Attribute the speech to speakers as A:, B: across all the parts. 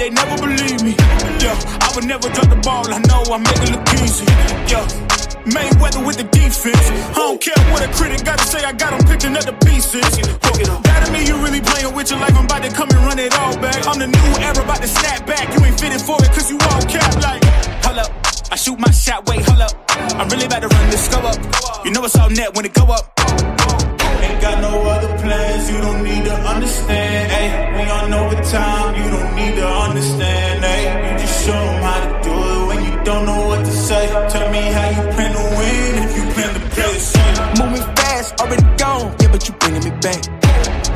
A: they never believe me. Yeah, I would never drop the ball, I know I make it look easy. Yeah, Mayweather with the defense. I don't care what a critic gotta say, I got them picking up the pieces. That to me, you really playing with your life, I'm about to come and run it all back. I'm the new era, about to snap back, you ain't fitted for it cause you all cap like. Hold up, I shoot my shot, wait, hold up. I'm really about to run this go up. You know it's all net when it go up. Ain't got no other plans, you don't need to understand, ayy. We on overtime, you don't need to understand, ayy. You just show them how to do it when you don't know what to say. Tell me how you plan to win if you plan to play it safe. Moving fast, already gone, yeah, but you bringing me back.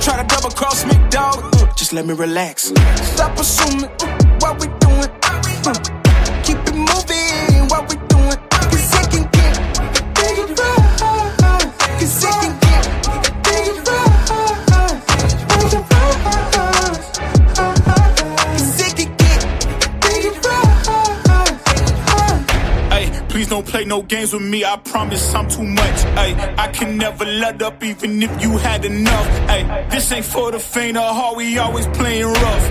A: Try to double cross me, dog, just let me relax. Stop assuming what we doing, keep it moving, what we doing. Cause it can get dangerous, cause it can get please don't play no games with me, I promise I'm too much. Ay, I can never let up even if you had enough. Ay, this ain't for the faint of heart, we always playing rough.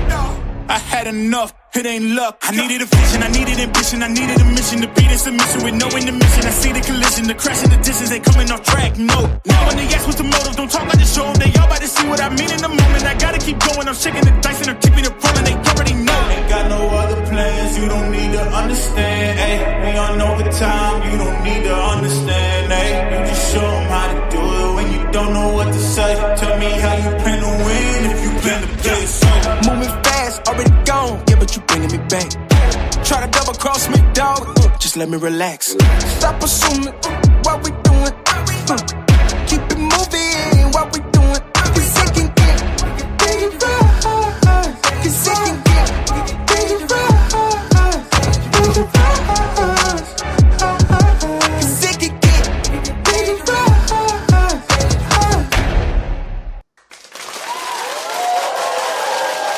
A: I had enough, it ain't luck. I needed a vision, I needed ambition, I needed a mission to beat in submission with no intermission. I see the collision, the crash in the distance, they coming off track, no. Now when they ask what's the motive, don't talk about the show them. They all about to see what I mean in the moment. I gotta keep going, I'm shaking the dice and I'm keeping it rolling, they already know. Ain't got no other plans, you don't need to understand, ayy. We on overtime, you don't need to understand, ayy. You just show them how to do it when you don't know what to say. Tell me how you plan to win if you plan to play it safe. Moving fast, already gone, yeah, but you bringing me back. Try to double cross me, dog, just let me relax. Stop assuming what we doing, keep it moving, what we doing. Cause it can get dangerous, cause it can get dangerous, cause it can get dangerous.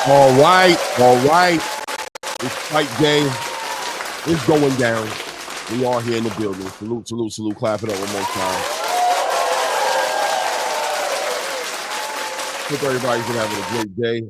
B: All right. It's fight day. It's going down. We are here in the building. Salute. Clap it up one more time. Hope everybody's been having a great day.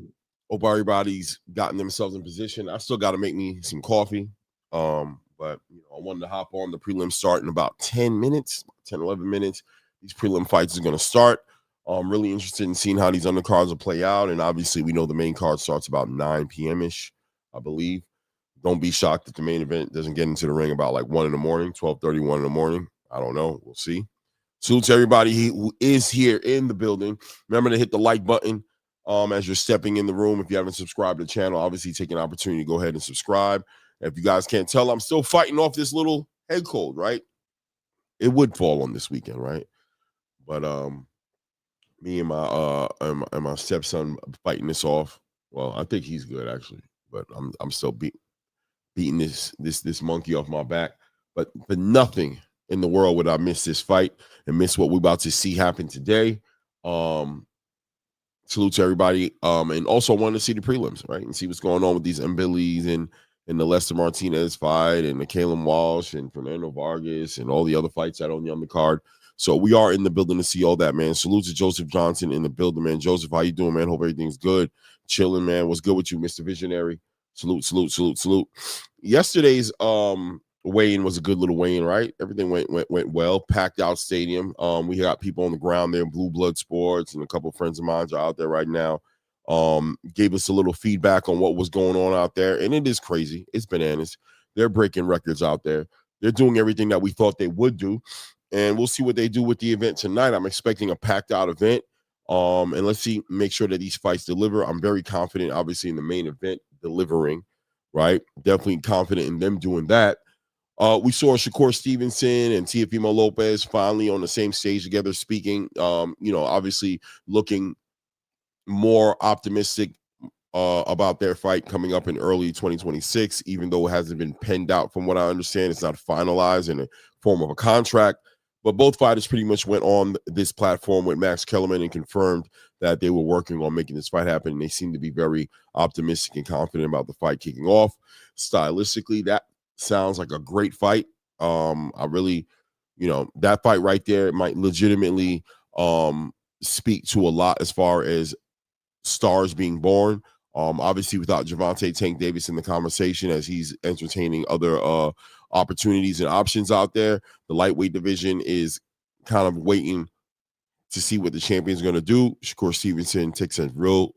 B: Hope everybody's gotten themselves in position. I still got to make me some coffee. But I wanted to hop on. The prelim start in about 10 minutes, 10, 11 minutes. These prelim fights are going to start. I'm really interested in seeing how these undercards will play out. And obviously, we know the main card starts about 9 p.m.-ish, I believe. Don't be shocked if the main event doesn't get into the ring about like 1 in the morning, 12:30, 1 in the morning. I don't know. We'll see. Salute to everybody who is here in the building. Remember to hit the like button as you're stepping in the room. If you haven't subscribed to the channel, obviously take an opportunity to go ahead and subscribe. If you guys can't tell, I'm still fighting off this little head cold, right? It would fall on this weekend, right? But me and my stepson fighting this off. Well, I think he's good actually, but I'm still beating this monkey off my back. But nothing in the world would I miss this fight and miss what we're about to see happen today. Salute to everybody. And also wanted to see the prelims, right? And see what's going on with these Mbillis and the Lester Martinez fight and the Caleb Walsh and Fernando Vargas and all the other fights that are on the undercard. So we are in the building to see all that, man. Salute to Joseph Johnson in the building, man. Joseph, how you doing, man? Hope everything's good. Chilling, man. What's good with you, Mr. Visionary? Salute. Yesterday's weigh-in was a good little weigh-in, right? Everything went well. Packed out stadium. We got people on the ground there, Blue Blood Sports, and a couple of friends of mine are out there right now. Gave us a little feedback on what was going on out there, and it is crazy. It's bananas. They're breaking records out there. They're doing everything that we thought they would do. And we'll see what they do with the event tonight. I'm expecting a packed out event. And let's see, make sure that these fights deliver. I'm very confident, obviously, in the main event delivering, right? Definitely confident in them doing that. We saw Shakur Stevenson and Teofimo Lopez finally on the same stage together speaking, obviously looking more optimistic about their fight coming up in early 2026, even though it hasn't been penned out from what I understand. It's not finalized in the form of a contract. But both fighters pretty much went on this platform with Max Kellerman and confirmed that they were working on making this fight happen. And they seem to be very optimistic and confident about the fight kicking off. Stylistically, that sounds like a great fight. I really, that fight right there might legitimately speak to a lot as far as stars being born. Obviously without Gervonta Tank Davis in the conversation as he's entertaining other opportunities and options out there. The lightweight division is kind of waiting to see what the champion's going to do. Shakur Stevenson takes a real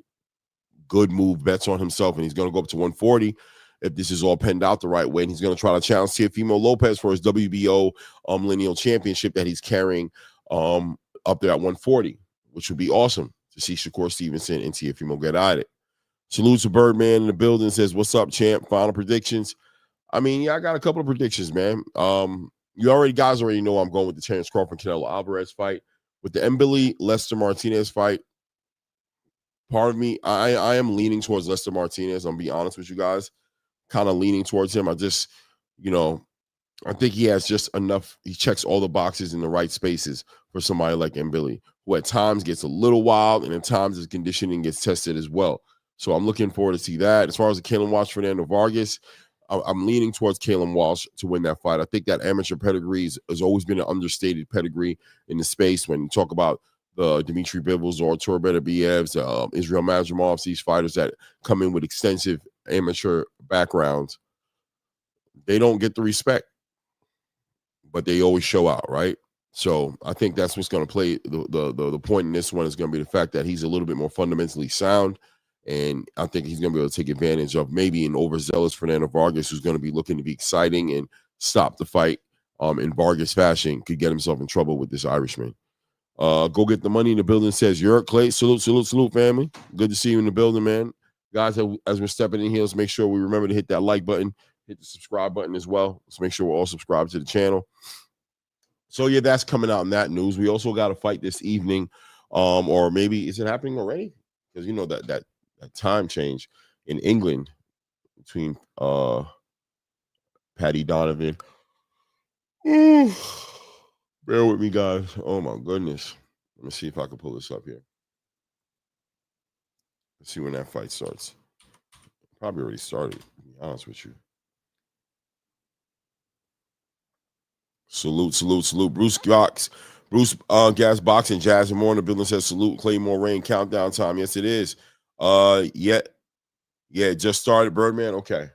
B: good move, bets on himself, and he's going to go up to 140 if this is all penned out the right way. And he's going to try to challenge Teofimo Lopez for his WBO lineal championship that he's carrying up there at 140, which would be awesome to see Shakur Stevenson and Teofimo get at it. Salute to Birdman in the building, says, what's up, champ? Final predictions. I mean, yeah, I got a couple of predictions, man. You guys already know I'm going with the Terrence Crawford Canelo Alvarez fight. With the Mbili Lester Martinez fight, part of me, I am leaning towards Lester Martinez. I'm be honest with you guys, kind of leaning towards him. I just, I think he has just enough. He checks all the boxes in the right spaces for somebody like Mbili, who at times gets a little wild and at times his conditioning gets tested as well. So I'm looking forward to see that. As far as the Kalen Walsh Fernando Vargas, I'm leaning towards Kalen Walsh to win that fight. I think that amateur pedigree has always been an understated pedigree in the space. When you talk about the Dmitry Bivens or Turbeta Bievs, Israel Majamovs, these fighters that come in with extensive amateur backgrounds, they don't get the respect, but they always show out, right? So I think that's what's going to play. The point in this one is going to be the fact that he's a little bit more fundamentally sound. And I think he's going to be able to take advantage of maybe an overzealous Fernando Vargas, who's going to be looking to be exciting and stop the fight in Vargas fashion, could get himself in trouble with this Irishman. Go get the money in the building, says Yerk Clay. Salute, family. Good to see you in the building, man. Guys, as we're stepping in here, let's make sure we remember to hit that like button, hit the subscribe button as well. Let's make sure we're all subscribed to the channel. So, yeah, that's coming out in that news. We also got a fight this evening, or maybe is it happening already? Because you know that time change in England between Paddy Donovan. Bear with me, guys. Oh my goodness. Let me see if I can pull this up here. Let's see when that fight starts. Probably already started, to be honest with you. Salute. Bruce Gas Box and Jazz and Moore in the building says salute. Claymore Rain countdown time. Yes, it is. Yeah, it just started, Birdman. Okay.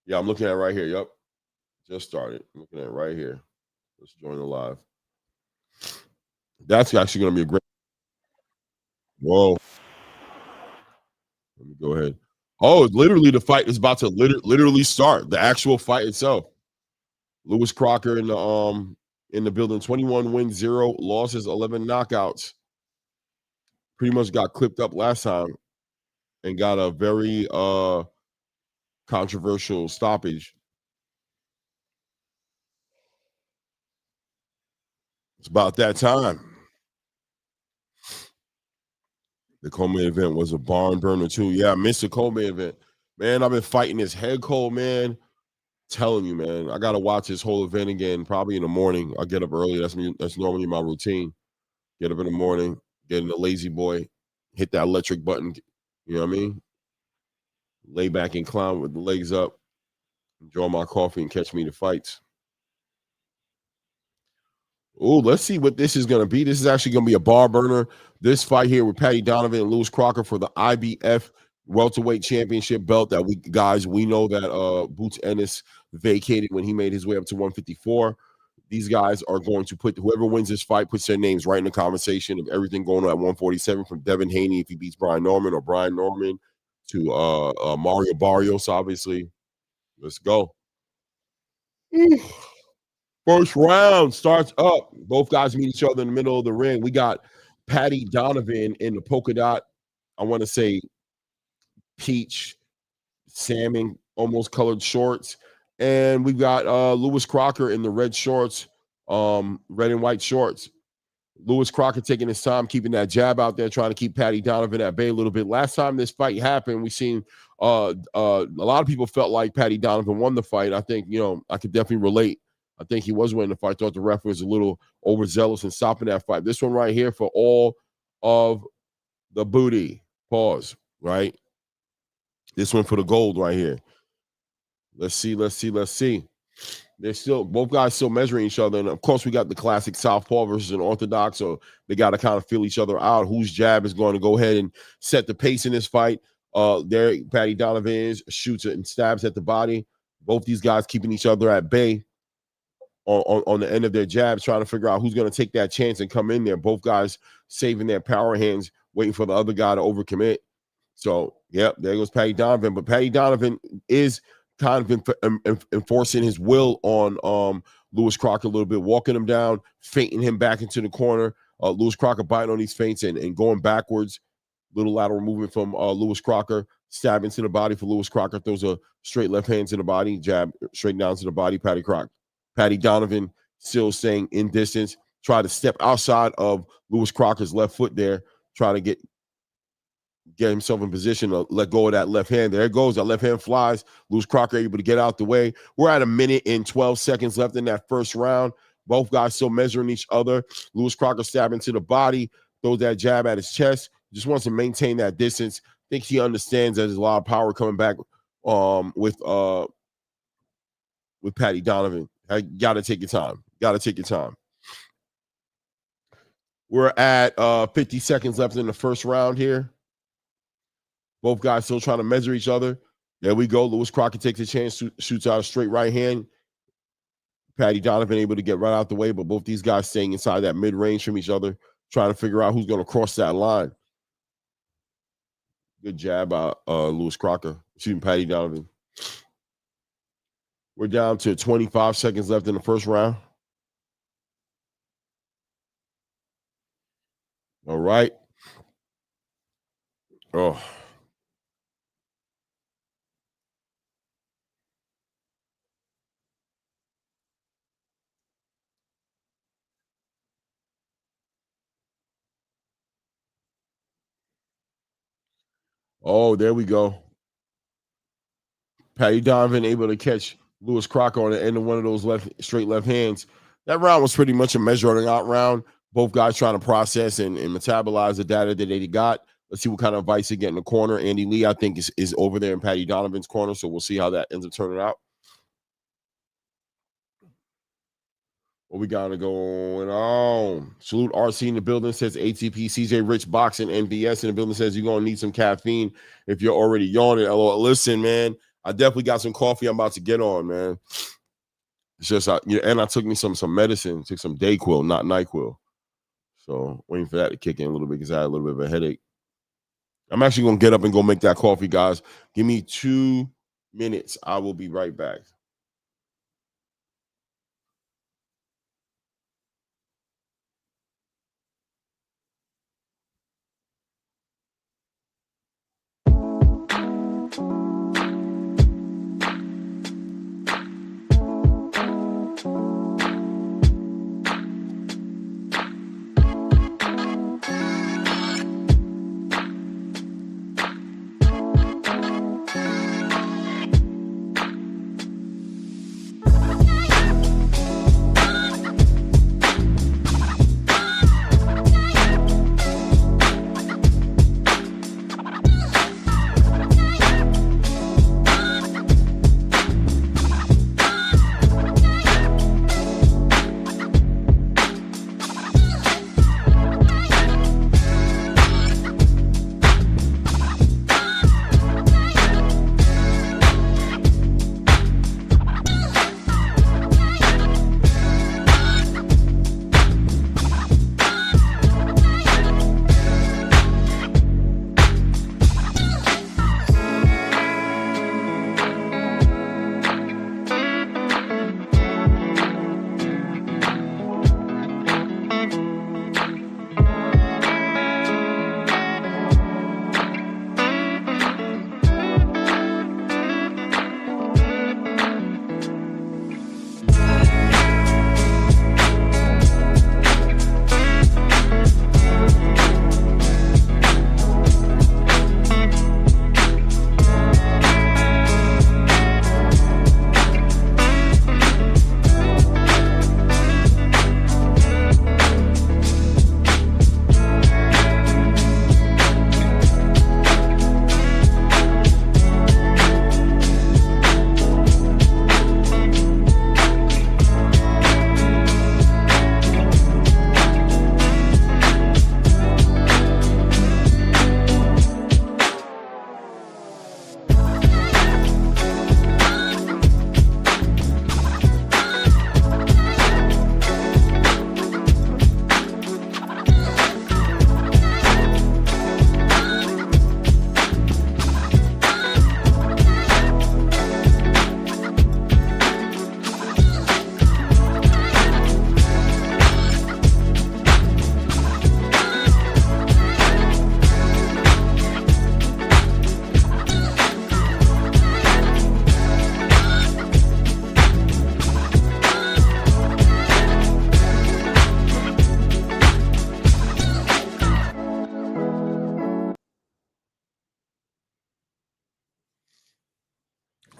B: Yeah, I'm looking at it right here. Yep. Just started. I'm looking at it right here. Let's join the live. That's actually going to be a great. Whoa. Let me go ahead. Oh, literally the fight is about to literally start. The actual fight itself. Lewis Crocker in the building, 21 wins, 0 losses, 11 knockouts. Pretty much got clipped up last time and got a very controversial stoppage. It's about that time. The co-main event was a barn burner too. Yeah, I missed the co-main event. Man, I've been fighting this head cold, man. Telling you, man, I gotta watch this whole event again. Probably in the morning. I get up early. That's normally my routine. Get up in the morning, get in the lazy boy, hit that electric button. You know what I mean? Lay back and clown with the legs up, enjoy my coffee, and catch me the fights. Oh, let's see what this is gonna be. This is actually gonna be a bar burner. This fight here with Paddy Donovan and Lewis Crocker for the IBF welterweight championship belt that we know that Boots Ennis vacated when he made his way up to 154. These guys are going to put whoever wins this fight puts their names right in the conversation of everything going on at 147, from Devin Haney if he beats Brian Norman, or Brian Norman to Mario Barrios, obviously. Let's go. First round starts up. Both guys meet each other in the middle of the ring. We got Paddy Donovan in the polka dot, I want to say peach, salmon, almost colored shorts. And we've got Lewis Crocker in the red shorts, red and white shorts. Lewis Crocker taking his time, keeping that jab out there, trying to keep Paddy Donovan at bay a little bit. Last time this fight happened, we seen a lot of people felt like Paddy Donovan won the fight. I think, I could definitely relate. I think he was winning the fight. I thought the ref was a little overzealous in stopping that fight. This one right here for all of the booty. Pause, right? This one for the gold right here. Let's see. They're still, both guys still measuring each other. And of course, we got the classic southpaw versus an orthodox. So they got to kind of feel each other out. Whose jab is going to go ahead and set the pace in this fight? There, Patty Donovan shoots and stabs at the body. Both these guys keeping each other at bay on the end of their jabs, trying to figure out who's going to take that chance and come in there. Both guys saving their power hands, waiting for the other guy to overcommit. So, yep, there goes Patty Donovan. But Patty Donovan is kind of enforcing his will on Lewis Crocker a little bit, walking him down, feinting him back into the corner. Lewis Crocker biting on these feints and going backwards. Little lateral movement from Lewis Crocker, stab into the body for Lewis Crocker, throws a straight left hand to the body, jab straight down to the body. Patty Donovan still staying in distance, try to step outside of Lewis Crocker's left foot there, try to get himself in position to let go of that left hand. There it goes. That left hand flies. Lewis Crocker able to get out the way. We're at 1 minute and 12 seconds left in that first round. Both guys still measuring each other. Lewis Crocker stabbing to the body, throws that jab at his chest. Just wants to maintain that distance. Thinks he understands that there's a lot of power coming back with Patty Donovan. Got to take your time. Got to take your time. We're at 50 seconds left in the first round here. Both guys still trying to measure each other. There we go. Lewis Crocker takes a chance, shoots out a straight right hand. Patty Donovan able to get right out the way, but both these guys staying inside that mid-range from each other, trying to figure out who's going to cross that line. Good jab by Lewis Crocker, shooting Patty Donovan. We're down to 25 seconds left in the first round. All right. Oh. Oh, there we go. Patty Donovan able to catch Lewis Crocker on the end of one of those straight left hands. That round was pretty much a measuring out round. Both guys trying to process and metabolize the data that they got. Let's see what kind of advice they get in the corner. Andy Lee, I think, is over there in Patty Donovan's corner, so we'll see how that ends up turning out. What we got going on? Salute RC in the building, says ATP, CJ Rich Boxing, NBS in the building, says you're going to need some caffeine if you're already yawning. Listen, man, I definitely got some coffee I'm about to get on, man. It's just, and I took me some medicine, took some Dayquil, not NyQuil. So waiting for that to kick in a little bit because I had a little bit of a headache. I'm actually going to get up and go make that coffee, guys. Give me 2 minutes. I will be right back.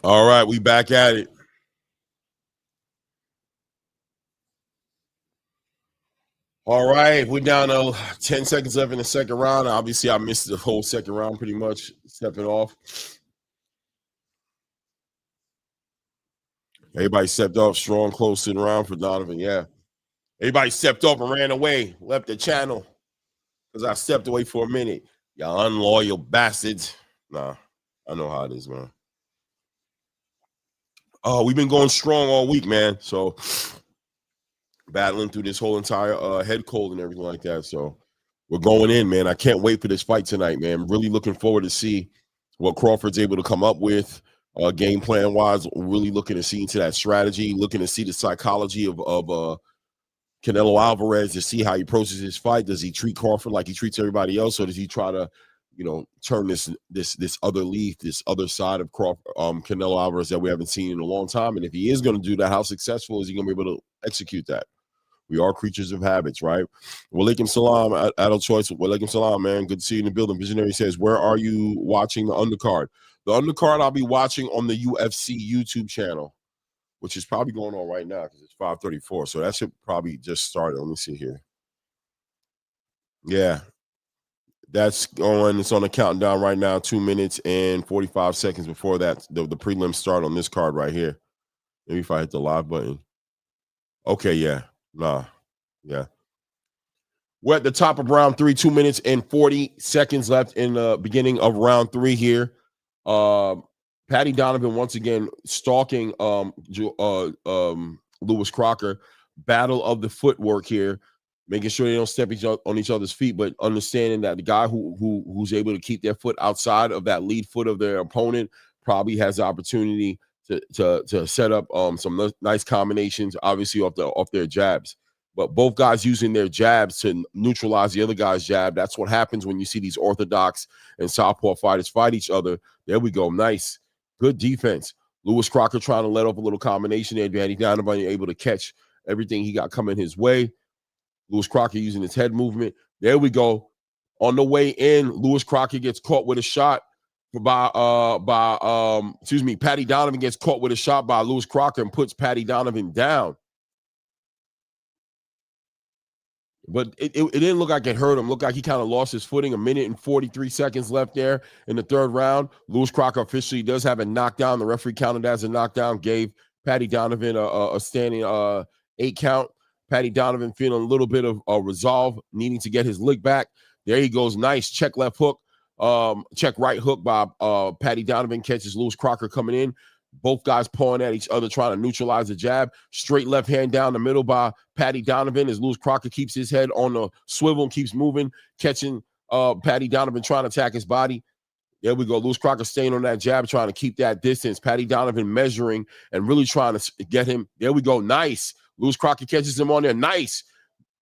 B: All right, we back at it. All right, we're down to 10 seconds left in the second round. Obviously, I missed the whole second round pretty much, stepping off. Everybody stepped off strong, close to the round for Donovan. Yeah. Everybody stepped off and ran away, left the channel because I stepped away for a minute. Y'all unloyal bastards. Nah, I know how it is, man. Oh, we've been going strong all week, man. So battling through this whole entire head cold and everything like that. So we're going in, man. I can't wait for this fight tonight, man. I'm really looking forward to see what Crawford's able to come up with, game plan wise. Really looking to see into that strategy, looking to see the psychology of Canelo Alvarez to see how he approaches his fight. Does he treat Crawford like he treats everybody else, or does he try to, turn this other leaf, this other side of Crawford, Canelo Alvarez that we haven't seen in a long time? And if he is going to do that, how successful is he going to be able to execute that? We are creatures of habits, right? Walaikum salam, Adult Choice. Walaikum salam, man. Good to see you in the building. Visionary says, where are you watching the undercard? The undercard I'll be watching on the UFC YouTube channel, which is probably going on right now because it's 5:34. So that should probably just start. Let me see here. Yeah, that's going. It's on the countdown right now. 2 minutes and 45 seconds before that. The prelims start on this card right here. Maybe if I hit the live button. Okay, yeah. Nah, yeah. We're at the top of round 3, 2 minutes and 40 seconds left in the beginning of round 3 here. Patty Donovan once again stalking Lewis Crocker. Battle of the footwork here, making sure they don't step on each other's feet, but understanding that the guy who's able to keep their foot outside of that lead foot of their opponent probably has the opportunity to set up some nice combinations, obviously off their jabs. But both guys using their jabs to neutralize the other guy's jab. That's what happens when you see these orthodox and southpaw fighters fight each other. There we go. Nice. Good defense. Lewis Crocker trying to let off a little combination there. Danny Donovan able to catch everything he got coming his way. Lewis Crocker using his head movement. There we go. On the way in, Lewis Crocker gets caught with a shot Patty Donovan gets caught with a shot by Lewis Crocker and puts Patty Donovan down. But it didn't look like it hurt him. It looked like he kind of lost his footing. 1 minute and 43 seconds left there in the third round. Lewis Crocker officially does have a knockdown. The referee counted as a knockdown, gave Patty Donovan a standing 8 count. Patty Donovan feeling a little bit of resolve, needing to get his lick back. There he goes. Nice check left hook. Check right hook by Patty Donovan, catches Lewis Crocker coming in. Both guys pawing at each other, trying to neutralize the jab. Straight left hand down the middle by Patty Donovan as Lewis Crocker keeps his head on the swivel and keeps moving, catching Patty Donovan trying to attack his body. There we go. Lewis Crocker staying on that jab, trying to keep that distance. Patty Donovan measuring and really trying to get him. There we go. Nice. Lewis Crocker catches him on there. Nice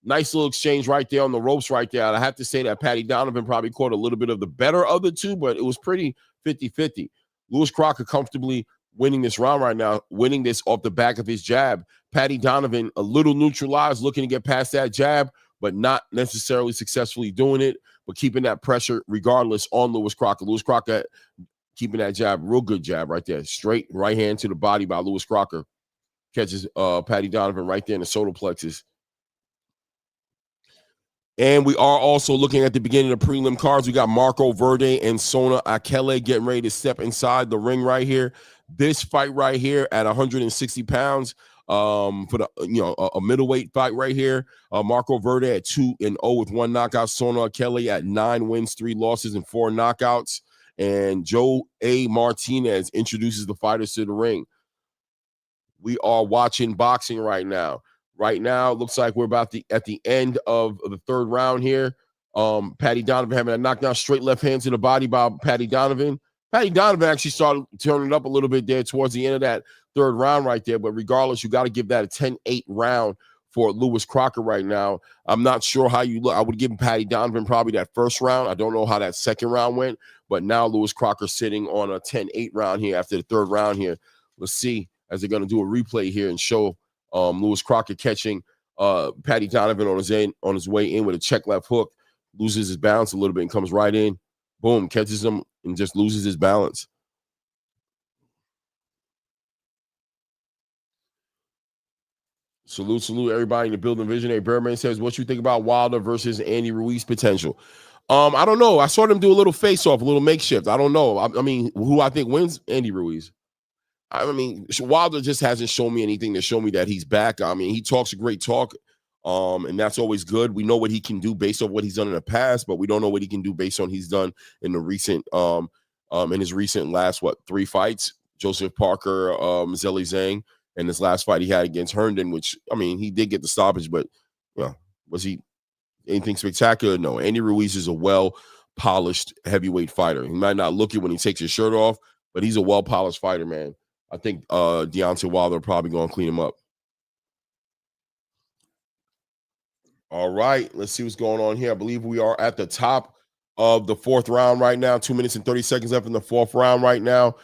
B: little exchange right there on the ropes right there. I have to say that Patty Donovan probably caught a little bit of the better of the two, but it was pretty 50-50. Lewis Crocker comfortably winning this round right now, winning this off the back of his jab. Patty Donovan a little neutralized, looking to get past that jab, but not necessarily successfully doing it, but keeping that pressure regardless on Lewis Crocker. Lewis Crocker keeping that jab, real good jab right there. Straight right hand to the body by Lewis Crocker. Catches Patty Donovan right there in the solar plexus. And we are also looking at the beginning of the prelim cards. We got Marco Verde and Sona Akele getting ready to step inside the ring right here. This fight right here at 160 pounds for the a middleweight fight right here. Marco Verde at 2-0 with 1 knockout. Sona Akele at 9 wins, 3 losses, and 4 knockouts. And Joe A. Martinez introduces the fighters to the ring. We are watching boxing right now. Right now, it looks like we're about at the end of the third round here. Patty Donovan having a knockdown, straight left hand to the body by Patty Donovan. Patty Donovan actually started turning up a little bit there towards the end of that third round right there. But regardless, you got to give that a 10-8 round for Lewis Crocker right now. I'm not sure how you look. I would give Patty Donovan probably that first round. I don't know how that second round went. But now Lewis Crocker sitting on a 10-8 round here after the third round here. Let's see as they're going to do a replay here and show Lewis Crocker catching Patty Donovan on his way in with a check left hook, loses his balance a little bit and comes right in. Boom, catches him and just loses his balance. Salute, everybody in the building. Visionary Bearman says, what you think about Wilder versus Andy Ruiz potential? I don't know. I saw them do a little face-off, a little makeshift. I don't know. I mean, who I think wins? Andy Ruiz. I mean, Wilder just hasn't shown me anything to show me that he's back. I mean, he talks a great talk, and that's always good. We know what he can do based on what he's done in the past, but we don't know what he can do based on he's done in the recent, in his recent last 3 fights. Joseph Parker, Zhilei Zhang, and this last fight he had against Herndon, which, I mean, he did get the stoppage, but was he anything spectacular? No. Andy Ruiz is a well-polished heavyweight fighter. He might not look it when he takes his shirt off, but he's a well-polished fighter, man. I think Deontay Wilder probably going to clean him up. All right, let's see what's going on here. I believe we are at the top of the 4th round right now. 2 minutes and 30 seconds left in the 4th round right now.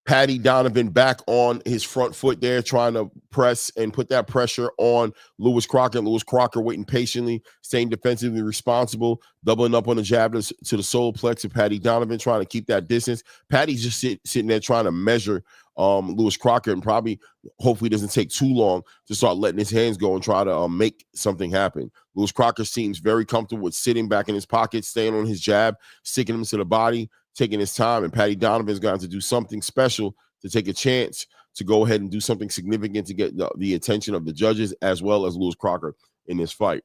B: Patty Donovan back on his front foot there, trying to press and put that pressure on Lewis Crocker. Lewis Crocker waiting patiently, staying defensively responsible, doubling up on the jab to the solar plex of Patty Donovan, trying to keep that distance. Patty's just sitting there trying to measure Lewis Crocker, and probably hopefully doesn't take too long to start letting his hands go and try to make something happen. Lewis Crocker seems very comfortable with sitting back in his pocket, staying on his jab, sticking him to the body, taking his time, and Patty Donovan's going to do something special to take a chance to go ahead and do something significant to get the attention of the judges as well as Lewis Crocker in this fight.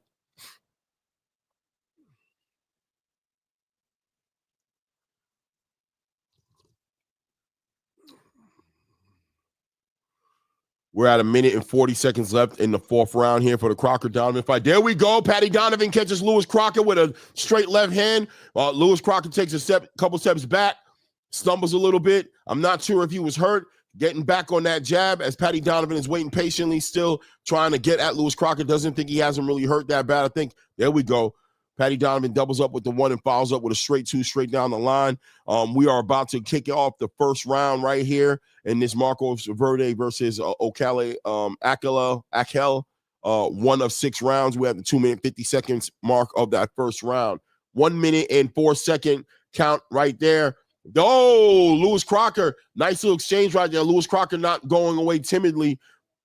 B: We're at 1 minute and 40 seconds left in the 4th round here for the Crocker-Donovan fight. There we go. Patty Donovan catches Lewis Crocker with a straight left hand. Lewis Crocker takes a couple steps back, stumbles a little bit. I'm not sure if he was hurt. Getting back on that jab as Patty Donovan is waiting patiently, still trying to get at Lewis Crocker. Doesn't think he has him really hurt that bad. I think, there we go. Patty Donovan doubles up with the 1 and follows up with a straight 2 straight down the line. We are about to kick off the 1st round right here in this Marcos Verde versus Akel. 1 of 6 rounds. We have the 2 minute 50 seconds mark of that 1st round. 1 minute and 4 second count right there. Oh, Lewis Crocker. Nice little exchange right there. Lewis Crocker not going away timidly,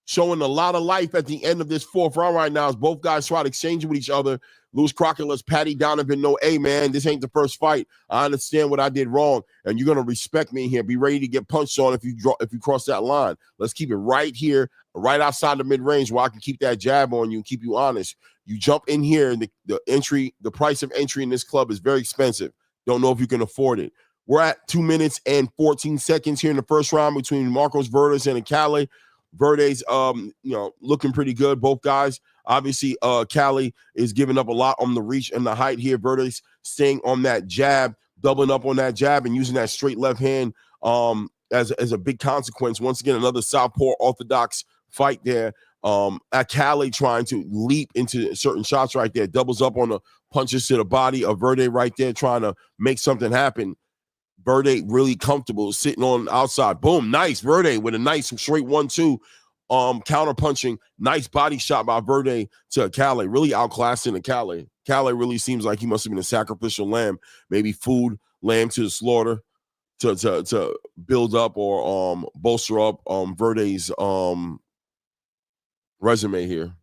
B: showing a lot of life at the end of this 4th round right now as both guys try to exchange with each other. Lewis Crocker lets Patty Donovan know, hey, man, this ain't the first fight. I understand what I did wrong, and you're going to respect me here. Be ready to get punched on if you cross that line. Let's keep it right here, right outside the mid-range where I can keep that jab on you and keep you honest. You jump in here, and the price of entry in this club is very expensive. Don't know if you can afford it. We're at 2 minutes and 14 seconds here in the 1st round between Marcos Verdes and Akel. Verde's, looking pretty good. Both guys, obviously, Akel is giving up a lot on the reach and the height here. Verde's staying on that jab, doubling up on that jab, and using that straight left hand as a big consequence. Once again, another southpaw orthodox fight there. Akel trying to leap into certain shots right there. Doubles up on the punches to the body of Verde right there, trying to make something happen. Verde really comfortable sitting on the outside. Boom, nice. Verde with a nice straight 1-2 counter punching. Nice body shot by Verde to Akel. Really outclassing Akel. Akel really seems like he must have been a sacrificial lamb, maybe food lamb to the slaughter to build up or bolster up Verde's resume here.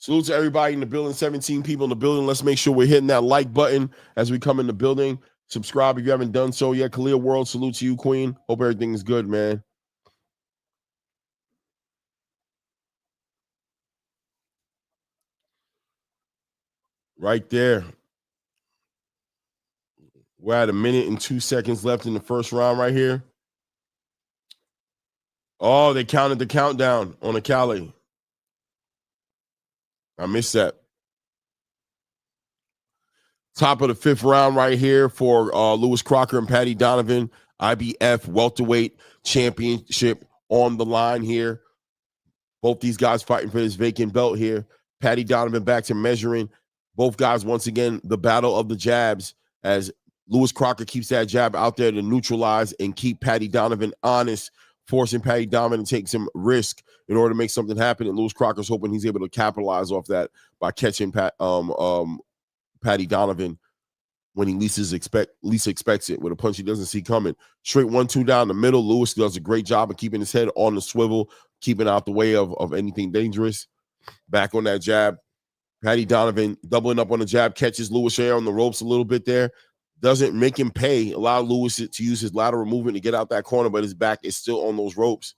B: Salute to everybody in the building, 17 people in the building. Let's make sure we're hitting that like button as we come in the building. Subscribe if you haven't done so yet. Khalil World, salute to you, Queen. Hope everything is good, man. Right there. We're at 1 minute and 2 seconds left in the 1st round right here. Oh, they counted the countdown on Akel. I missed that. Top of the 5th round right here for Lewis Crocker and Patty Donovan. IBF welterweight championship on the line here. Both these guys fighting for this vacant belt here. Patty Donovan back to measuring. Both guys, once again, the battle of the jabs as Lewis Crocker keeps that jab out there to neutralize and keep Patty Donovan honest, forcing Patty Donovan to take some risk in order to make something happen. And Lewis Crocker's hoping he's able to capitalize off that by catching Patty Donovan when he least expects it, with a punch he doesn't see coming. Straight 1-2 down the middle. Lewis does a great job of keeping his head on the swivel, keeping out the way of anything dangerous. Back on that jab. Patty Donovan doubling up on the jab, catches Lewis there on the ropes a little bit there. Doesn't make him pay. Allow Lewis to use his lateral movement to get out that corner, but his back is still on those ropes.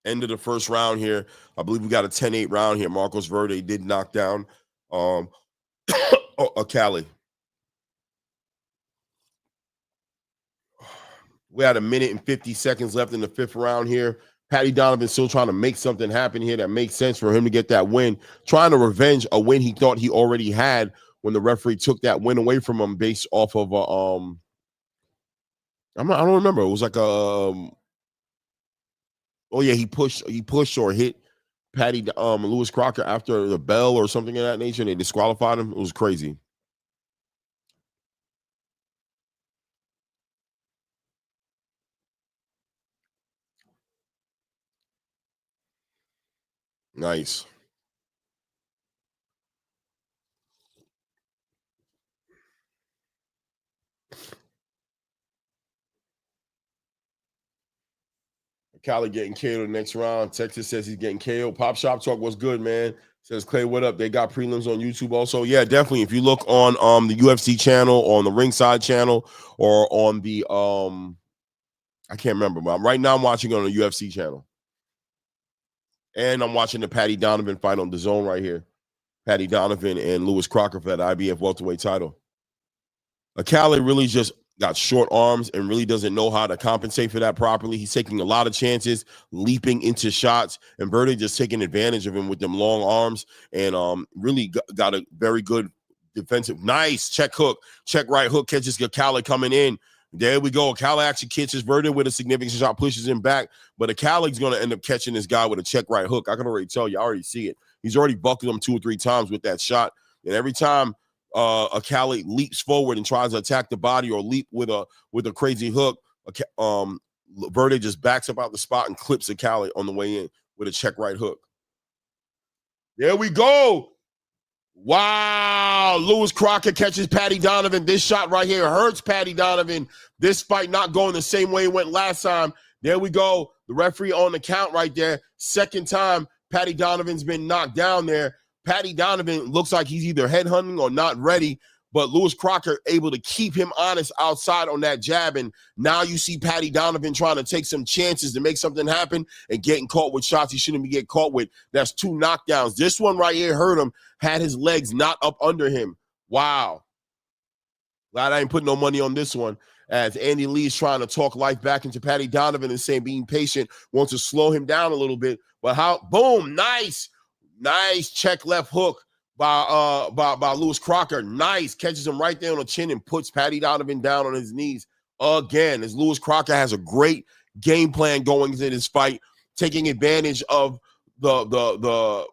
B: End of the first round here. I believe we got a 10-8 round here. Marcos Verde did knock down Cali. We had 1 minute and 50 seconds left in the 5th round here. Patty Donovan still trying to make something happen here that makes sense for him to get that win. Trying to revenge a win he thought he already had when the referee took that win away from him based off of I don't remember. It was like a he pushed or hit Lewis Crocker after the bell or something of that nature, and they disqualified him. It was crazy. Nice. Cali getting KO'd the next round. Texas says he's getting KO'd. Pop Shop Talk, what's good, man? Says Clay, what up? They got prelims on YouTube also. Yeah, definitely. If you look on the UFC channel, on the Ringside channel, or on the I can't remember, but right now I'm watching it on the UFC channel. And I'm watching the Patty Donovan fight on the zone right here. Patty Donovan and Lewis Crocker for that IBF welterweight title. Cali really just got short arms and really doesn't know how to compensate for that properly. He's taking a lot of chances, leaping into shots, and Verde just taking advantage of him with them long arms, and really got a very good defensive. Nice check hook, check right hook, catches Cali coming in. There we go. Cali actually catches Verde with a significant shot, pushes him back, but Cali's going to end up catching this guy with a check right hook. I can already tell you. I already see it. He's already buckled him 2 or 3 times with that shot, and every time Cali leaps forward and tries to attack the body or leap with a crazy hook, Verde just backs up out the spot and clips Cali on the way in with a check right hook. There we go. Wow. Lewis Crocker catches Patty Donovan. This shot right here hurts Patty Donovan. This fight not going the same way it went last time. There we go. The referee on the count right there. Second time Patty Donovan's been knocked down there. Patty Donovan looks like he's either headhunting or not ready, but Lewis Crocker able to keep him honest outside on that jab, and now you see Patty Donovan trying to take some chances to make something happen and getting caught with shots he shouldn't be getting caught with. That's 2 knockdowns. This one right here hurt him, had his legs not up under him. Wow. Glad I ain't putting no money on this one, as Andy Lee's trying to talk life back into Patty Donovan and saying being patient, wants to slow him down a little bit, but boom, nice check left hook by Lewis Crocker. Nice. Catches him right there on the chin and puts Patty Donovan down on his knees again, as Lewis Crocker has a great game plan going into this fight, taking advantage of the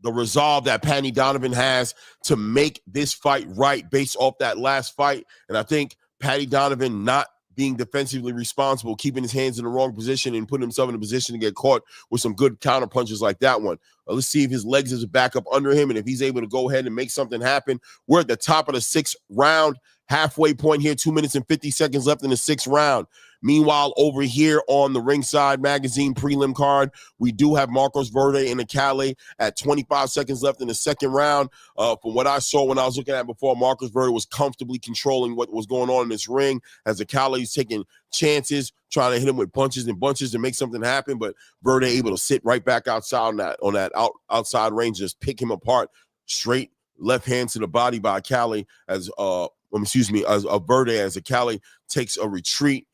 B: resolve that Patty Donovan has to make this fight right based off that last fight. And I think Patty Donovan not being defensively responsible, keeping his hands in the wrong position and putting himself in a position to get caught with some good counter punches like that one. Let's see if his legs is back up under him and if he's able to go ahead and make something happen. We're at the top of the 6th round, halfway point here, 2 minutes and 50 seconds left in the 6th round. Meanwhile, over here on the Ringside Magazine prelim card, we do have Marcos Verde and Cali at 25 seconds left in the 2nd round. From what I saw when I was looking at before, Marcos Verde was comfortably controlling what was going on in this ring, as Cali is taking chances, trying to hit him with punches and bunches to make something happen, but Verde able to sit right back outside on that outside range, just pick him apart. Straight left hand to the body by Cali as Verde, as Cali takes a retreat.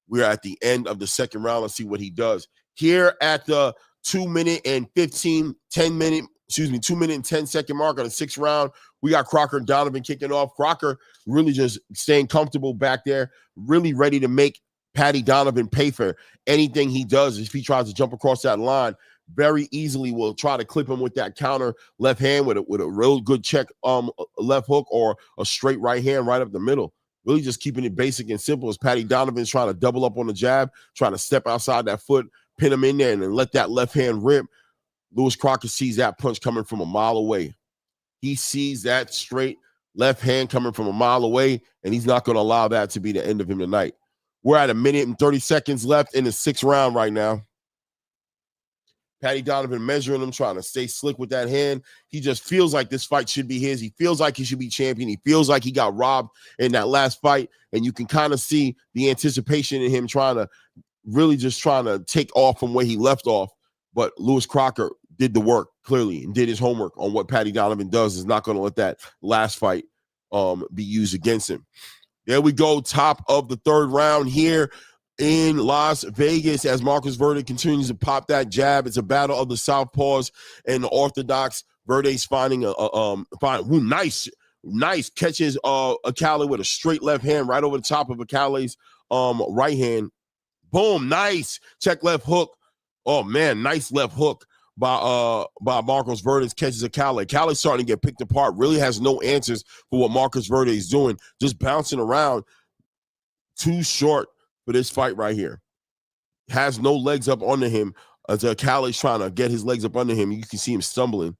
B: We're at the end of the 2nd round. Let's see what he does. Here at the 2 minute and 10 second mark on the 6th round, we got Crocker and Donovan kicking off. Crocker really just staying comfortable back there, really ready to make Patty Donovan pay for anything he does. If he tries to jump across that line, very easily will try to clip him with that counter left hand with a real good check left hook or a straight right hand right up the middle. Really just keeping it basic and simple, as Patty Donovan's trying to double up on the jab, trying to step outside that foot, pin him in there, and then let that left hand rip. Lewis Crocker sees that punch coming from a mile away. He sees that straight left hand coming from a mile away, and he's not going to allow that to be the end of him tonight. We're at 1:30 left in the 6th round right now. Patty Donovan measuring him, trying to stay slick with that hand. He just feels like this fight should be his. He feels like he should be champion. He feels like he got robbed in that last fight, and you can kind of see the anticipation in him trying to take off from where he left off. But Lewis Crocker did the work clearly and did his homework on what Patty Donovan does. Is not going to let that last fight be used against him. There we go, top of the 3rd round here in Las Vegas as Marcos Verde continues to pop that jab. It's a battle of the southpaws and the orthodox. Verde's finding nice catches Akali with a straight left hand right over the top of Akali's right hand. Boom, nice check left hook. Oh man, nice left hook by Marcos Verde catches Akali. Akali's starting to get picked apart. Really has no answers for what Marcos Verde is doing. Just bouncing around. Too short for this fight right here. Has no legs up under him as Akali's trying to get his legs up under him. You can see him stumbling.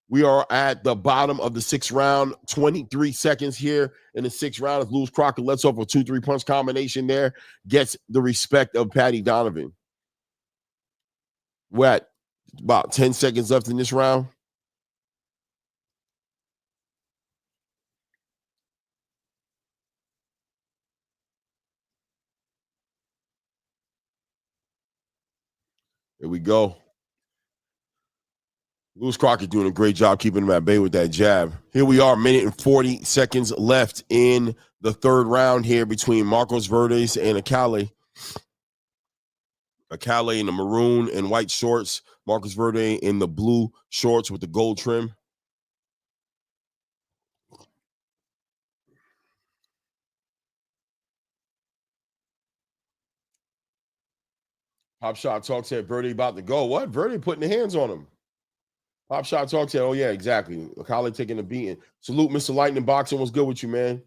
B: We are at the bottom of the 6th round. 23 seconds here in the 6th round. As Lewis Crocker lets off a 2-3 punch combination there, gets the respect of Patty Donovan. We're at about 10 seconds left in this round. Here we go. Lewis Crocker doing a great job keeping him at bay with that jab. Here we are, 1:40 left in the 3rd round here between Marcos Verdes and Akali. Akali in the maroon and white shorts. Marcos Verde in the blue shorts with the gold trim. Pop Shot Talk said Verde about to go. What? Verde putting the hands on him. Pop Shot Talk said, oh, yeah, exactly. Akali taking a beating. Salute, Mr. Lightning Boxing. What's good with you, man?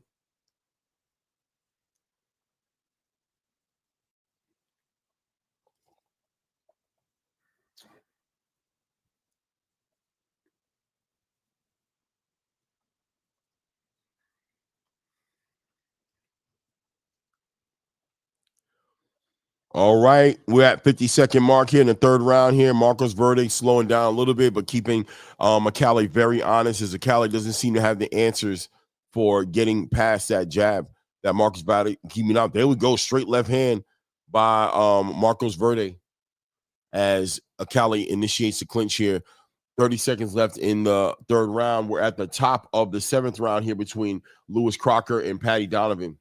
B: All right, we're at 50-second mark here in the 3rd round here. Marcos Verde slowing down a little bit, but keeping Akali very honest as Akali doesn't seem to have the answers for getting past that jab that Marcos Verde keeping out. There we go, straight left hand by Marcos Verde as Akali initiates the clinch here. 30 seconds left in the 3rd round. We're at the top of the 7th round here between Lewis Crocker and Patty Donovan.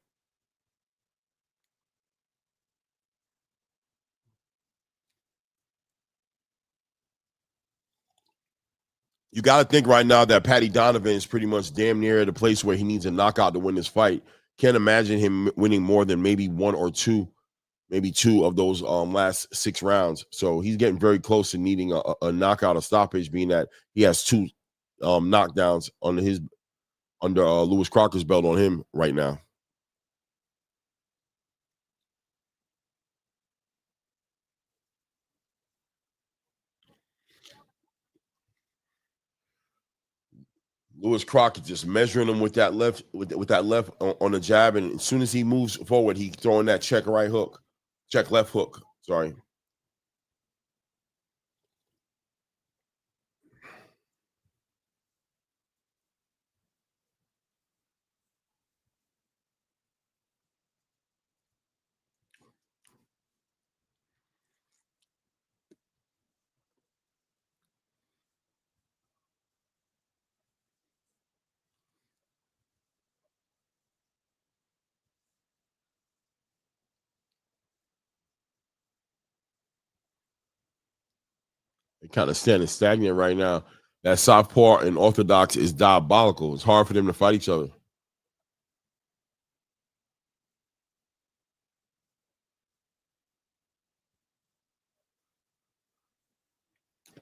B: You got to think right now that Patty Donovan is pretty much damn near at a place where he needs a knockout to win this fight. Can't imagine him winning more than maybe 1 or 2, maybe 2 of those last 6 rounds. So he's getting very close to needing a knockout, a stoppage, being that he has 2 knockdowns under Lewis Crocker's belt on him right now. Lewis Crocker just measuring him with that left, with that left on the jab, and as soon as he moves forward, he throwing that check left hook. Sorry. They're kind of standing stagnant right now. That southpaw and orthodox is diabolical. It's hard for them to fight each other.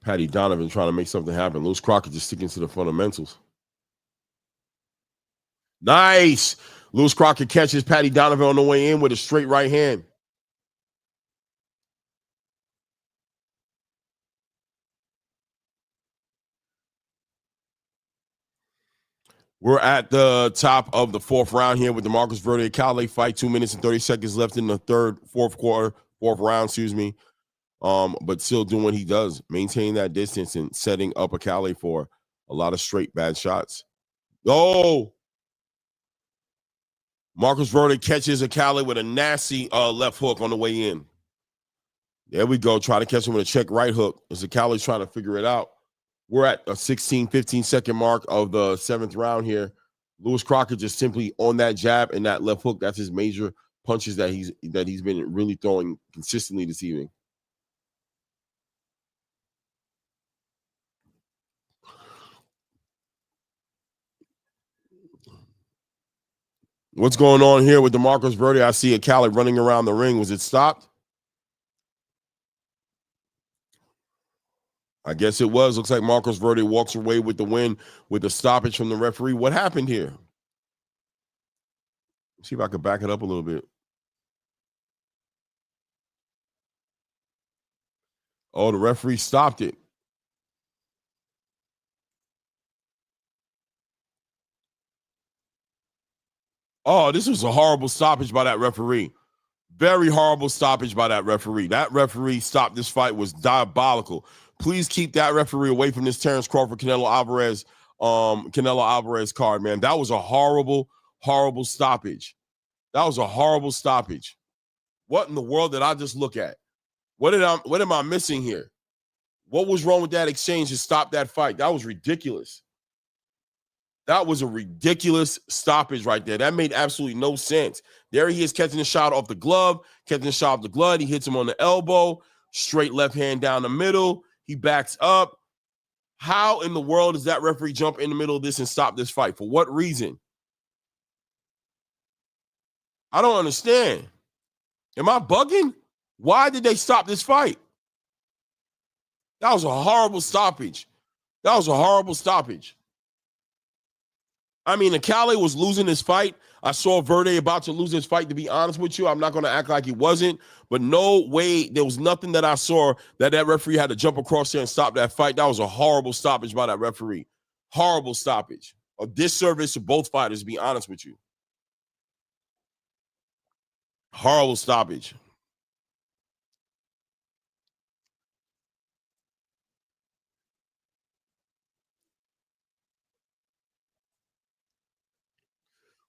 B: Patty Donovan trying to make something happen. Lewis Crocker just sticking to the fundamentals. Nice. Lewis Crocker catches Patty Donovan on the way in with a straight right hand. We're at the top of the fourth round here with the Marcus Verde Cali fight. 2 minutes and 30 seconds left in the fourth round, excuse me. But still doing what he does, maintaining that distance and setting up a Cali for a lot of straight bad shots. Oh, Marcus Verde catches a Cali with a nasty left hook on the way in. There we go. Try to catch him with a check right hook as the Cali's trying to figure it out. We're at a 16, 15-second mark of the 7th round here. Lewis Crocker just simply on that jab and that left hook. That's his major punches that he's been really throwing consistently this evening. What's going on here with the Marcus Verde? I see a Cali running around the ring. Was it stopped? I guess it was. Looks like Marcus Verde walks away with the win with a stoppage from the referee. What happened here? Let's see if I can back it up a little bit. Oh, the referee stopped it. Oh, this was a horrible stoppage by that referee. Very horrible stoppage by that referee. That referee stopped this fight was diabolical. Please keep that referee away from this Terrence Crawford Canelo Alvarez card, man. That was a horrible, horrible stoppage. That was a horrible stoppage. What in the world did I just look at? What am I missing here? What was wrong with that exchange to stop that fight? That was ridiculous. That was a ridiculous stoppage right there. That made absolutely no sense. There he is catching a shot off the glove, catching a shot off the glove. He hits him on the elbow, straight left hand down the middle. He backs up. How in the world does that referee jump in the middle of this and stop this fight? For what reason? I don't understand. Am I bugging? Why did they stop this fight? That was a horrible stoppage. That was a horrible stoppage. I mean, the Cali was losing this fight. I saw Verde about to lose his fight, to be honest with you. I'm not going to act like he wasn't, but no way. There was nothing that I saw that referee had to jump across there and stop that fight. That was a horrible stoppage by that referee. Horrible stoppage. A disservice to both fighters, to be honest with you. Horrible stoppage.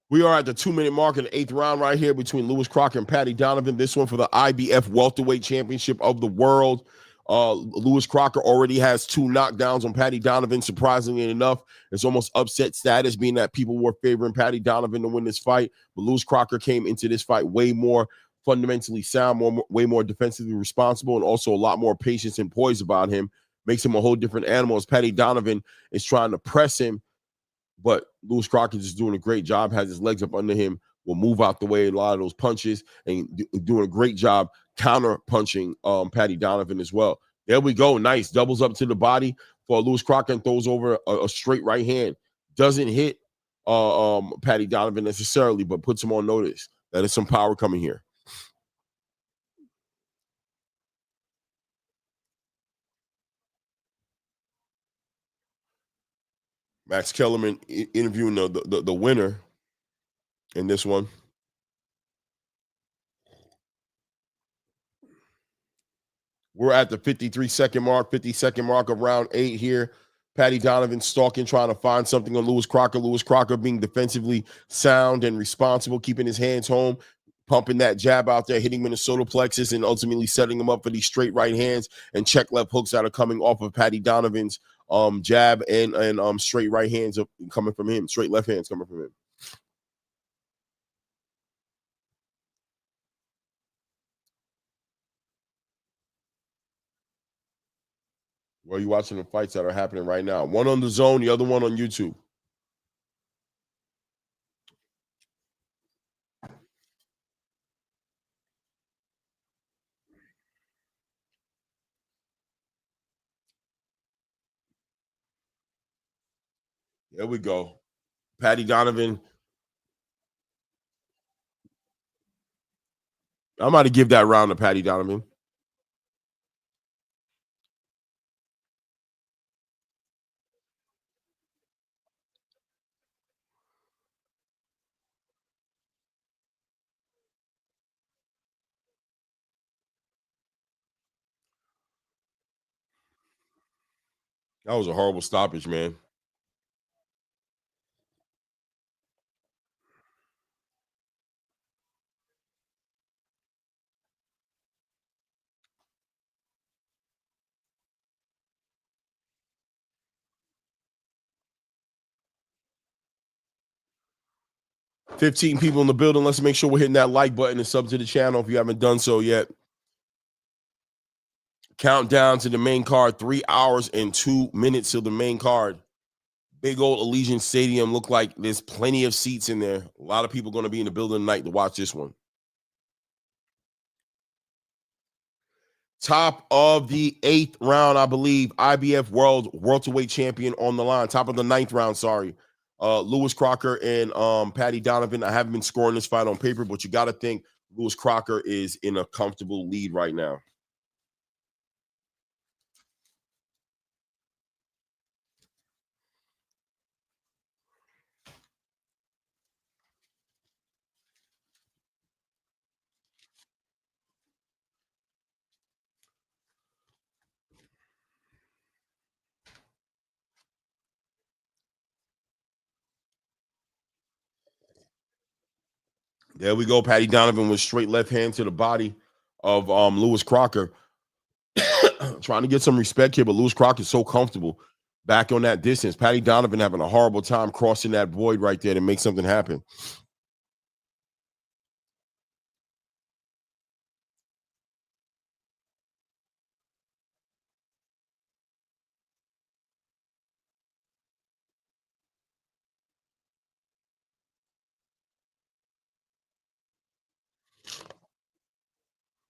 B: We are at the 2-minute mark in the 8th round right here between Lewis Crocker and Patty Donovan. This one for the IBF Welterweight Championship of the World. Lewis Crocker already has 2 knockdowns on Patty Donovan. Surprisingly enough, it's almost upset status, being that people were favoring Patty Donovan to win this fight. But Lewis Crocker came into this fight way more fundamentally sound, way more defensively responsible, and also a lot more patience and poise about him. Makes him a whole different animal as Patty Donovan is trying to press him. But Lewis Crocker is doing a great job, has his legs up under him, will move out the way a lot of those punches, and doing a great job counter punching Patty Donovan as well. There we go. Nice. Doubles up to the body for Lewis Crocker and throws over a straight right hand. Doesn't hit Patty Donovan necessarily, but puts him on notice that there's some power coming here. Max Kellerman interviewing the winner in this one. We're at the 53-second mark, 50-second mark of round 8 here. Patty Donovan stalking, trying to find something on Lewis Crocker. Lewis Crocker being defensively sound and responsible, keeping his hands home, pumping that jab out there, hitting him in the solar plexus, and ultimately setting him up for these straight right hands and check left hooks that are coming off of Patty Donovan's jab and straight right hands coming from him, straight left hands coming from him. Well, you're watching the fights that are happening right now. One on the Zone, the other one on YouTube. There we go. Patty Donovan. I'm about to give that round to Patty Donovan. That was a horrible stoppage, man. $15 people in the building. Let's make sure we're hitting that like button and sub to the channel if you haven't done so yet. Countdown to the main card, 3 hours and 2 minutes till the main card. Big old Allegiant Stadium. Look like there's plenty of seats in there. A lot of people going to be in the building tonight to watch this one. Top of the 8th round, I believe. IBF World Welterweight Champion on the line. Top of the 9th round, sorry. Lewis Crocker and Patty Donovan. I haven't been scoring this fight on paper, but you got to think Lewis Crocker is in a comfortable lead right now. There we go. Patty Donovan with straight left hand to the body of Lewis Crocker. Trying to get some respect here, but Lewis Crocker is so comfortable back on that distance. Patty Donovan having a horrible time crossing that void right there to make something happen.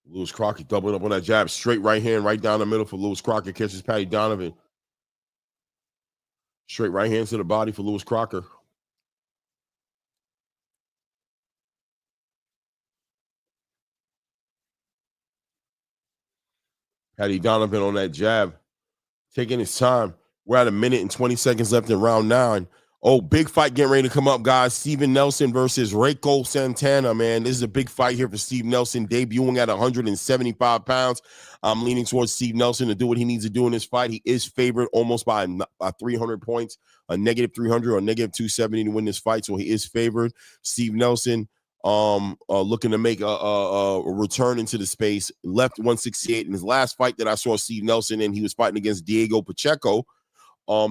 B: Lewis Crocker doubling up on that jab. Straight right hand, right down the middle for Lewis Crocker. Catches Patty Donovan. Straight right hand to the body for Lewis Crocker. Patty Donovan on that jab. Taking his time. We're at 1 minute and 20 seconds left in round 9. Oh, big fight getting ready to come up, guys. Steven Nelson versus Reiko Santana, man. This is a big fight here for Steve Nelson, debuting at 175 pounds. I'm leaning towards Steve Nelson to do what he needs to do in this fight. He is favored almost by 300 points, a negative 300 or negative 270 to win this fight, so he is favored. Steve Nelson looking to make a return into the space. Left 168 in his last fight that I saw Steve Nelson in. He was fighting against Diego Pacheco.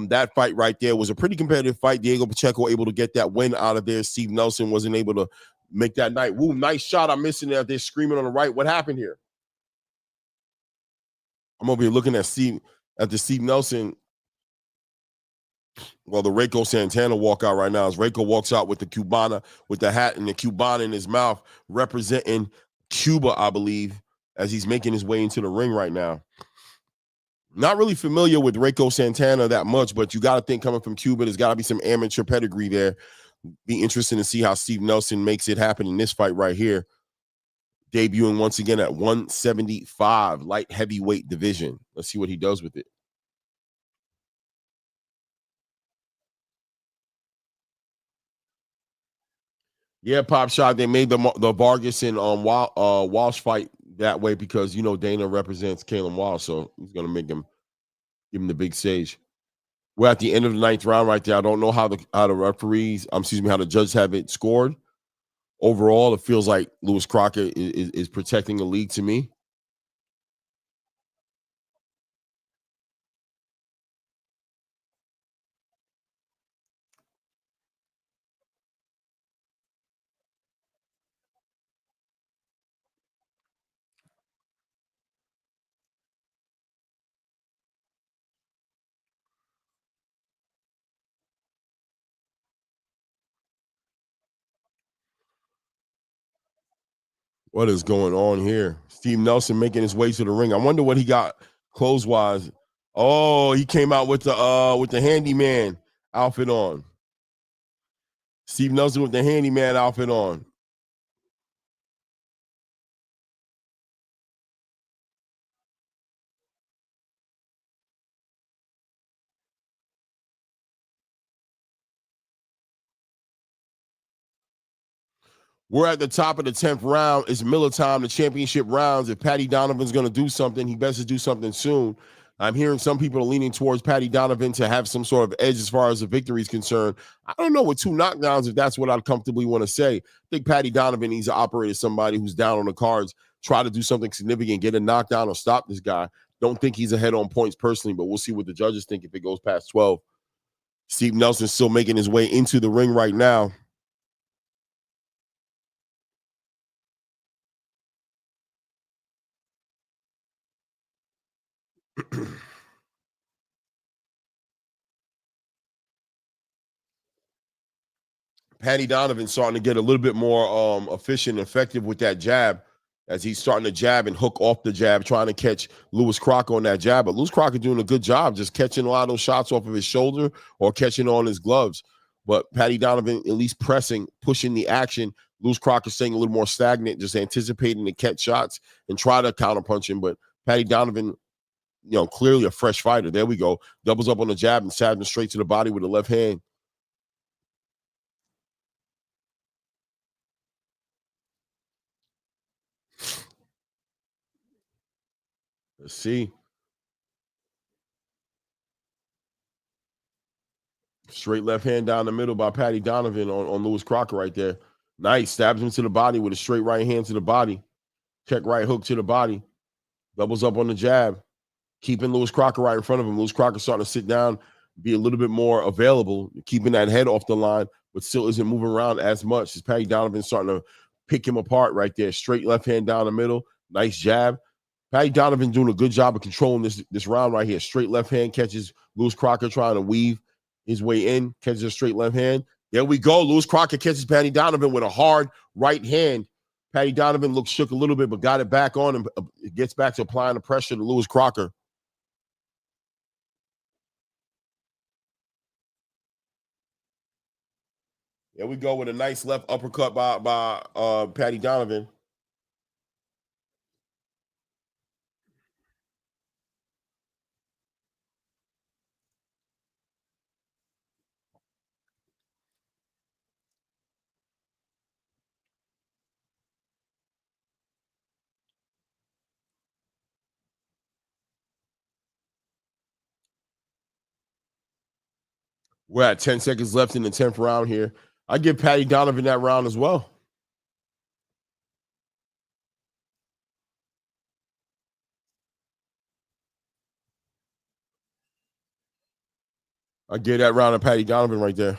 B: That fight right there was a pretty competitive fight. Diego Pacheco able to get that win out of there. Steve Nelson wasn't able to make that night. Woo, nice shot. I'm missing there. They're screaming on the right. What happened here? I'm over here looking at the Steve Nelson. Well, the Reiko Santana walkout right now as Reiko walks out with the Cubana, with the hat and the Cubana in his mouth, representing Cuba, I believe, as he's making his way into the ring right now. Not really familiar with Reiko Santana that much, but you got to think coming from Cuba, there's got to be some amateur pedigree there. Be interesting to see how Steve Nelson makes it happen in this fight right here. Debuting once again at 175, light heavyweight division. Let's see what he does with it. Yeah, Pop Shot. They made the Vargas and Walsh fight that way because Dana represents Kalen Walsh, so he's gonna give him the big stage. We're at the end of the 9th round right there. I don't know how the referees, how the judges have it scored. Overall, it feels like Lewis Crocker is protecting the league to me. What is going on here? Steve Nelson making his way to the ring. I wonder what he got clothes wise. Oh, he came out with the handyman outfit on. Steve Nelson with the handyman outfit on. We're at the top of the 10th round. It's Miller time, the championship rounds. If Patty Donovan's going to do something, he best to do something soon. I'm hearing some people are leaning towards Patty Donovan to have some sort of edge as far as the victory is concerned. I don't know with 2 knockdowns if that's what I'd comfortably want to say. I think Patty Donovan needs to operate as somebody who's down on the cards, try to do something significant, get a knockdown or stop this guy. Don't think he's ahead on points personally, but we'll see what the judges think if it goes past 12. Steve Nelson's still making his way into the ring right now. Patty Donovan starting to get a little bit more efficient and effective with that jab as he's starting to jab and hook off the jab, trying to catch Lewis Crocker on that jab. But Lewis Crocker doing a good job just catching a lot of those shots off of his shoulder or catching on his gloves. But Patty Donovan at least pressing, pushing the action. Lewis Crocker staying a little more stagnant, just anticipating to catch shots and try to counterpunch him. But Patty Donovan, clearly a fresh fighter. There we go. Doubles up on the jab and stabs him straight to the body with the left hand. Let's see. Straight left hand down the middle by Patty Donovan on Lewis Crocker right there. Nice. Stabs him to the body with a straight right hand to the body. Check right hook to the body. Doubles up on the jab. Keeping Lewis Crocker right in front of him. Lewis Crocker starting to sit down, be a little bit more available, keeping that head off the line, but still isn't moving around as much. As Patty Donovan starting to pick him apart right there. Straight left hand down the middle. Nice jab. Patty Donovan doing a good job of controlling this round right here. Straight left hand catches Lewis Crocker trying to weave his way in, catches a straight left hand. There we go. Lewis Crocker catches Patty Donovan with a hard right hand. Patty Donovan looks shook a little bit, but got it back on and gets back to applying the pressure to Lewis Crocker. There we go with a nice left uppercut by Patty Donovan. We're at 10 seconds left in the 10th round here. I give Patty Donovan that round as well. I give that round to Patty Donovan right there.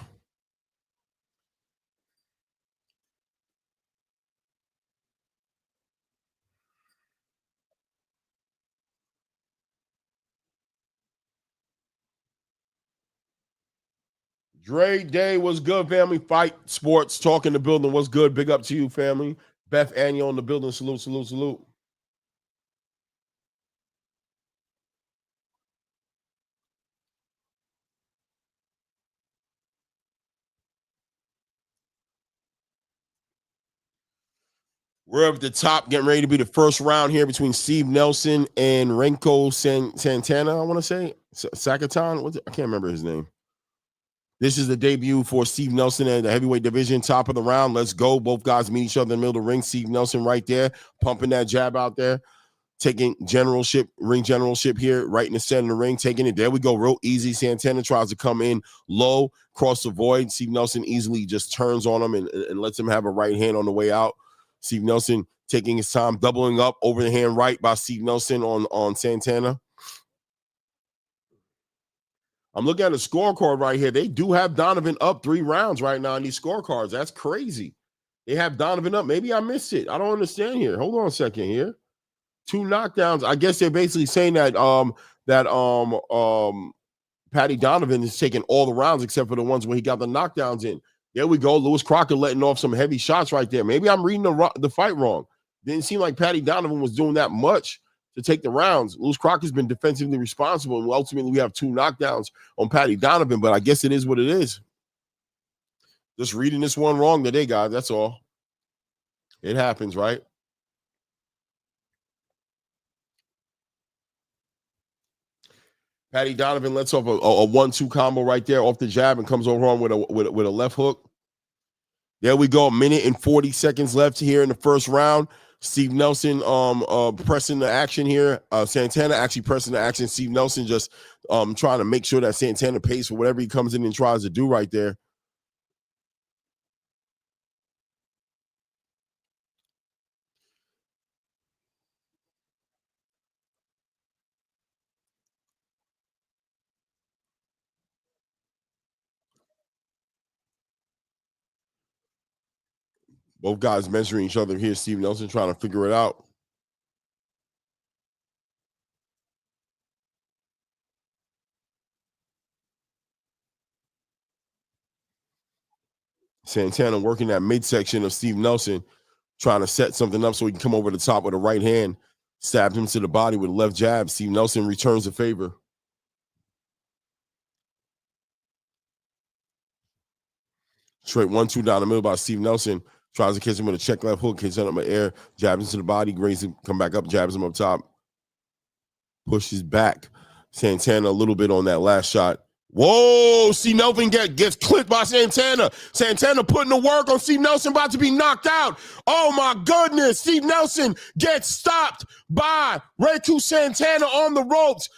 B: Dre Day was good, family. Fight Sports, talking the building. What's good? Big up to you, family. Beth Annual in the building. Salute, salute, salute. We're up at the top, getting ready to be the first round here between Steve Nelson and Renko Santana, I want to say. Sakatan? I can't remember his name. This is the debut for Steve Nelson at the heavyweight division, top of the round. Let's go. Both guys meet each other in the middle of the ring. Steve Nelson right there, pumping that jab out there, taking ring generalship here, right in the center of the ring, taking it. There we go, real easy. Santana tries to come in low, cross the void. Steve Nelson easily just turns on him and lets him have a right hand on the way out. Steve Nelson taking his time, doubling up, over the hand right by Steve Nelson on Santana. I'm looking at the scorecard right here. They do have Donovan up 3 rounds right now in these scorecards. That's crazy. They have Donovan up. Maybe I missed it. I don't understand here. Hold on a second here. 2 knockdowns. I guess they're basically saying that Patty Donovan is taking all the rounds except for the ones where he got the knockdowns in. There we go. Lewis Crocker letting off some heavy shots right there. Maybe I'm reading the fight wrong. Didn't seem like Patty Donovan was doing that much to take the rounds. Lewis Crocker's been defensively responsible, and ultimately we have 2 knockdowns on Patty Donovan, but I guess it is what it is. Just reading this one wrong today, guys. That's all. It happens, right? Patty Donovan lets off a 1-2 combo right there off the jab and comes over on with a left hook. There we go. 1 minute and 40 seconds left here in the first round. Steve Nelson pressing the action here. Santana actually pressing the action. Steve Nelson just trying to make sure that Santana pays for whatever he comes in and tries to do right there. Both guys measuring each other here. Steve Nelson trying to figure it out. Santana working that midsection of Steve Nelson, trying to set something up so he can come over the top with a right hand, stabbed him to the body with a left jab. Steve Nelson returns the favor. Straight 1-2 down the middle by Steve Nelson. Tries to catch him with a check left hook, catches him in the air, jabs into the body, grazes him, come back up, jabs him up top. Pushes back. Santana a little bit on that last shot. Whoa, Steve Nelson gets clipped by Santana. Santana putting the work on Steve Nelson, about to be knocked out. Oh my goodness, Steve Nelson gets stopped by Reku Santana on the ropes,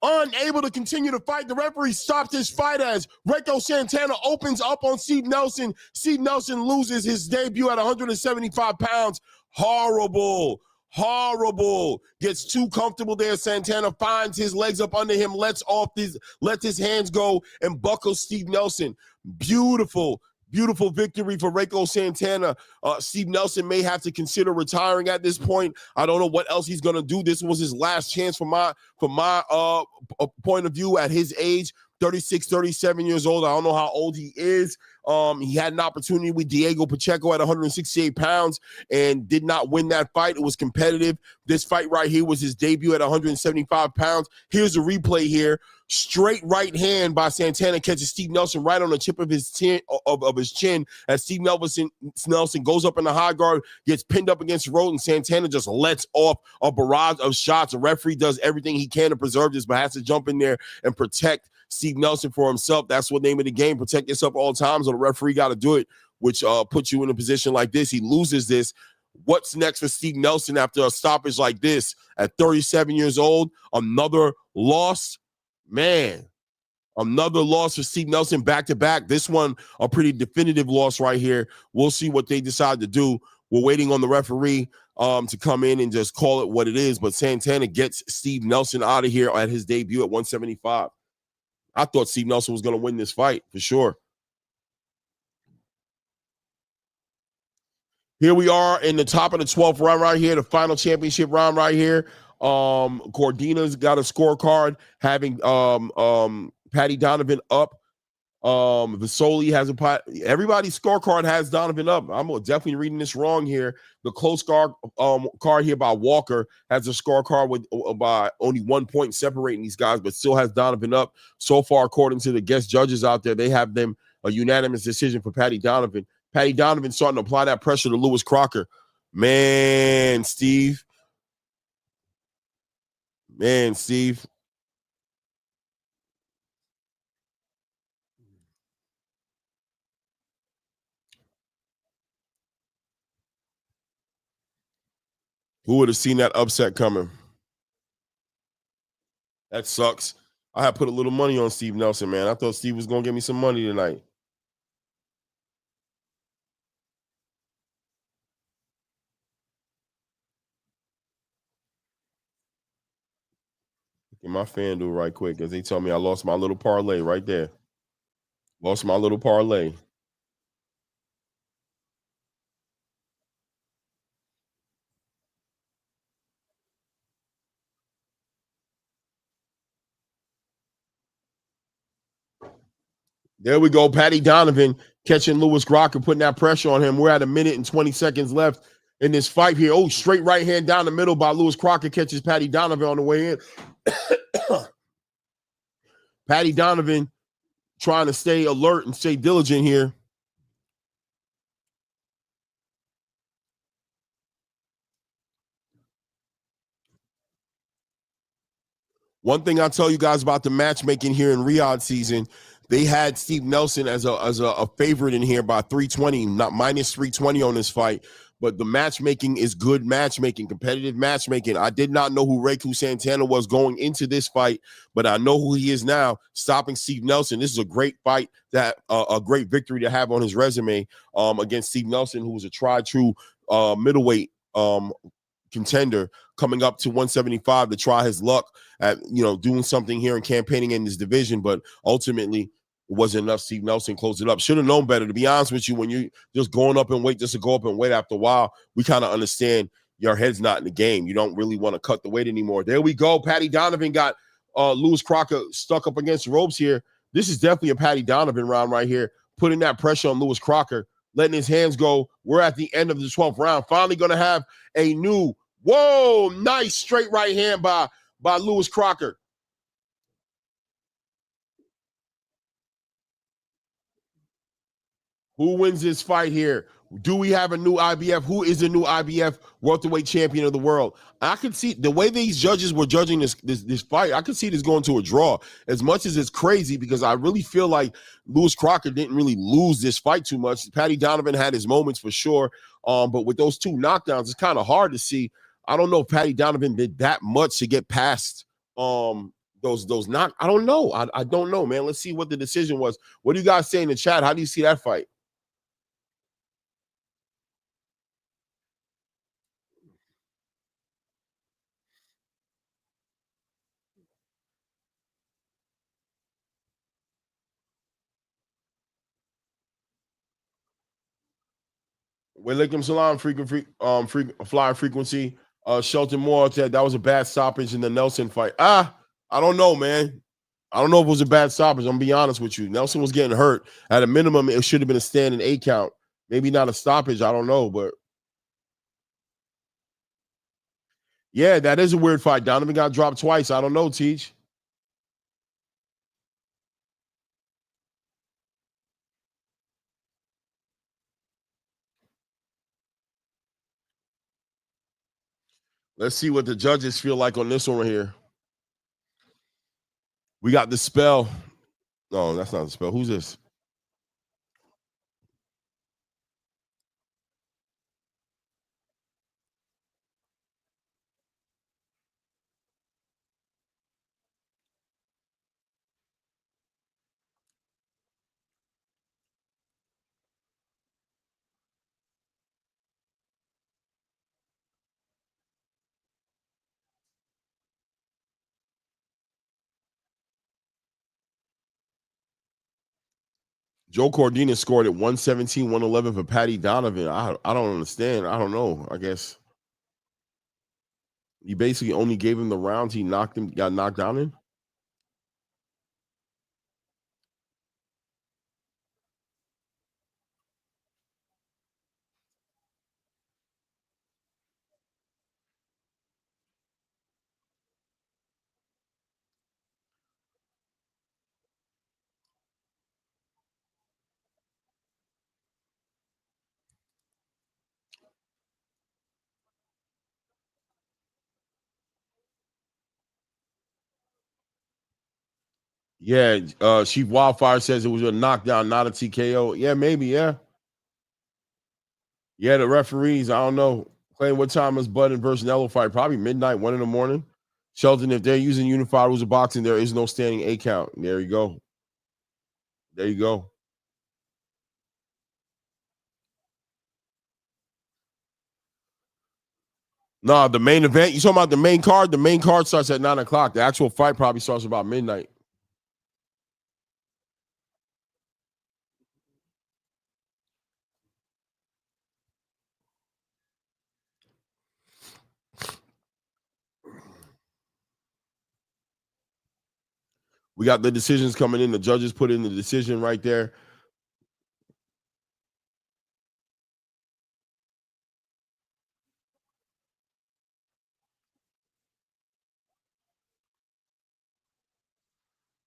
B: unable to continue to fight. The referee stopped his fight as Reku Santana opens up on Steve Nelson. Steve Nelson loses his debut at 175 pounds. Horrible. Gets too comfortable there. Santana finds his legs up under him, lets his hands go, and buckles Steve Nelson. Beautiful victory for Reku Santana. Steve Nelson may have to consider retiring at this point. I don't know what else he's gonna do. This was his last chance from my point of view at his age. 36, 37 years old. I don't know how old he is. He had an opportunity with Diego Pacheco at 168 pounds and did not win that fight. It was competitive. This fight right here was his debut at 175 pounds. Here's a replay here. Straight right hand by Santana catches Steve Nelson right on the tip of his chin as Steve Nelson goes up in the high guard, gets pinned up against the rope, and Santana just lets off a barrage of shots. The referee does everything he can to preserve this, but has to jump in there and protect Steve Nelson for himself. That's what name of the game. Protect yourself all times, or the referee got to do it, which puts you in a position like this. He loses this. What's next for Steve Nelson after a stoppage like this? At 37 years old, another loss. Man, another loss for Steve Nelson back-to-back. This one, a pretty definitive loss right here. We'll see what they decide to do. We're waiting on the referee to come in and just call it what it is. But Santana gets Steve Nelson out of here at his debut at 175. I thought Steve Nelson was going to win this fight for sure. Here we are in the top of the 12th round right here, the final championship round right here. Cordina's got a scorecard having Patty Donovan up. Visoli has everybody's scorecard has Donovan up. I'm definitely reading this wrong here. The close card here by Walker has a scorecard with by only 1 point separating these guys, but still has Donovan up. So far, according to the guest judges out there, they have them a unanimous decision for Patty Donovan. Patty Donovan starting to apply that pressure to Lewis Crocker. Man, Steve. Who would have seen that upset coming? That sucks. I had put a little money on Steve Nelson, man. I thought Steve was going to give me some money tonight. Look at my FanDuel right quick because they told me I lost my little parlay right there. Lost my little parlay. There we go. Patty Donovan catching Lewis Crocker, putting that pressure on him. We're at 1 minute and 20 seconds left in this fight here. Oh, straight right hand down the middle by Lewis Crocker catches Patty Donovan on the way in. Patty Donovan trying to stay alert and stay diligent here. One thing I'll tell you guys about the matchmaking here in Riyadh season, they had Steve Nelson as a favorite in here by 320, not minus 320 on this fight. but the matchmaking is good matchmaking, competitive matchmaking. I did not know who Reiku Santana was going into this fight, but I know who he is now, stopping Steve Nelson. This is a great fight, that a great victory to have on his resume against Steve Nelson, who was a tried-true middleweight contender coming up to 175 to try his luck at doing something here and campaigning in this division, but ultimately it wasn't enough. Steve Nelson closed it up. Should have known better, to be honest with you. When you just going up in weight just to go up in weight, after a while, we kind of understand your head's not in the game. You don't really want to cut the weight anymore. There we go. Patty Donovan got Lewis Crocker stuck up against the ropes here. This is definitely a Patty Donovan round right here, putting that pressure on Lewis Crocker, letting his hands go. We're at the end of the 12th round. Finally going to have a new, whoa, nice straight right hand by Lewis Crocker. Who wins this fight here? Do we have a new IBF? Who is the new IBF welterweight champion of the world? I could see the way these judges were judging this fight. I could see this going to a draw. As much as it's crazy, because I really feel like Lewis Crocker didn't really lose this fight too much. Patty Donovan had his moments for sure, but with those two knockdowns, it's kind of hard to see. I don't know if Patty Donovan did that much to get past those knock. I don't know. I don't know, man. Let's see what the decision was. What do you guys say in the chat? How do you see that fight? Walaikum salam, flyer frequency. Shelton Moore said that was a bad stoppage in the Nelson fight. I don't know, man. I don't know if it was a bad stoppage. I'm gonna be honest with you. Nelson was getting hurt. At a minimum, it should have been a standing 8 count. Maybe not a stoppage. I don't know, but yeah, that is a weird fight. Donovan got dropped twice. I don't know, Teach. Let's see what the judges feel like on this one right here. We got the spell. No, that's not the spell. Who's this? Joe Cordina scored at 117, 111 for Patty Donovan. I don't understand. I don't know. I guess he basically only gave him the rounds he got knocked down in. Yeah, Chief Wildfire says it was a knockdown, not a TKO. Yeah, maybe. Yeah, yeah. The referees, I don't know. Playing what time is Bud and versus Nello fight? Probably midnight, 1 in the morning. Shelton, if they're using unified rules of boxing, there is no standing 8 count. There you go. There you go. Nah, the main event. You talking about the main card? The main card starts at 9 o'clock. The actual fight probably starts about midnight. We got the decisions coming in. The judges put in the decision right there.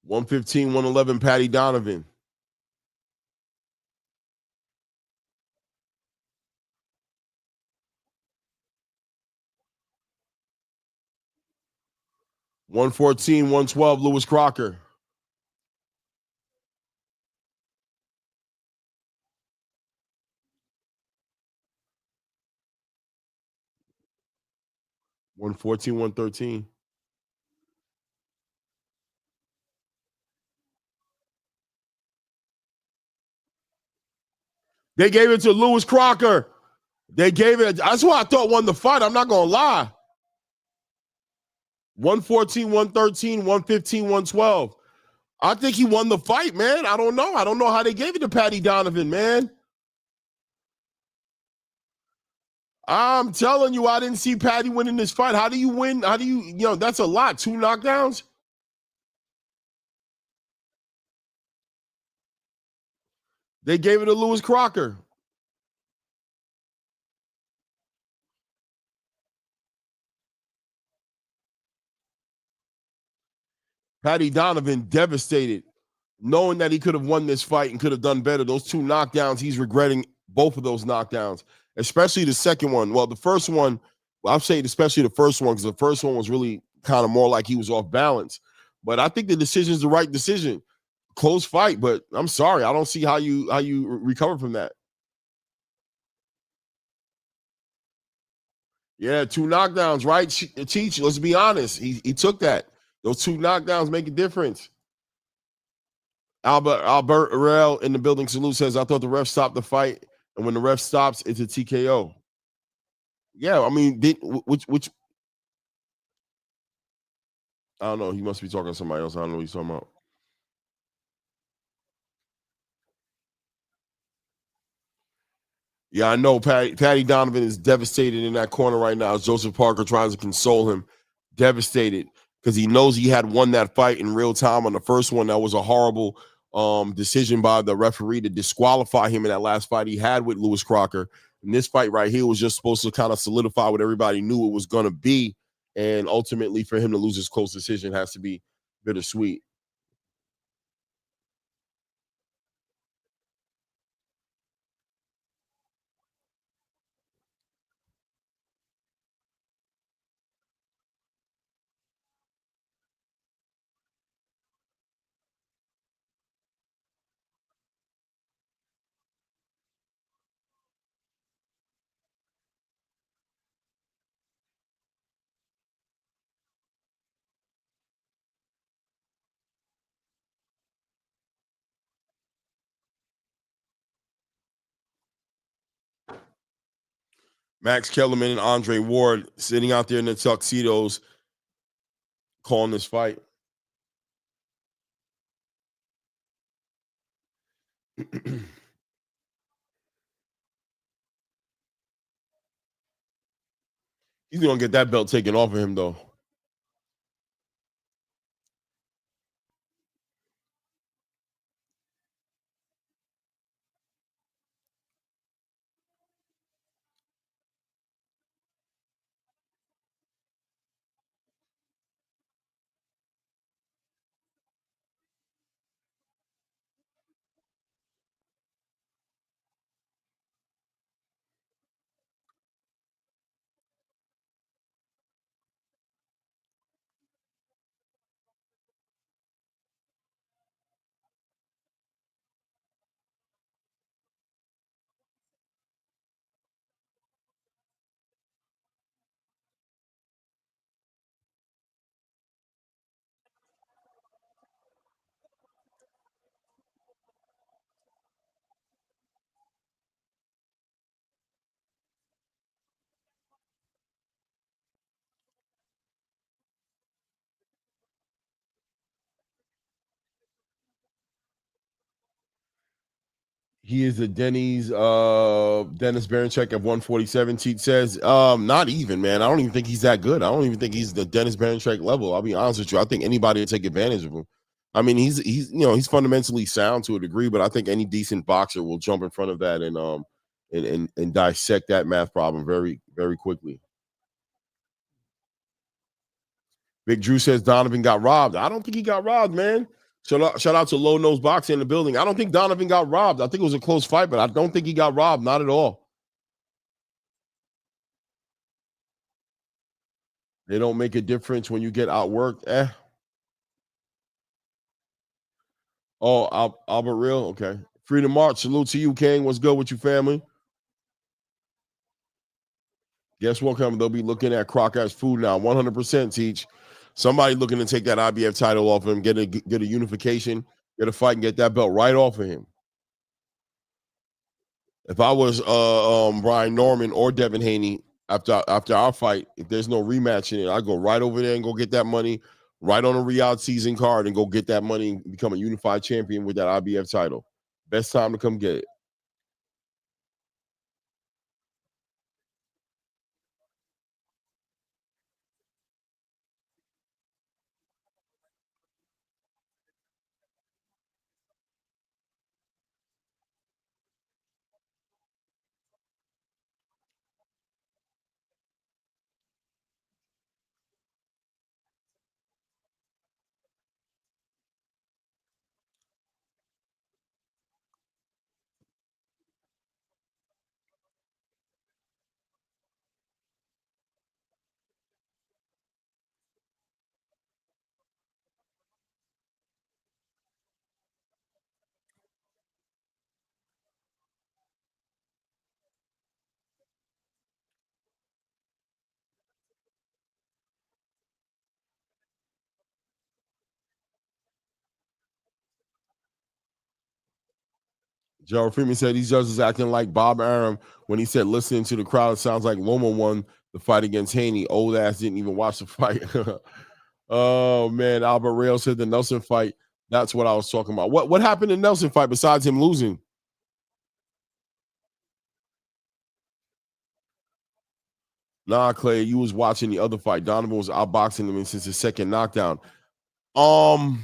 B: One 111, Patty Donovan. One 112, Lewis Crocker. 114, 113. They gave it to Lewis Crocker. They gave it. That's who I thought won the fight. I'm not going to lie. 114, 113, 115, 112. I think he won the fight, man. I don't know. I don't know how they gave it to Patty Donovan, man. I'm telling you, I didn't see Patty winning this fight. How do you win? How do you, that's a lot. 2 knockdowns? They gave it to Lewis Crocker. Patty Donovan devastated, knowing that he could have won this fight and could have done better. Those 2 knockdowns, he's regretting both of those knockdowns, especially the second one. Well, the first one, I'm saying especially the first one, because the first one was really kind of more like he was off balance. But I think the decision is the right decision. Close fight, but I'm sorry, I don't see how you recover from that. Yeah, 2 knockdowns, right? Cheech, let's be honest. He took that. Those 2 knockdowns make a difference. Albert Arell in the building salute says, I thought the ref stopped the fight, and when the ref stops, it's a TKO. Yeah, I mean, which I don't know. He must be talking to somebody else. I don't know what he's talking about. Yeah, I know Patty Donovan is devastated in that corner right now as Joseph Parker tries to console him. Devastated because he knows he had won that fight in real time on the first one. That was a horrible decision by the referee to disqualify him in that last fight he had with Lewis Crocker. And this fight right here was just supposed to kind of solidify what everybody knew it was going to be. And ultimately, for him to lose his close decision has to be bittersweet. Max Kellerman and Andre Ward sitting out there in the tuxedos calling this fight. He's going to get that belt taken off of him, though. He is a Dennis Baranchek at 147. Cheat says, not even, man. I don't even think he's that good. I don't even think he's the Dennis Baranchek level. I'll be honest with you. I think anybody would take advantage of him. I mean, he's fundamentally sound to a degree, but I think any decent boxer will jump in front of that and dissect that math problem very, very quickly. Big Drew says Donovan got robbed. I don't think he got robbed, man. Shout out to Low Nose Boxing in the building. I don't think Donovan got robbed. I think it was a close fight, but I don't think he got robbed. Not at all. They don't make a difference when you get outworked. Oh, Albert Real? Okay. Freedom March. Salute to you, King. What's good with you, family? Guess what? Coming, they'll be looking at Crocker as food now. 100% teach. Somebody looking to take that IBF title off of him, get a unification, get a fight, and get that belt right off of him. If I was Brian Norman or Devin Haney after our fight, if there's no rematch in it, I go right over there and go get that money right on a Riyadh season card and go get that money and become a unified champion with that IBF title. Best time to come get it. Gerald Freeman said these judges acting like Bob Arum when he said listening to the crowd. It sounds like Loma won the fight against Haney. Old ass didn't even watch the fight. Oh man, Albert Rail said the Nelson fight. That's what I was talking about. What happened in Nelson fight besides him losing? Nah, Clay, you was watching the other fight. Donovan was outboxing him since his second knockdown. Um,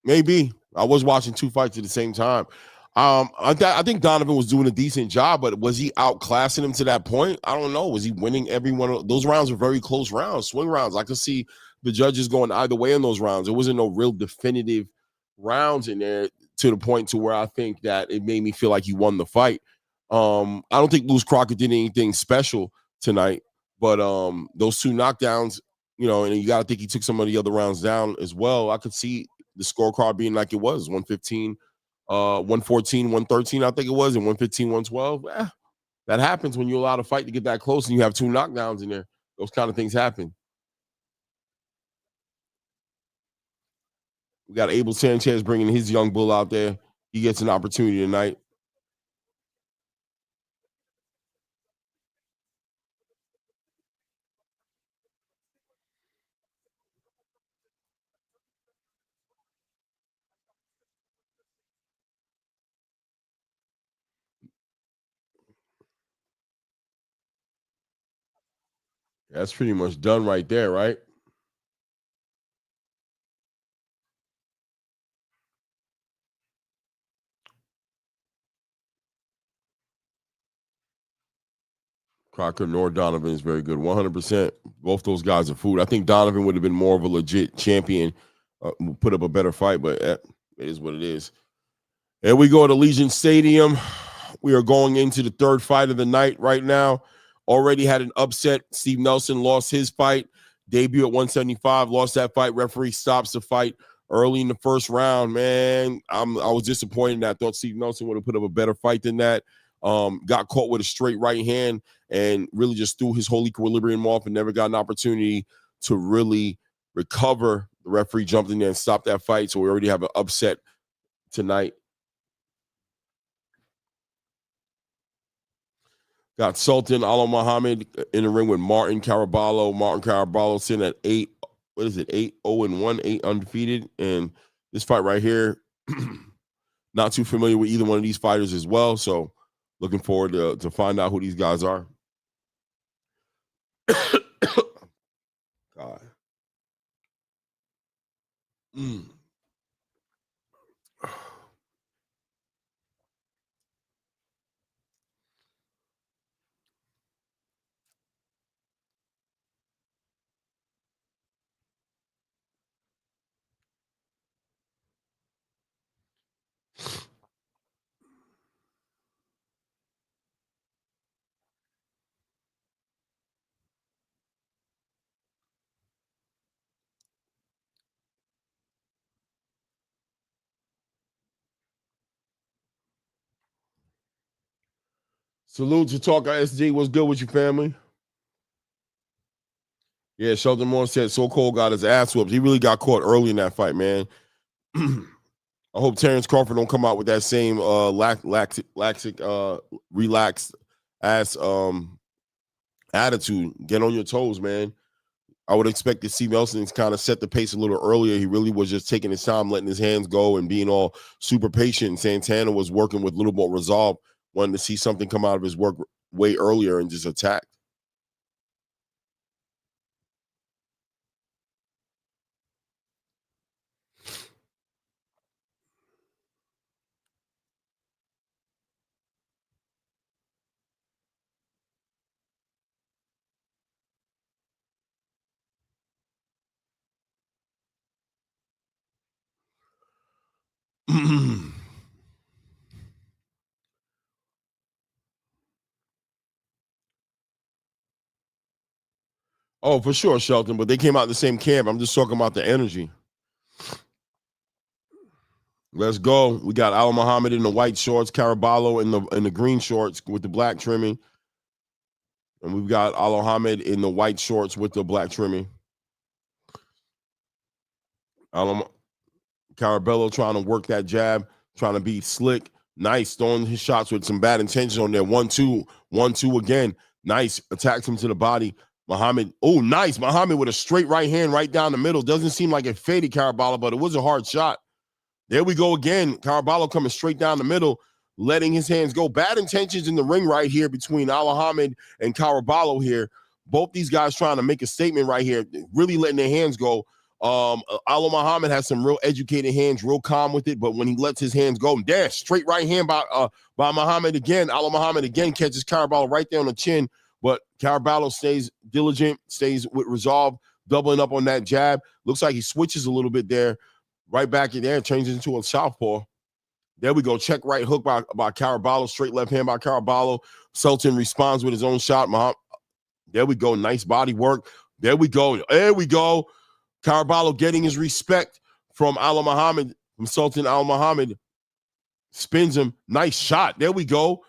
B: Maybe I was watching two fights at the same time. I think Donovan was doing a decent job, but was he outclassing him to that point? I don't know. Was he winning every one of those rounds? Were very close rounds, swing rounds. I could see the judges going either way in those rounds. There wasn't no real definitive rounds in there to the point to where I think that it made me feel like he won the fight. I don't think Lewis Crocker did anything special tonight, but those two knockdowns, and you got to think he took some of the other rounds down as well. I could see the scorecard being like it was 115, 114, 113, I think it was, and 115, 112. That happens when you allow the fight to get that close and you have two knockdowns in there. Those kind of things happen. We got Abel Sanchez bringing his young bull out there. He gets an opportunity tonight. That's pretty much done right there, right? Crocker nor Donovan is very good. 100%. Both those guys are food. I think Donovan would have been more of a legit champion, put up a better fight, but it is what it is. And we go to Legion Stadium. We are going into the third fight of the night right now. Already had an upset. Steve Nelson lost his fight. Debut at 175, lost that fight. Referee stops the fight early in the first round. Man, I was disappointed. I thought Steve Nelson would have put up a better fight than that. Got caught with a straight right hand and really just threw his whole equilibrium off and never got an opportunity to really recover. The referee jumped in there and stopped that fight. So we already have an upset tonight. Got Sultan Al Muhammad in the ring with Martin Carabalo. Martin Carabalo sitting at 8. What is it? 8-0-1, 8 undefeated. And this fight right here, not too familiar with either one of these fighters as well. So looking forward to find out who these guys are. God. Mm. Salute to Talker SD. What's good with you, family? Yeah, Shelton Moore said So Cold got his ass whooped. He really got caught early in that fight, man. I hope Terrence Crawford don't come out with that same relaxed ass attitude. Get on your toes, man. I would expect to see Nelson kind of set the pace a little earlier. He really was just taking his time, letting his hands go and being all super patient. And Santana was working with a little more resolve, wanting to see something come out of his work way earlier and just attack. Oh, for sure, Shelton, but they came out in the same camp. I'm just talking about the energy. Let's go. We got Al Muhammad in the white shorts, Carabalo in the green shorts with the black trimming. And we've got Al Muhammad in the white shorts with the black trimming. Carabalo trying to work that jab, trying to be slick. Nice, throwing his shots with some bad intentions on there. 1-2, 1-2 again. Nice, attacks him to the body. Muhammad, oh, nice. Muhammad with a straight right hand right down the middle. Doesn't seem like it faded Carabalo, but it was a hard shot. There we go again. Carabalo coming straight down the middle, letting his hands go. Bad intentions in the ring right here between Al Muhammad and Carabalo here. Both these guys trying to make a statement right here, really letting their hands go. Al Muhammad has some real educated hands, real calm with it, but when he lets his hands go, there, straight right hand by Muhammad again. Al Muhammad again catches Carabalo right there on the chin, but Carabalo stays diligent, stays with resolve, doubling up on that jab. Looks like he switches a little bit there, right back in there, changes into a southpaw. There we go. Check right hook by Carabalo, straight left hand by Carabalo. Sultan responds with his own shot. There we go. Nice body work. There we go. There we go. Carabalo getting his respect from Al Muhammad, from Sultan Al Muhammad. Spins him. Nice shot. There we go.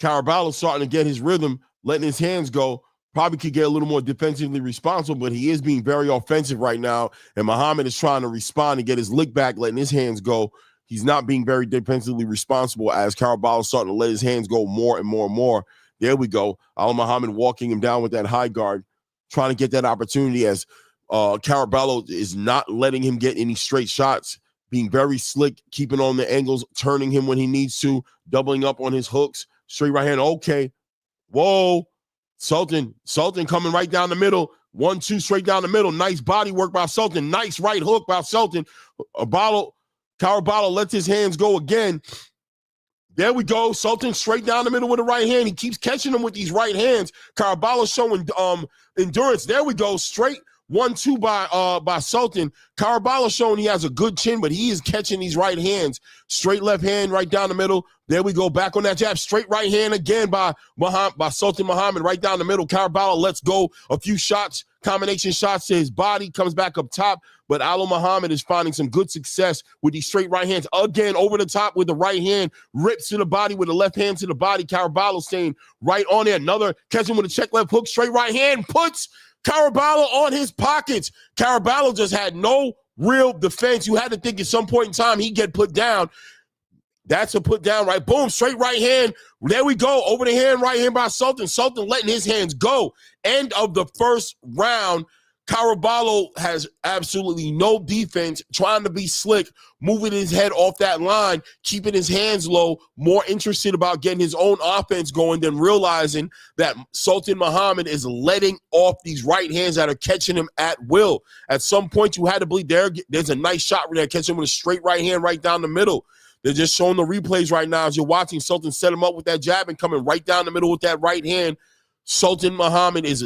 B: Carabalo starting to get his rhythm, letting his hands go. Probably could get a little more defensively responsible, but he is being very offensive right now. And Muhammad is trying to respond and get his lick back, letting his hands go. He's not being very defensively responsible as Carabalo is starting to let his hands go more and more and more. There we go. Al Muhammad walking him down with that high guard, trying to get that opportunity as Carabalo is not letting him get any straight shots, being very slick, keeping on the angles, turning him when he needs to, doubling up on his hooks, straight right hand. Okay. Whoa. Sultan coming right down the middle. 1-2 straight down the middle. Nice body work by Sultan. Nice right hook by Sultan. Carabalo lets his hands go again. There we go. Sultan straight down the middle with the right hand. He keeps catching him with these right hands. Carabalo showing endurance. There we go. Straight 1-2 by Sultan. Carabalo showing he has a good chin, but he is catching these right hands. Straight left hand right down the middle. There we go. Back on that jab. Straight right hand again by Sultan Muhammad right down the middle. Carabalo lets go a few shots, combination shots to his body, comes back up top. But Al Muhammad is finding some good success with these straight right hands. Again, over the top with the right hand, rips to the body with the left hand to the body. Carabalo staying right on there. Another catching with a check left hook, straight right hand, puts Carabalo on his pockets. Carabalo just had no real defense. You had to think at some point in time he'd get put down. That's a put down, right? Boom, straight right hand. There we go. Over the hand, right hand by Sultan. Sultan letting his hands go. End of the first round. Carabalo has absolutely no defense, trying to be slick, moving his head off that line, keeping his hands low, more interested about getting his own offense going than realizing that Sultan Muhammad is letting off these right hands that are catching him at will. At some point, you had to believe there's a nice shot where they're catching him with a straight right hand right down the middle. They're just showing the replays right now as you're watching Sultan set him up with that jab and coming right down the middle with that right hand. Sultan Muhammad is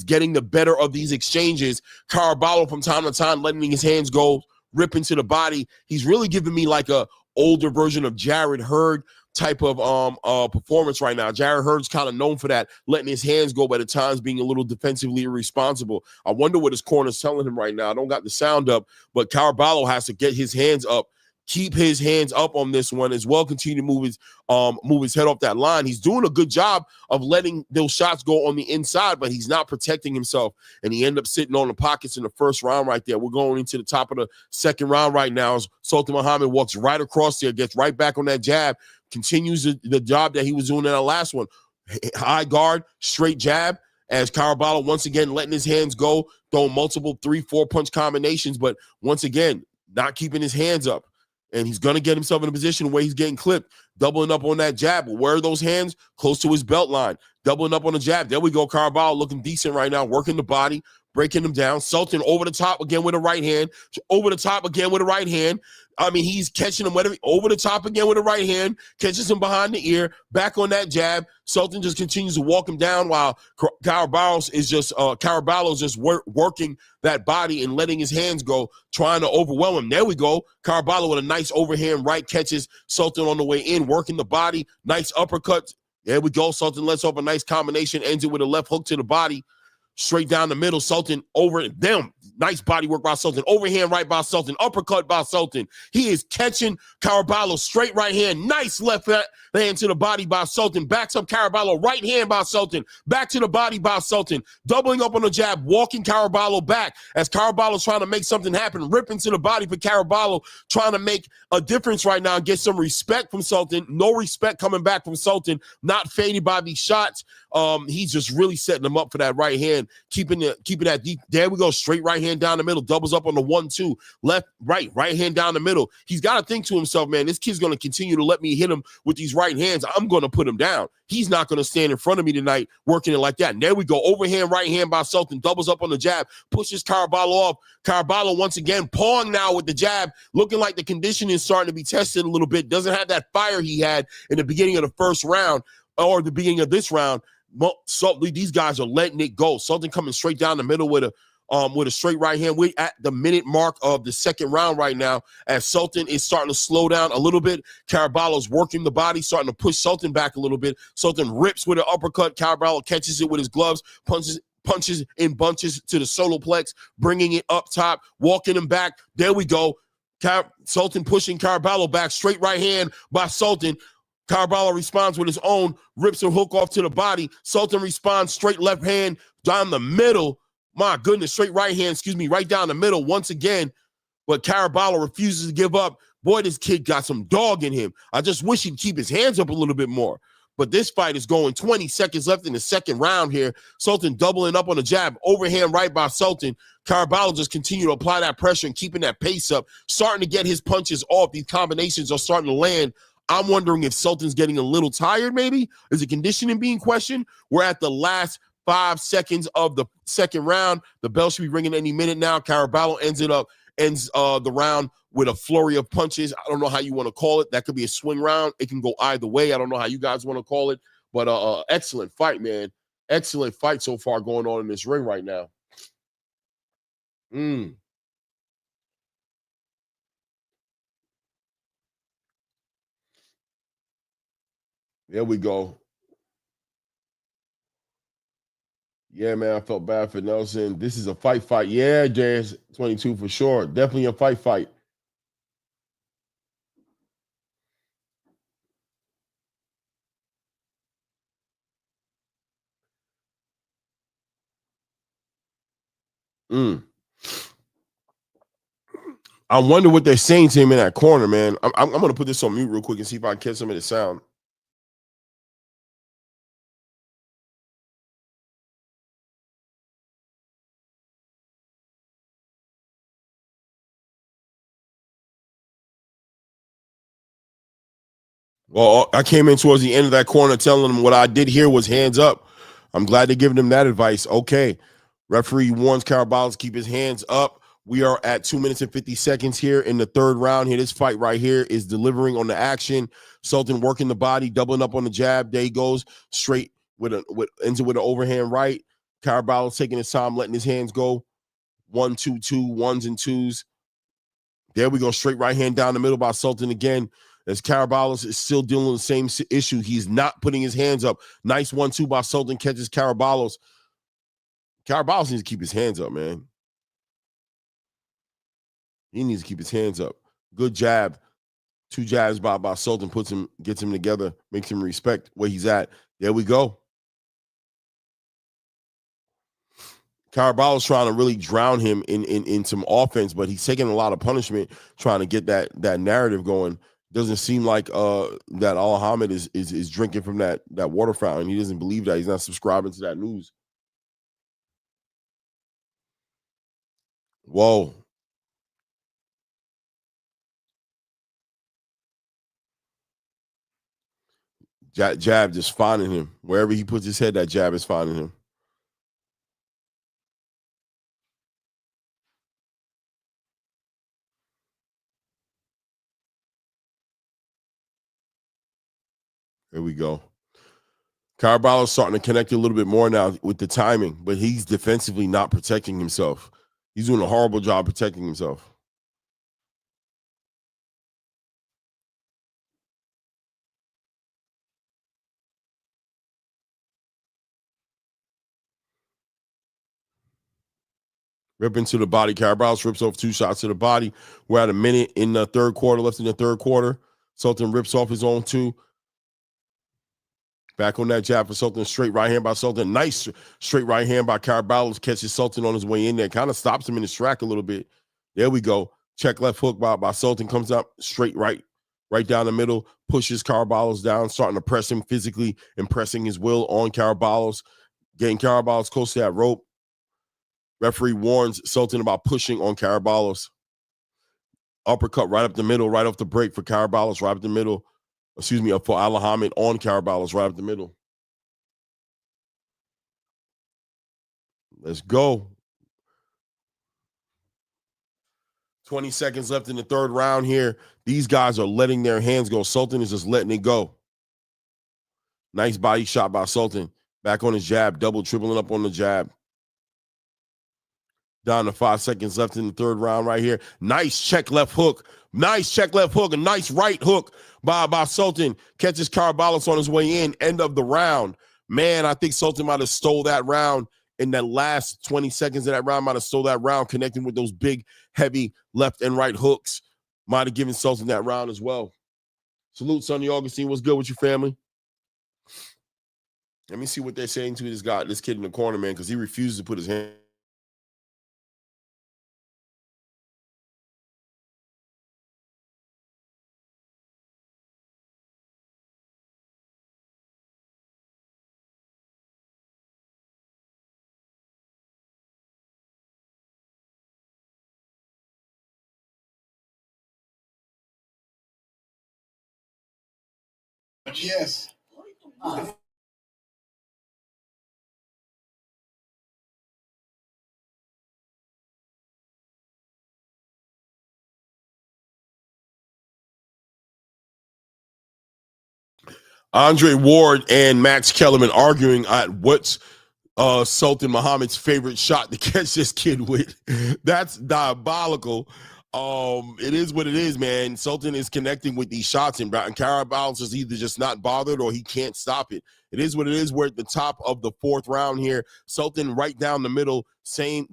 B: getting the better of these exchanges. Carabalo from time to time letting his hands go, rip into the body. He's really giving me like a older version of Jarrett Hurd type of performance right now. Jarrett Hurd's kind of known for that, letting his hands go, but at times being a little defensively irresponsible. I wonder what his corner's telling him right now. I don't got the sound up, but Carabalo has to get his hands up, keep his hands up on this one as well. Continue to move his head off that line. He's doing a good job of letting those shots go on the inside, but he's not protecting himself, and he ended up sitting on the pockets in the first round right there. We're going into the top of the second round right now as Sultan Muhammad walks right across there, gets right back on that jab, continues the job that he was doing in the last one. High guard, straight jab, as Carabalo once again letting his hands go, throwing multiple 3-4 punch combinations, but once again, not keeping his hands up. And he's going to get himself in a position where he's getting clipped, doubling up on that jab. Where are those hands? Close to his belt line. Doubling up on the jab. There we go. Carabao looking decent right now, working the body, breaking him down. Sultan over the top again with a right hand. Over the top again with a right hand. I mean, he's catching him over the top again with a right hand, catches him behind the ear, back on that jab. Sultan just continues to walk him down while Caraballo's just working that body and letting his hands go, trying to overwhelm him. There we go. Caraballo with a nice overhand right, catches Sultan on the way in, working the body. Nice uppercut. There we go. Sultan lets off a nice combination, ends it with a left hook to the body. Straight down the middle, Sultan over them. Nice body work by Sultan. Overhand right by Sultan. Uppercut by Sultan. He is catching Carabalo. Straight right hand. Nice left hand to the body by Sultan. Backs up Carabalo. Right hand by Sultan. Back to the body by Sultan. Doubling up on the jab. Walking Carabalo back as Carabalo's trying to make something happen. Ripping to the body for Carabalo. Trying to make a difference right now and get some respect from Sultan. No respect coming back from Sultan. Not faded by these shots. He's just really setting them up for that right hand. Keeping that deep. There we go. Straight right hand down the middle. Doubles up on the 1-2. Left, right hand down the middle. He's got to think to himself, man, this kid's going to continue to let me hit him with these right hands. I'm going to put him down. He's not going to stand in front of me tonight working it like that. And there we go. Overhand right hand by Sultan. Doubles up on the jab. Pushes Carabalo off. Carabalo once again pawing now with the jab. Looking like the conditioning is starting to be tested a little bit. Doesn't have that fire he had in the beginning of the first round or the beginning of this round. So these guys are letting it go. Sultan coming straight down the middle with a straight right hand. We're at the minute mark of the second round right now as Sultan is starting to slow down a little bit. Carabalo's working the body, starting to push Sultan back a little bit. Sultan rips with an uppercut. Carabalo catches it with his gloves, punches in bunches to the solar plex, bringing it up top, walking him back. There we go. Sultan pushing Carabalo back. Straight right hand by Sultan. Carabalo responds with his own, rips a hook off to the body. Sultan responds, straight left hand down the middle. My goodness, straight right hand, right down the middle once again. But Carabalo refuses to give up. Boy, this kid got some dog in him. I just wish he'd keep his hands up a little bit more. But this fight is going 20 seconds left in the second round here. Sultan doubling up on the jab. Overhand right by Sultan. Carabalo just continue to apply that pressure and keeping that pace up. Starting to get his punches off. These combinations are starting to land. I'm wondering if Sultan's getting a little tired, maybe. Is the conditioning being questioned? We're at the last 5 seconds of the second round. The bell should be ringing any minute now. Carabalo ends the round with a flurry of punches. I don't know how you want to call it. That could be a swing round. It can go either way. I don't know how you guys want to call it. But excellent fight, man. Excellent fight so far going on in this ring right now. There we go. Yeah, man, I felt bad for Nelson. This is a fight. Yeah, Jazz 22 for sure. Definitely a fight. I wonder what they're saying to him in that corner, man. I'm going to put this on mute real quick and see if I can catch some of the sound. Well, I came in towards the end of that corner telling them what I did here was hands up. I'm glad they're giving them that advice. Okay. Referee warns Carabalo to keep his hands up. We are at 2 minutes and 50 seconds here in the third round here. This fight right here is delivering on the action. Sultan working the body, doubling up on the jab. There he goes, straight ends it with an overhand right. Carabalo taking his time, letting his hands go. 1, 2, 2, 1s and 2s. There we go, straight right hand down the middle by Sultan again. As Carabalo is still dealing with the same issue. He's not putting his hands up. Nice 1-2 by Sultan, catches Caraballo. Carabalo needs to keep his hands up, man. He needs to keep his hands up. Good jab. 2 jabs by Sultan, gets him together, makes him respect where he's at. There we go. Carabalo's trying to really drown him in some offense, but he's taking a lot of punishment trying to get that narrative going. Doesn't seem like that Al-Hamid is drinking from that water fountain. He doesn't believe that. He's not subscribing to that news. Whoa. Jab just finding him. Wherever he puts his head, that jab is finding him. Here we go. Carabalo's starting to connect a little bit more now with the timing, but he's defensively not protecting himself. He's doing a horrible job protecting himself. Rip into the body. Carabalo rips off 2 shots to the body. We're at a minute in the third quarter, left in the third quarter. Sultan rips off his own 2. Back on that jab for Sultan. Straight right hand by Sultan. Nice straight right hand by Carabalo. Catches Sultan on his way in there. Kind of stops him in his track a little bit. There we go. Check left hook by Sultan. Comes up straight right down the middle. Pushes Carabalos down. Starting to press him physically. Impressing his will on Carabalos. Getting Carabalos close to that rope. Referee warns Sultan about pushing on Carabalos. Uppercut right up the middle, right off the break for Carabalos, right up the middle. Excuse me, for Al-Hamid on Carabalos, right up the middle. Let's go. 20 seconds left in the third round here. These guys are letting their hands go. Sultan is just letting it go. Nice body shot by Sultan. Back on his jab, double, tripling up on the jab. Down to 5 seconds left in the third round right here. Nice check left hook. Nice check left hook. A nice right hook by Sultan. Catches Carabalos on his way in. End of the round. Man, I think Sultan might have stole that round in that last 20 seconds of that round. Might have stole that round, connecting with those big, heavy left and right hooks. Might have given Sultan that round as well. Salute, Sonny Augustine. What's good with your family? Let me see what they're saying to this kid in the corner, man, because he refuses to put his hand.
C: Yes.
B: Andre Ward and Max Kellerman arguing at what's Sultan Muhammad's favorite shot to catch this kid with. That's diabolical. It is what it is, man. Sultan is connecting with these shots, and Carabao is either just not bothered or he can't stop it. It is what it is. We're at the top of the fourth round here. Sultan right down the middle,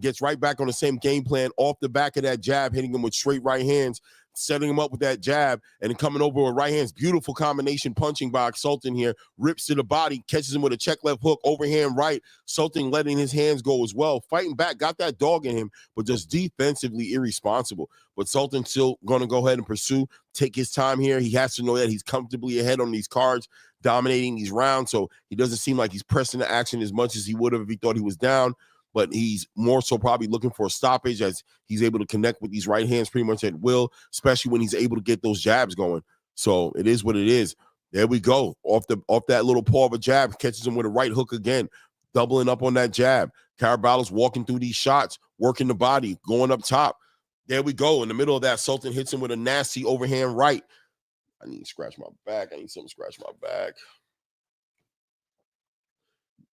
B: gets right back on the same game plan off the back of that jab, hitting him with straight right hands, setting him up with that jab, and then coming over with right hands. Beautiful combination punching by Sultan here. Rips to the body, catches him with a check left hook, overhand right. Sultan letting his hands go as well. Fighting back, got that dog in him, but just defensively irresponsible. But Sultan's still going to go ahead and pursue, take his time here. He has to know that he's comfortably ahead on these cards, dominating these rounds, so he doesn't seem like he's pressing the action as much as he would have if he thought he was down. But he's more so probably looking for a stoppage as he's able to connect with these right hands pretty much at will, especially when he's able to get those jabs going. So it is what it is. There we go. Off that little paw of a jab, catches him with a right hook again, doubling up on that jab. Carabalo's walking through these shots, working the body, going up top. There we go. In the middle of that, Sultan hits him with a nasty overhand right. I need to scratch my back. I need something to scratch my back.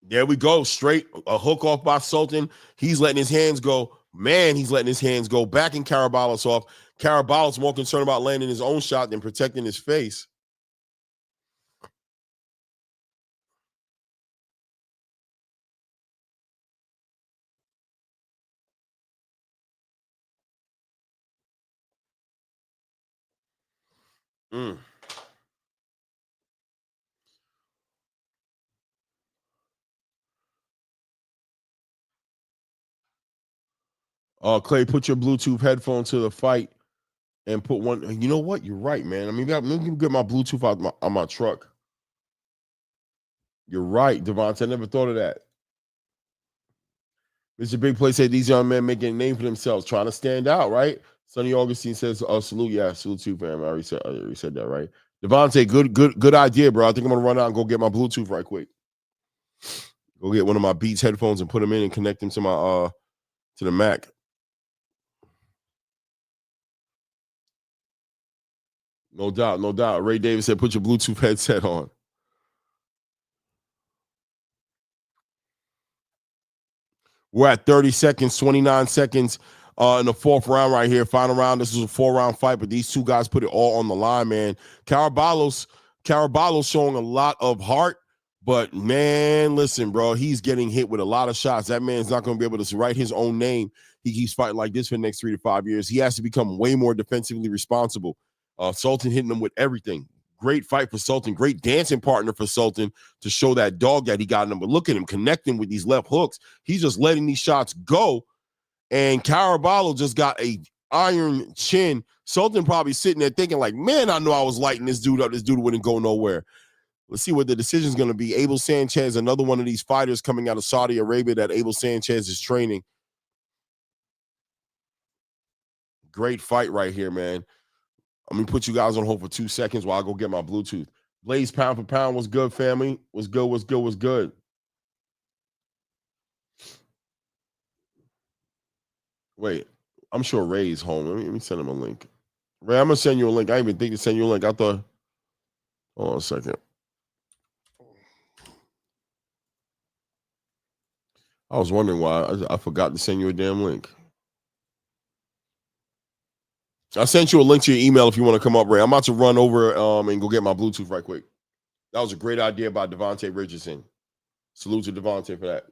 B: There we go. Straight a hook off by Sultan. He's letting his hands go. Man, he's letting his hands go. Backing Carabalos off. Carabalos more concerned about landing his own shot than protecting his face. Mm. Clay, put your Bluetooth headphone to the fight and put one. You know what? You're right, man. I mean, let me get my Bluetooth out my truck. You're right, Devontae. I never thought of that. Mr. Big Play said these young men making a name for themselves, trying to stand out, right? Sonny Augustine says, salute, yeah, salute too, fam. I already said that, right? Devontae, good idea, bro. I think I'm gonna run out and go get my Bluetooth right quick. Go get one of my Beats headphones and put them in and connect them to my to the Mac. No doubt, no doubt. Ray Davis said, put your Bluetooth headset on. We're at 30 seconds, 29 seconds in the fourth round right here. Final round. This is a 4-round fight, but these two guys put it all on the line, man. Carabalo's showing a lot of heart, but man, listen, bro, he's getting hit with a lot of shots. That man's not going to be able to write his own name. He keeps fighting like this for the next 3 to 5 years. He has to become way more defensively responsible. Sultan hitting him with everything. Great fight for Sultan. Great dancing partner for Sultan to show that dog that he got in him. But look at him connecting with these left hooks. He's just letting these shots go. And Carabalo just got a iron chin. Sultan probably sitting there thinking like, man, I know I was lighting this dude up. This dude wouldn't go nowhere. Let's see what the decision is going to be. Abel Sanchez, another one of these fighters coming out of Saudi Arabia that Abel Sanchez is training. Great fight right here, man. I'm going to put you guys on hold for 2 seconds while I go get my Bluetooth. Blaze pound for pound was good, family. Was good. Wait, I'm sure Ray's home. Let me send him a link. Ray, I'm going to send you a link. I didn't even think to send you a link. I thought, hold on a second. I was wondering why I forgot to send you a damn link. I sent you a link to your email if you want to come up, Ray. I'm about to run over and go get my Bluetooth right quick. That was a great idea by Devontae Richardson. Salute to Devontae for that.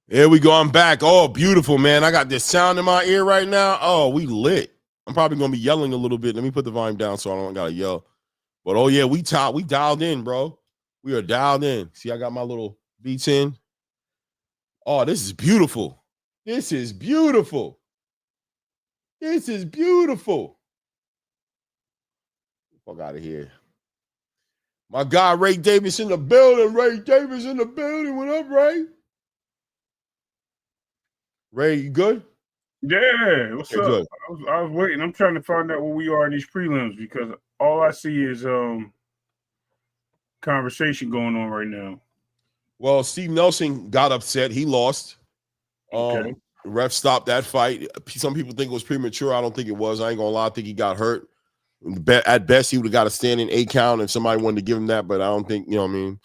B: Here we go. I'm back. Oh, beautiful, man. I got this sound in my ear right now. Oh, we lit. I'm probably gonna be yelling a little bit. Let me put the volume down so I don't gotta yell. But oh yeah, we dialed in, bro. We are dialed in. See, I got my little beats in. Oh, this is beautiful. This is beautiful. This is beautiful. Fuck out of here. My guy Ray Davis in the building. Ray Davis in the building. What up, Ray? Ray, you good?
C: Yeah, what's
B: Okay,
C: up?
B: good.
C: I was waiting. I'm trying to find out where we are in these prelims because all I see is conversation going on right now.
B: Well, Steve Nelson got upset. He lost.
C: Okay.
B: Ref stopped that fight. Some people think it was premature. I don't think it was. I ain't gonna lie. I think he got hurt. At best, he would have got a standing 8 count if somebody wanted to give him that. But I don't think, you know what I mean,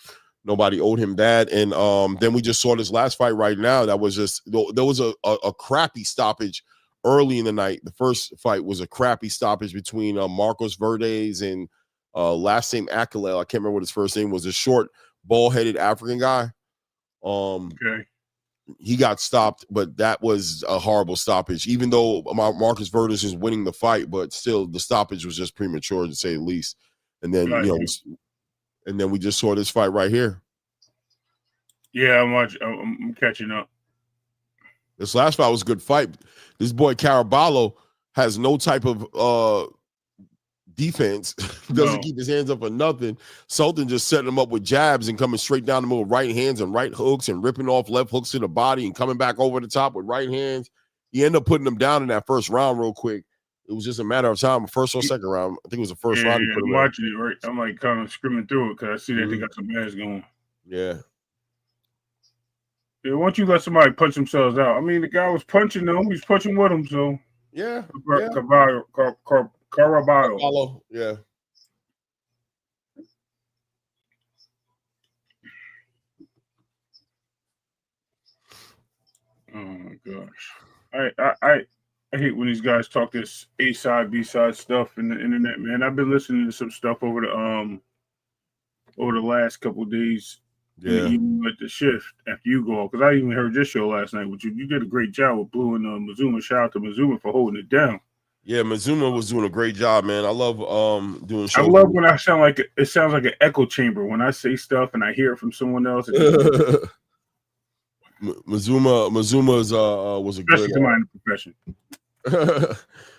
B: nobody owed him that. And then we just saw this last fight right now. That was just, there was a crappy stoppage early in the night. The first fight was a crappy stoppage between Marcos Verdes and last name Akalel. I can't remember what his first name was. A short, bald-headed African guy.
C: Okay.
B: He got stopped, but that was a horrible stoppage. Even though Marcus Verdes is winning the fight, but still the stoppage was just premature to say the least. And then and then we just saw this fight right here.
C: Yeah, I'm catching up.
B: This last fight was a good fight. This boy Carabalo has no type of defense. Doesn't keep his hands up for nothing. Sultan just setting him up with jabs and coming straight down the middle, right hands and right hooks and ripping off left hooks to the body and coming back over the top with right hands. He ended up putting him down in that first round real quick. It was just a matter of time, first or second round. I think it was the first round.
C: I'm watching it, right? I'm like kind of scrimming through it because I see that they got some ass going.
B: Yeah.
C: Yeah, why don't you let somebody punch themselves out? I mean, the guy was punching them. He was punching with him, so.
B: Yeah.
C: Carabalo.
B: Yeah.
C: Oh my gosh. I hate when these guys talk this A side, B side stuff in the internet, man. I've been listening to some stuff over the last couple of days.
B: Yeah.
C: Even with the shift after you go, because I even heard your show last night with you. You did a great job with Blue and Mazuma. Shout out to Mazuma for holding it down.
B: Yeah, Mazuma was doing a great job, man. I love doing shows.
C: I love when I sound like it sounds like an echo chamber when I say stuff and I hear it from someone else.
B: Mazuma was a
C: especially
B: good
C: to my profession.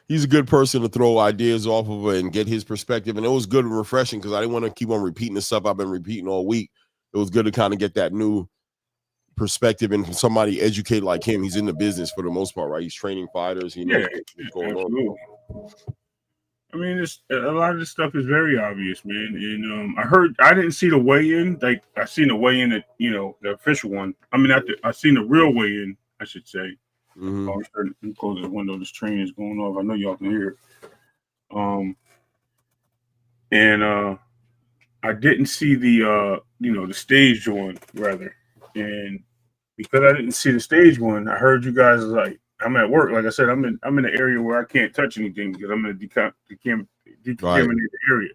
B: He's a good person to throw ideas off of and get his perspective. And it was good and refreshing because I didn't want to keep on repeating the stuff I've been repeating all week. It was good to kind of get that new perspective and from somebody educated like him. He's in the business for the most part, right? He's training fighters. He knows what's going on.
C: I mean, a lot of this stuff is very obvious, man. And I didn't see the weigh-in. Like I seen the weigh-in at the official one. I mean, I seen the real weigh-in, I should say.
B: Mm-hmm.
C: Let me close this window. This train is going off. I know y'all can hear it. I didn't see the the stage one rather, and because I didn't see the stage one, I heard you guys like I'm at work. Like I said, I'm in an area where I can't touch anything because I'm in a decontaminated area.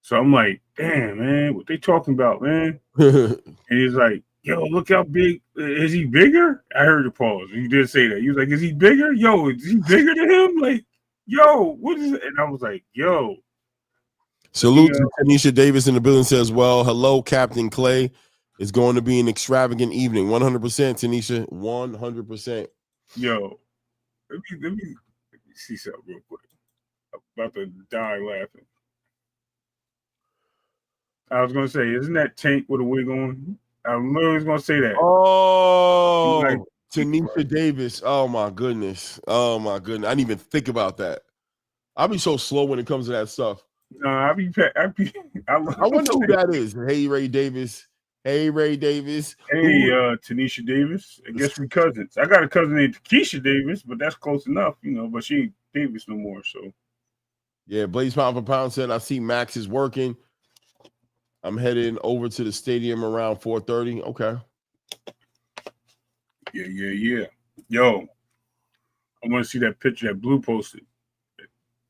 C: So I'm like, damn, man, what they talking about, man? And he's like, yo, look how big. Is he bigger? I heard the pause. He did say that. He was like, is he bigger? Yo, is he bigger than him? Like, yo, what is it? And I was like, yo.
B: Salute to Tanisha Davis in the building says, well, hello, Captain Clay. It's going to be an extravagant evening. 100%, Tanisha. 100%.
C: Yo, let me see something real quick. I'm about to die laughing. I was going to say, isn't that Tank with a wig on? I'm literally going to say that.
B: Oh, like, Tanisha Davis. Oh, my goodness. I didn't even think about that. I'll be so slow when it comes to that stuff.
C: I
B: wonder who that is. Hey, Ray Davis. Hey, Ray Davis.
C: Hey, Tanisha Davis. I guess we cousins. I got a cousin named Keisha Davis, but that's close enough, but she ain't Davis no more. So,
B: yeah, Blaze Pound for Pound said, I see Max is working. I'm heading over to the stadium around 4:30. Okay.
C: Yeah. Yo, I want to see that picture that Blue posted.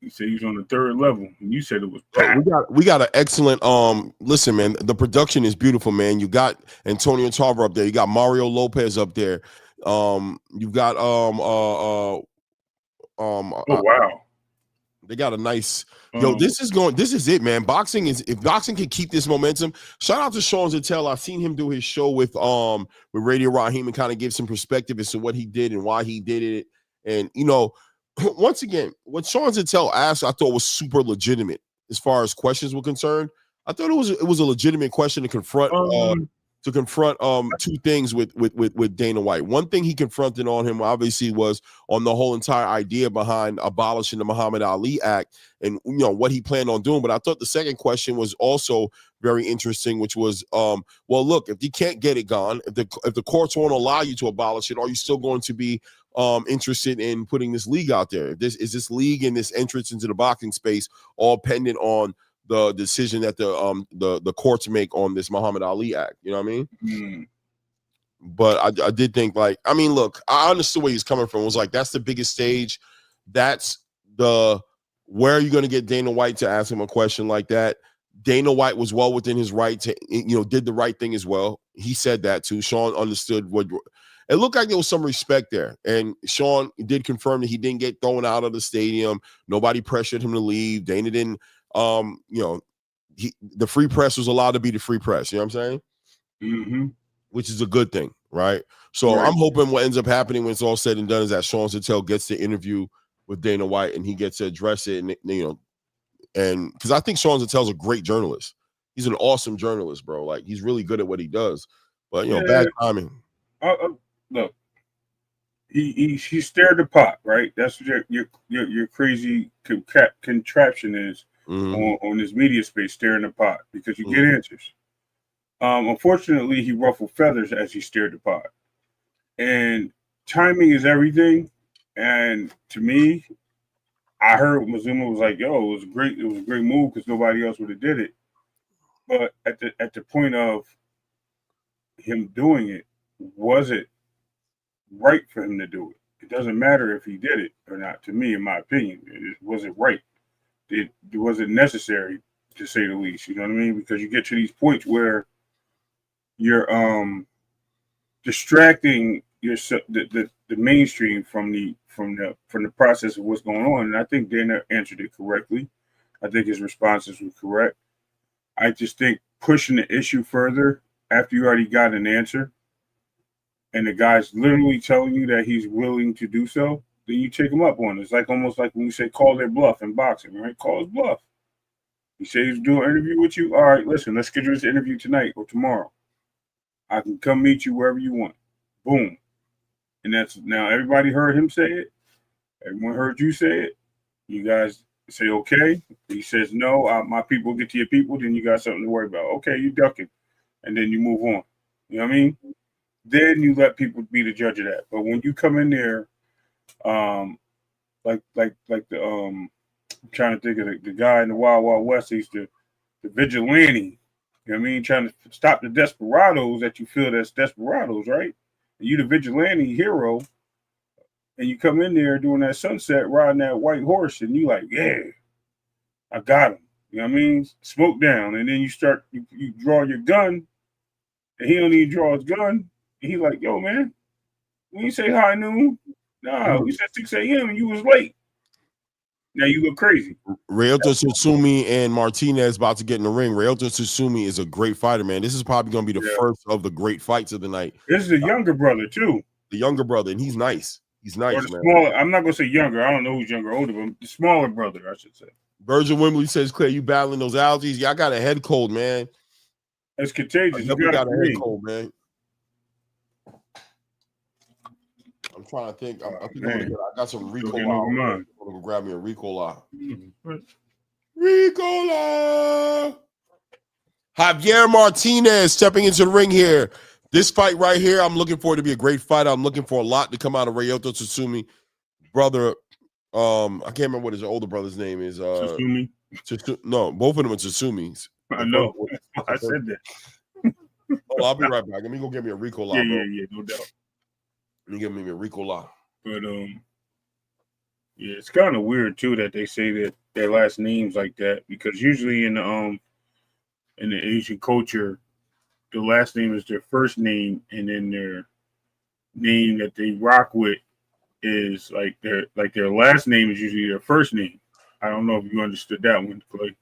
C: He said he was on the third level, and you said it was
B: Bro,
C: packed.
B: we got an excellent listen, man. The production is beautiful, man. You got Antonio Tarver up there, you got Mario Lopez up there. You've got
C: Oh wow.
B: they got a nice this is it, man. Boxing is, if boxing can keep this momentum. Shout out to Sean Zettel. I've seen him do his show with Radio Raheem and kind of give some perspective as to what he did and why he did it. And once again, what Sean Zettel asked, I thought was super legitimate as far as questions were concerned. I thought it was a legitimate question to confront two things with Dana White. One thing he confronted on him obviously was on the whole entire idea behind abolishing the Muhammad Ali Act and what he planned on doing. But I thought the second question was also very interesting, which was, well, look, if you can't get it gone, if the courts won't allow you to abolish it, are you still going to be interested in putting this league out there? Is this league and this entrance into the boxing space all pendant on the decision that the courts make on this Muhammad Ali Act? You know what I mean?
C: Mm.
B: But I did think, like, I mean, look, I understood where he's coming from. It was like, that's the biggest stage. That's where are you going to get Dana White to ask him a question like that? Dana White was well within his right to, did the right thing as well. He said that too. Sean understood what it looked like. There was some respect there. And Sean did confirm that he didn't get thrown out of the stadium. Nobody pressured him to leave. Dana didn't, the free press was allowed to be the free press. You know what I'm saying?
C: Mm-hmm.
B: Which is a good thing, right? So
C: right.
B: I'm hoping what ends up happening when it's all said and done is that Sean Zettel gets the interview with Dana White and he gets to address it, and because I think Sean Zettel's a great journalist. He's an awesome journalist, bro. Like, he's really good at what he does. But bad timing.
C: Look, he stirred the pot, right? That's what your crazy contraption is on this media space, stirring the pot, because you get answers. Unfortunately, he ruffled feathers as he stirred the pot, and timing is everything. And to me, I heard Mazuma was like, "Yo, it was a great move because nobody else would have did it." But at the point of him doing it, was it right for him to do it? It doesn't matter if he did it or not. To me, in my opinion, was it right? Was it necessary, to say the least? You know what I mean? Because you get to these points where you're distracting yourself, the mainstream from the process of what's going on. And I think Dana answered it correctly. I think his responses were correct. I just think pushing the issue further after you already got an answer and the guy's literally telling you that he's willing to do so, then you take him up on it. It's like almost like when we say call their bluff in boxing, right? Call his bluff. He says he's doing an interview with you. All right, listen, let's schedule this interview tonight or tomorrow. I can come meet you wherever you want. Boom. And that's, now everybody heard him say it. Everyone heard you say it. You guys say, okay. He says, no, my people get to your people. Then you got something to worry about. Okay, you ducking. And then you move on. You know what I mean? Then you let people be the judge of that. But when you come in there, like the I'm trying to think of the guy in the Wild Wild West, he's the vigilante. You know what I mean? Trying to stop the desperados that you feel that's desperados, right? And you the vigilante hero, and you come in there doing that sunset, riding that white horse, and you like, yeah, I got him. You know what I mean? Smoke down, and then you start, you draw your gun, and he don't even draw his gun. And he like, yo, man, when you say high noon, nah, we said 6 a.m. and you was late. Now you look crazy.
B: Ryota Sumi and Martinez about to get in the ring. Ryota Sumi is a great fighter, man. This is probably going to be the first of the great fights of the night.
C: This is a younger brother, too.
B: The younger brother, and he's nice. He's nice,
C: or the
B: man.
C: Smaller, I'm not going to say younger. I don't know who's younger or older, but the smaller brother, I should say.
B: Virgil Wembley says, Claire, you battling those allergies? Yeah, I got a head cold, man.
C: It's contagious.
B: You got a head cold, man. I'm trying to think. I got some Ricola. I'm gonna grab me a Ricola. Ricola. Javier Martinez stepping into the ring here. This fight right here, I'm looking for it to be a great fight. I'm looking for a lot to come out of Ryota Sumi. Brother, I can't remember what his older brother's name is.
C: Sumi?
B: No, both of them are Tsusumis.
C: I know. I said that.
B: Oh, I'll be right back. Let me go get me a Ricola, bro.
C: Yeah, no doubt.
B: Let me get me a Ricola.
C: But Yeah, it's kind of weird too that they say that their last names like that, because usually in the Asian culture, the last name is their first name, and then their name that they rock with is their last name is usually their first name. I don't know if you understood that one, Clay.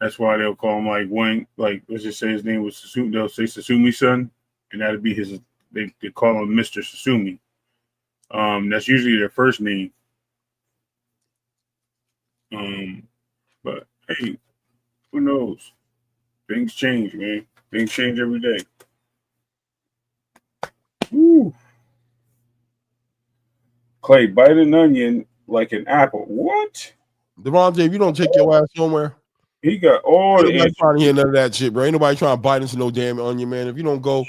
C: That's why they'll call him like Wang. Like, let's just say his name was Sasumi. They'll say Sasumi's son, and that'd be his. They call him Mr. Sasumi. That's usually their first name. But hey, who knows? Things change, man. Things change every day. Woo. Clay, bite an onion like an apple. What?
B: Devontae, if you don't take your ass somewhere,
C: He got all the
B: nobody trying to hear none of that shit, bro. Ain't nobody trying to bite into no damn onion, man. If you don't go,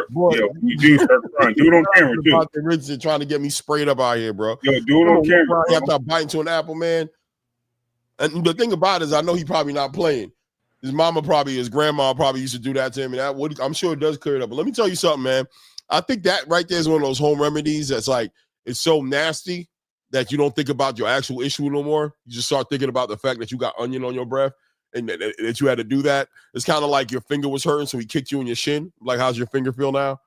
C: boy, you do start crying. Do it on camera, too.
B: Richardson trying to get me sprayed up out here, bro.
C: Yo, do it on camera.
B: You have to bite into an apple, man. And the thing about it is, I know he probably not playing. His grandma probably used to do that to him, and I'm sure it does clear it up. But let me tell you something, man. I think that right there is one of those home remedies that's like, it's so nasty that you don't think about your actual issue no more. You just start thinking about the fact that you got onion on your breath and that you had to do that. It's kind of like your finger was hurting, so he kicked you in your shin. Like, how's your finger feel now?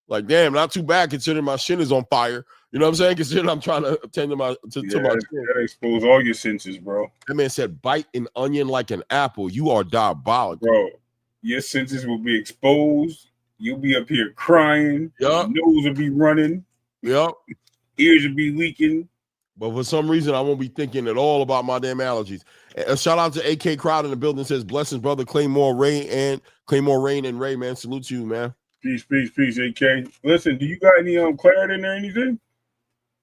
B: Like, damn, not too bad considering my shin is on fire. You know what I'm saying? Considering I'm trying to attend to my shin.
C: That expose all your senses, bro.
B: That man said, bite an onion like an apple. You are diabolical.
C: Bro, your senses will be exposed. You'll be up here crying.
B: Yep.
C: Your nose will be running.
B: Yep.
C: Ears will be leaking.
B: But for some reason, I won't be thinking at all about my damn allergies. A shout out to AK Crowd in the building. Says, blessings, brother. Claymore Rain and Ray, man. Salute to you, man.
C: Peace, AK. Listen, do you got any Claritin or anything?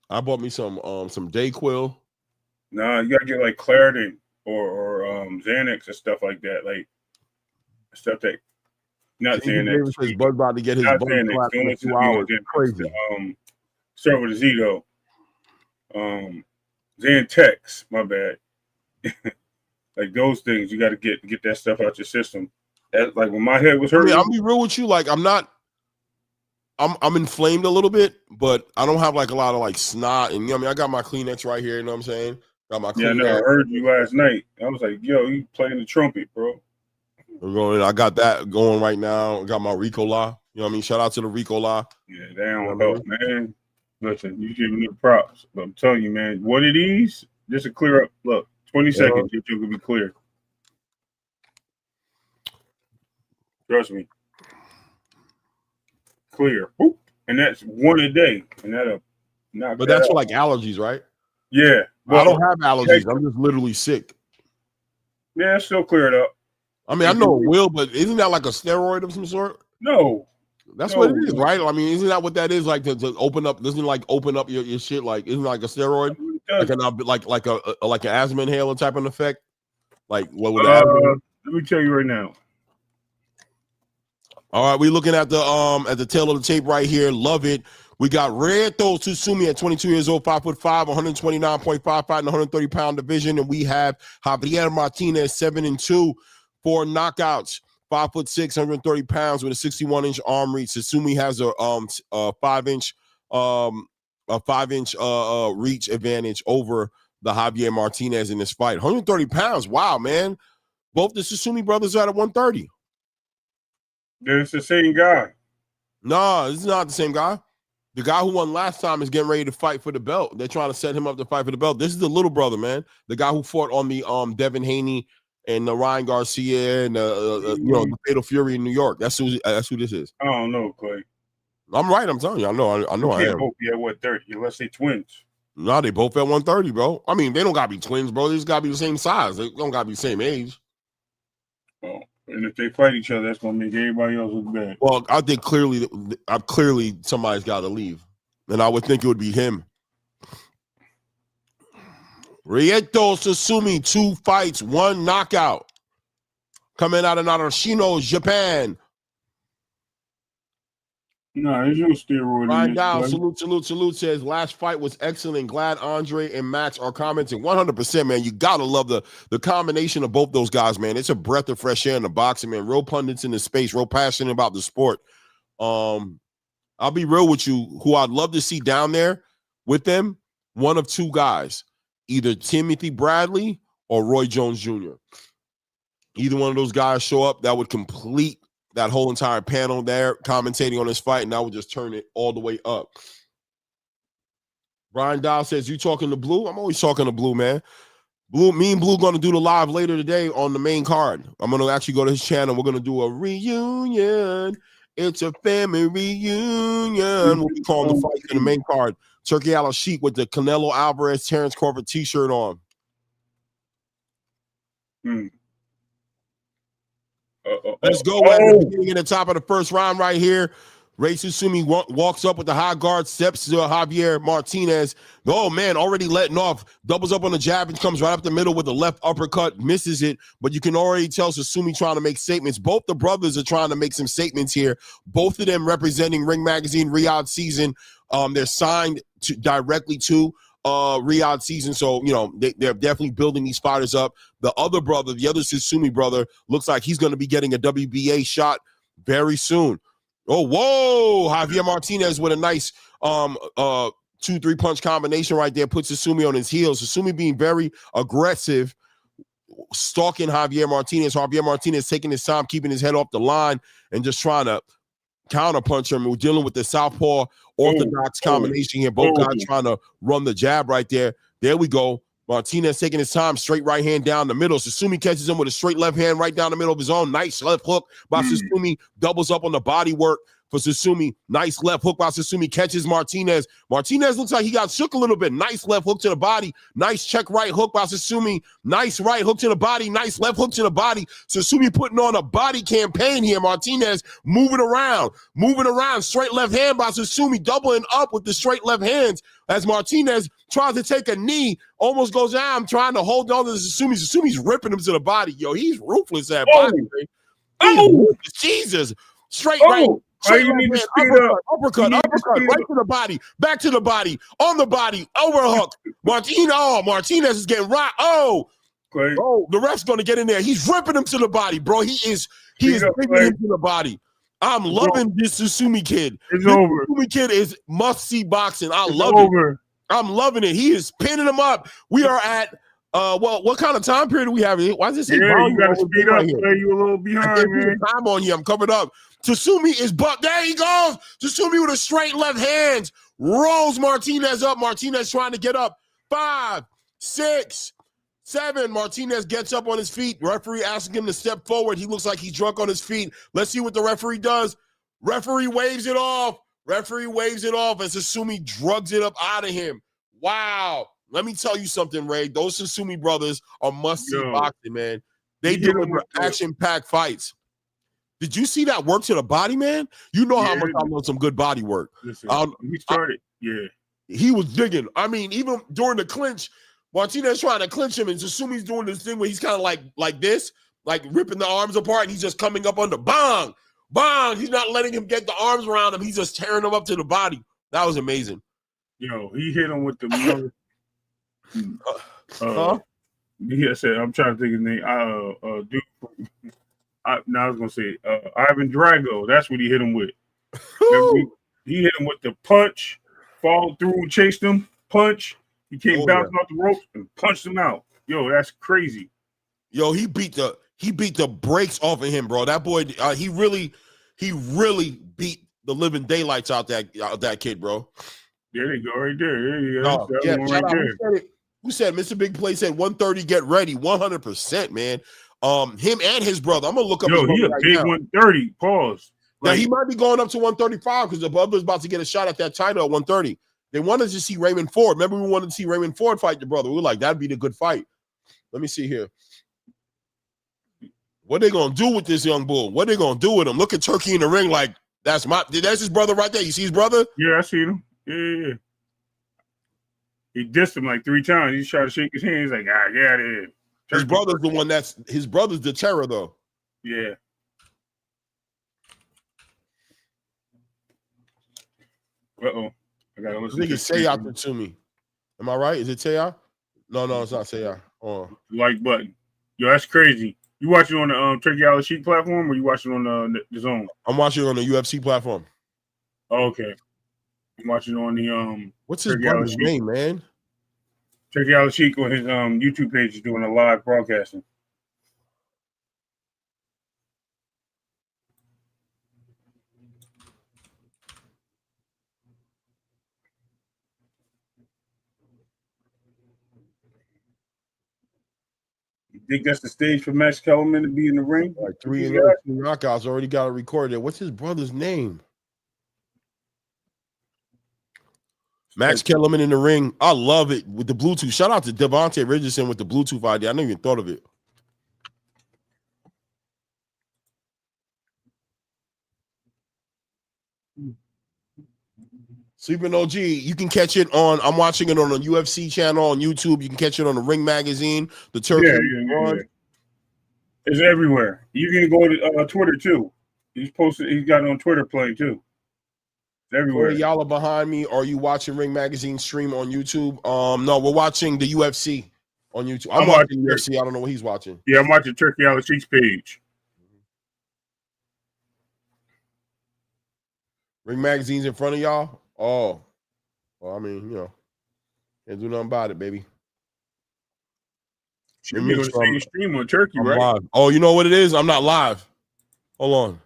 B: I bought me some Dayquil.
C: Nah, you gotta get like Claritin or Xanax and stuff like that. Like stuff that not Xanax.
B: Says Bud about to get his bug clapped in 2 hours. Crazy.
C: Start with a Z though. Xantex, my bad. Like those things, you got to get that stuff out your system. That, like when my head was hurting.
B: I'll be real with you. Like I'm inflamed a little bit, but I don't have like a lot of like snot. And you know what I mean, I got my Kleenex right here. You know what I'm saying? Got my Kleenex.
C: Yeah, no, I heard you last night. I was like, yo, you playing the trumpet, bro.
B: I got that going right now. I got my Ricola. You know what I mean? Shout out to the Ricola.
C: Yeah, they don't help, man. Listen, you giving me the props, but I'm telling you, man, what it is, just to clear up. Look, 20 seconds, you will be clear. Trust me. Clear. Boop. And that's one a day. And that'll knock.
B: But that's for like allergies, right?
C: Yeah.
B: Well, I don't have allergies. I'm just literally sick.
C: Yeah, still clear it up.
B: I mean, I know it will, but isn't that like a steroid of some sort?
C: No.
B: That's what it is, right? I mean, isn't that what that is? Like to open up, doesn't it like open up your shit? Like, isn't it like a steroid? Like an asthma inhaler type of effect? Like what would
C: let me tell you right now.
B: All right, we're looking at the tail of the tape right here. Love it. We got Red Throw to Sumi at 22 years old, 5'5", 129.5 fighting 130-pound division. And we have Javier Martinez, 7-2, 4 knockouts, 5'6", 130 pounds with a 61-inch arm reach. Sumi has a 5-inch reach advantage over the Javier Martinez in this fight. 130 pounds. Wow, man. Both the Sumi brothers are at 130.
C: It's the same guy.
B: No, this is not the same guy. The guy who won last time is getting ready to fight for the belt. They're trying to set him up to fight for the belt. This is the little brother, man. The guy who fought on the Devin Haney and the Ryan Garcia and the Fatal Fury in New York. That's who this is.
C: I don't know, Clay.
B: I'm right. I'm telling you. I know. I am.
C: Both be at 130. Unless they twins.
B: No, they both at 130, bro. I mean, they don't gotta be twins, bro. They just gotta be the same size. They don't gotta be the same age.
C: Oh. And if they fight each other, that's gonna make everybody else look bad.
B: Well, I think clearly somebody's got to leave, and I would think it would be him. Rieto Sasumi, 2 fights, 1 knockout, coming out of Narashino, Japan.
C: No, there's no steroid.
B: Ryan Dow, salute. Says last fight was excellent. Glad Andre and Max are commenting. 100%, man. You gotta love the combination of both those guys, man. It's a breath of fresh air in the boxing, man. Real pundits in the space, real passionate about the sport. I'll be real with you. Who I'd love to see down there with them one of two guys, either Timothy Bradley or Roy Jones Jr. Either one of those guys show up, that would complete that whole entire panel there commentating on this fight, and I would just turn it all the way up. Brian Dow says, you talking to Blue? I'm always talking to Blue, man. Me and Blue going to do the live later today on the main card. I'm going to actually go to his channel. We're going to do a reunion. It's a family reunion. We'll be calling the fight to the main card. Turkey Al Sheik with the Canelo Alvarez Terrence Crawford t-shirt on. Let's go. Beginning in the top of the first round right here. Sumi walks up with the high guard, steps to Javier Martinez. Oh, man, already letting off. Doubles up on the jab and comes right up the middle with the left uppercut. Misses it, but you can already tell Sumi trying to make statements. Both the brothers are trying to make some statements here. Both of them representing Ring Magazine Riyadh season. They're signed directly to Riyadh season, so they're definitely building these fighters up. The other brother, the other Sumi brother, looks like he's going to be getting a WBA shot very soon. Oh, whoa! Javier Martinez with a nice 2-3 punch combination right there puts Sumi on his heels. Sumi being very aggressive, stalking Javier Martinez. Javier Martinez taking his time, keeping his head off the line, and just trying to counterpunch him. We're dealing with the southpaw orthodox combination here. Both guys trying to run the jab right there. There we go. Martinez taking his time, straight right hand down the middle. Sumi catches him with a straight left hand right down the middle of his own. Nice left hook by Sumi. Doubles up on the body work for Sumi. Nice left hook by Sumi. Catches Martinez. Martinez looks like he got shook a little bit. Nice left hook to the body. Nice check right hook by Sumi. Nice right hook to the body. Nice left hook to the body. Sumi putting on a body campaign here. Martinez moving around. Straight left hand by Sumi. Doubling up with the straight left hands as Martinez tries to take a knee. Almost goes down, trying to hold on to Sumi. Sumi's ripping him to the body. Yo, he's ruthless at body. Jesus. Straight right. Straight right hand, uppercut, right to the body, back to the body, on the body, overhook. Martinez is getting rocked. The ref's going to get in there. He's ripping him to the body, bro. He is ripping him to the body. I'm loving this Sumi kid.
C: It's over.
B: Sumi kid is must-see boxing. I love it. I'm loving it. He is pinning him up. We are at what kind of time period do we have? Why does it say
C: you got to speed up? You a little behind, man.
B: Time on here. I'm covered up. Sumi is there he goes. Sumi with a straight left hand rolls Martinez up. Martinez trying to get up. 5, 6, 7. Martinez gets up on his feet. Referee asking him to step forward. He looks like he's drunk on his feet. Let's see what the referee does. Referee waves it off. As Sumi drugs it up out of him. Wow. Let me tell you something, Ray. Those Sumi brothers are must-see boxing, man. They deliver action-packed fights. Did you see that work to the body, man? You know how much I love some good body work.
C: Listen, he started,
B: he was digging. I mean, even during the clinch, Martinez trying to clinch him, and Sumi's doing this thing where he's kind of like this, like ripping the arms apart, and he's just coming up under bang, bang. He's not letting him get the arms around him. He's just tearing him up to the body. That was amazing.
C: Yo, he hit him with the I said, I'm trying to think his name. I was gonna say Ivan Drago. That's what he hit him with. He hit him with the punch, followed through, chased him, punch. He came bouncing off the ropes and punched him out. Yo, that's crazy.
B: Yo, he beat the brakes off of him, bro. That boy, he really beat the living daylights out that kid, bro.
C: There you go, right there. Right there.
B: Who said Mr. Big Play said 130? Get ready, 100%, man. Him and his brother. I'm gonna look up.
C: Yo, he a big 130. Pause.
B: Now he might be going up to 135 because the brother's about to get a shot at that title at 130. They wanted to see Raymond Ford. Remember, we wanted to see Raymond Ford fight the brother. We were like, that'd be the good fight. Let me see here. What they gonna do with this young bull? What they gonna do with him? Look at Turkey in the ring like that's his brother right there. You see his brother?
C: Yeah, I see him. Yeah. He dissed him like 3 times. He tried to shake his hand. He's like, get out of here.
B: His brother's the one his brother's the terror, though.
C: Yeah. I gotta listen.
B: I think it's Seiya to me. Am I right? Is it Seiya? No, it's not Seiya.
C: Like button. Yo, that's crazy. You watching on the Turkey Al Sheik platform or you watching on the Zone?
B: I'm watching on the UFC platform.
C: Oh, okay. I'm watching on the
B: What's his brother's name, man?
C: Turkey Al-Sheikh on his YouTube page is doing a live broadcasting. You think that's the stage for Max Kellerman to be in the ring?
B: Like 3-0 knockouts, already got it recorded. What's his brother's name? Max Kellerman in the ring. I love it with the Bluetooth. Shout out to Devontae Richardson with the Bluetooth idea. I never even thought of it. Sleeping OG, you can catch it on. I'm watching it on the UFC channel on YouTube. You can catch it on the Ring Magazine. The Turkey.
C: Yeah. It's everywhere. You can go to Twitter too. He's posted. He's got it on Twitter playing too. It's everywhere.
B: Y'all are behind me. Are you watching Ring Magazine stream on YouTube? No, we're watching the UFC on YouTube. I'm watching UFC. I don't know what he's watching.
C: Yeah, I'm watching Turkey Al-Sheikh's page.
B: Ring Magazine's in front of y'all. Oh, well, I mean, you know, can't do nothing about it, baby.
C: Should be on the same stream on Turkey, right?
B: Live. Oh, you know what it is? I'm not live. Hold on.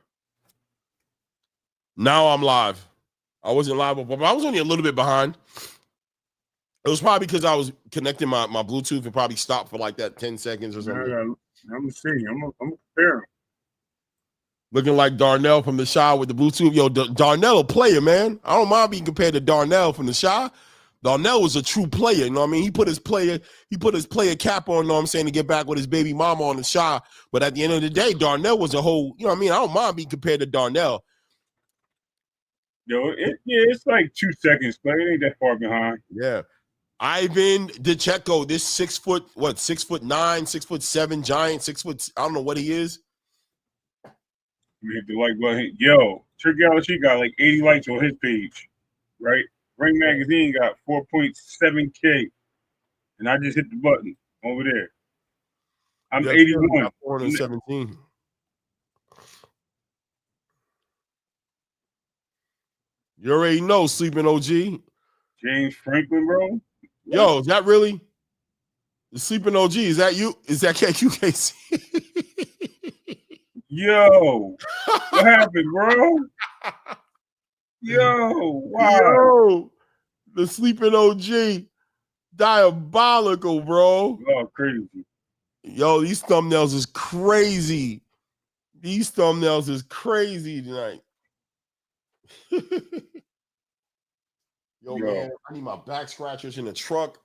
B: Now I'm live. I wasn't live before, but I was only a little bit behind. It was probably because I was connecting my Bluetooth and probably stopped for like that 10 seconds or something.
C: I'm gonna see. I'm gonna compare him.
B: Looking like Darnell from the Shy with the Bluetooth. Yo, Darnell a player, man. I don't mind being compared to Darnell from the Shy. Darnell was a true player, you know what I mean? He put his player cap on, you know what I'm saying, to get back with his baby mama on the Shy. But at the end of the day, Darnell was a whole, you know what I mean? I don't mind being compared to Darnell.
C: Yo, it's like 2 seconds, but it ain't that far behind.
B: Yeah. Ivan Ditchko, this 6'9", 6'7" giant, 6 foot, I don't know what he is.
C: Hit the like button. Yo, Turkey Al-Sheikh got like 80 likes on his page, right? Ring Magazine got 4.7K, and I just hit the button over there. I'm 81.
B: 417. You already know, Sleeping OG.
C: James Franklin, bro.
B: Yo, is that really? The Sleeping OG, is that you? Is that KQKC?
C: Yo, what happened, bro? Yo, wow.
B: Yo, the Sleeping OG, diabolical, bro.
C: Oh, crazy.
B: Yo, these thumbnails is crazy. These thumbnails is crazy tonight. Yo, man, I need my back scratchers in the truck.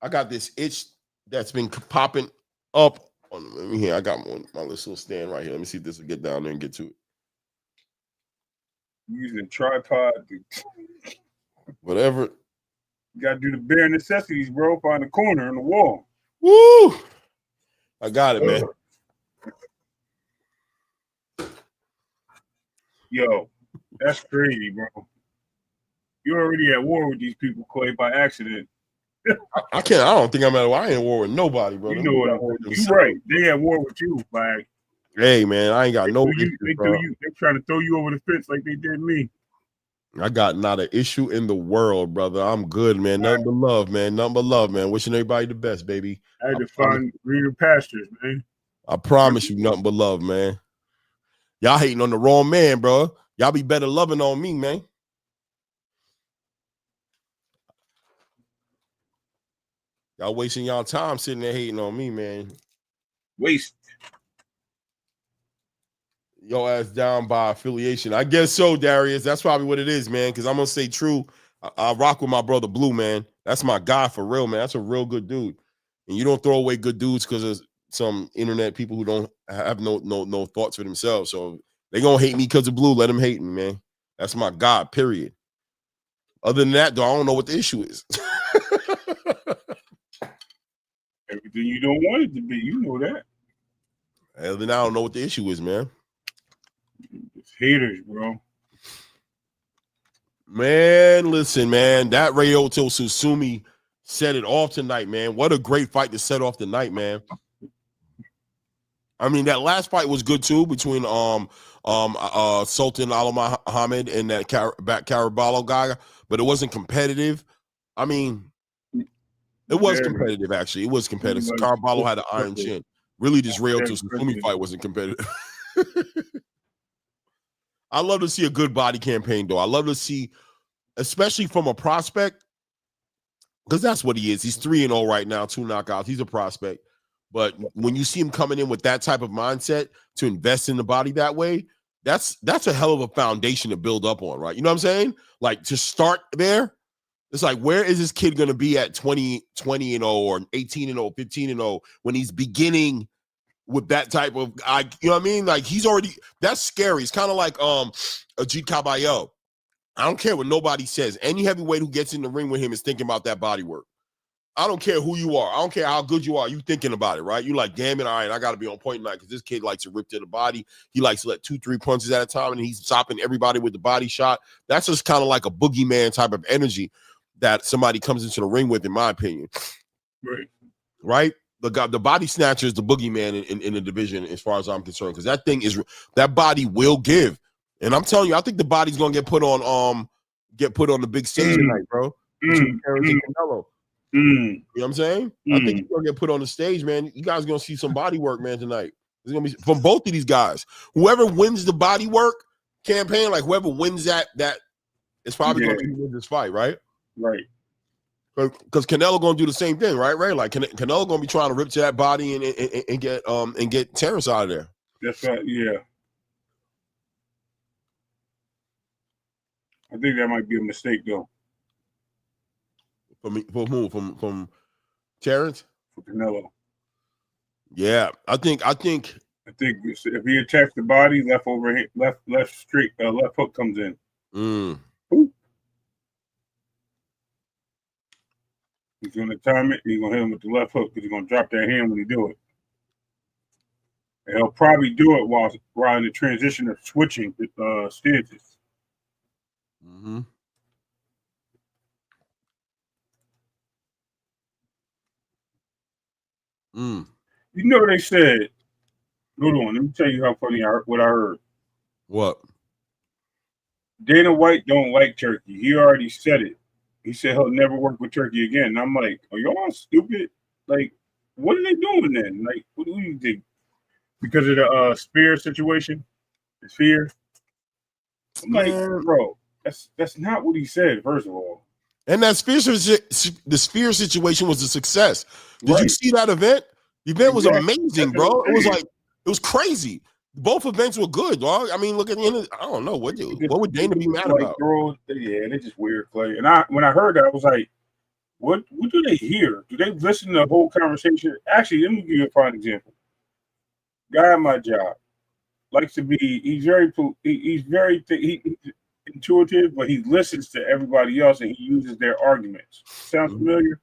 B: I got this itch that's been popping up. Let me hear. I got my little stand right here. Let me see if this will get down there and get to it.
C: Using tripod.
B: Whatever.
C: You gotta do the bare necessities, bro. Find a corner on the wall.
B: Woo! I got it, man.
C: Yo, that's crazy, bro. You're already at war with these people, Clay, by accident.
B: I don't think I'm at war. I ain't at war with nobody, bro.
C: You know what I'm saying. You're right. They at war with you, like.
B: Hey, man, I ain't got no issue,
C: They're trying to throw you over the fence like they did me.
B: I got not an issue in the world, brother. I'm good, man. Nothing but love, man. Nothing but love, man. Wishing everybody the best, baby.
C: I had to find greener pastures, man.
B: I promise you, nothing but love, man. Y'all hating on the wrong man, bro. Y'all be better loving on me, man. Y'all wasting y'all time sitting there hating on me, man.
C: Waste.
B: Yo ass down by affiliation. I guess so, Darius. That's probably what it is, man. Because I'm going to say true. I rock with my brother Blue, man. That's my guy for real, man. That's a real good dude. And you don't throw away good dudes because of some internet people who don't have no thoughts for themselves. So they going to hate me because of Blue. Let them hate me, man. That's my guy, period. Other than that, though, I don't know what the issue is.
C: Everything you don't want it to be, you know that.
B: Other than that, I don't know what the issue is, man.
C: It's haters, bro.
B: Man, listen, man. That Ryoto Sumi set it off tonight, man. What a great fight to set off the night, man. I mean, that last fight was good too between Sultan Al-Muhammad and that Carabalo guy, but it wasn't competitive. I mean, It was competitive, actually. It was competitive. Carabalo had an iron chin. Really just railed to Sumi fight wasn't competitive. I love to see a good body campaign, though. I love to see, especially from a prospect, because that's what he is. He's 3-0 right now, 2 knockouts. He's a prospect. But when you see him coming in with that type of mindset to invest in the body that way, that's a hell of a foundation to build up on, right? You know what I'm saying? Like, to start there, it's like, where is this kid going to be at 20-0 or 18-0, 15-0 when he's beginning with that type of, you know what I mean? Like, he's already, that's scary. It's kind of like Ajit Caballero. I don't care what nobody says. Any heavyweight who gets in the ring with him is thinking about that body work. I don't care who you are. I don't care how good you are. You thinking about it, right? You like, damn it, all right, I got to be on point tonight because this kid likes to rip to the body. He likes to let 2-3 punches at a time, and he's stopping everybody with the body shot. That's just kind of like a boogeyman type of energy that somebody comes into the ring with, in my opinion. Right? The body snatcher is the boogeyman in the division, as far as I'm concerned, because that body will give. And I'm telling you, I think the body's gonna get put on the big stage tonight, bro. Between Terrence and Canelo. You know what I'm saying? I think he's gonna get put on the stage, man. You guys are gonna see some body work, man, tonight. It's gonna be from both of these guys. Whoever wins the body work campaign, like whoever wins that is probably gonna win this fight, right?
C: Right.
B: Because Canelo gonna do the same thing, right? Like Canelo gonna be trying to rip to that body and get Terrence out of there.
C: That's right. Yeah. I think that might be a mistake, though.
B: For who? From Terrence?
C: For Canelo.
B: Yeah, I think
C: if he attacks the body, left hook comes in. He's gonna time it. He's gonna hit him with the left hook because he's gonna drop that hand when he do it. And he'll probably do it while in the transition of switching stances. You know they said, hold on, let me tell you how funny what I heard.
B: What?
C: Dana White don't like turkey. He already said it. He said he'll never work with turkey again. And I'm like, are y'all stupid? Like, what are they doing then? Like, what do you think? Because of the Spear situation? The Spear? I'm like, bro, that's not what he said, first of all.
B: And that the Spear situation was a success. Did you see that event? The event was amazing, bro. It was crazy. Both events were good, dog. I mean, look at the end. I don't know what would Dana be mad about?
C: They're just weird, Clay. And when I heard that, I was like, what do they hear? Do they listen to the whole conversation? Actually, let me give you a prime example. Guy at my job likes to be. He's very intuitive, but he listens to everybody else and he uses their arguments. Sounds familiar?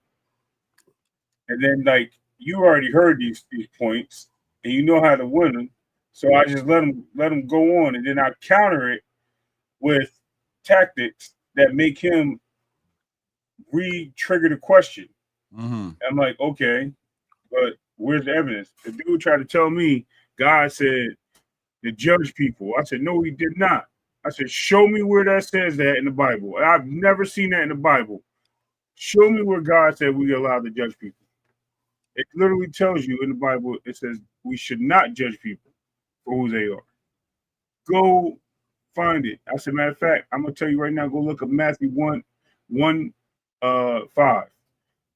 C: And then, like, you already heard these points and you know how to win them. So I just let him go on, and then I counter it with tactics that make him re-trigger the question. I'm like, okay, but where's the evidence? The dude tried to tell me God said to judge people. I said, no, he did not. I said, show me where that says that in the Bible. I've never seen that in the Bible. Show me where God said we are allowed to judge people. It literally tells you in the Bible, it says we should not judge people for who they are. Go find it. I said, matter of fact, I'm gonna tell you right now, go look at Matthew 1:5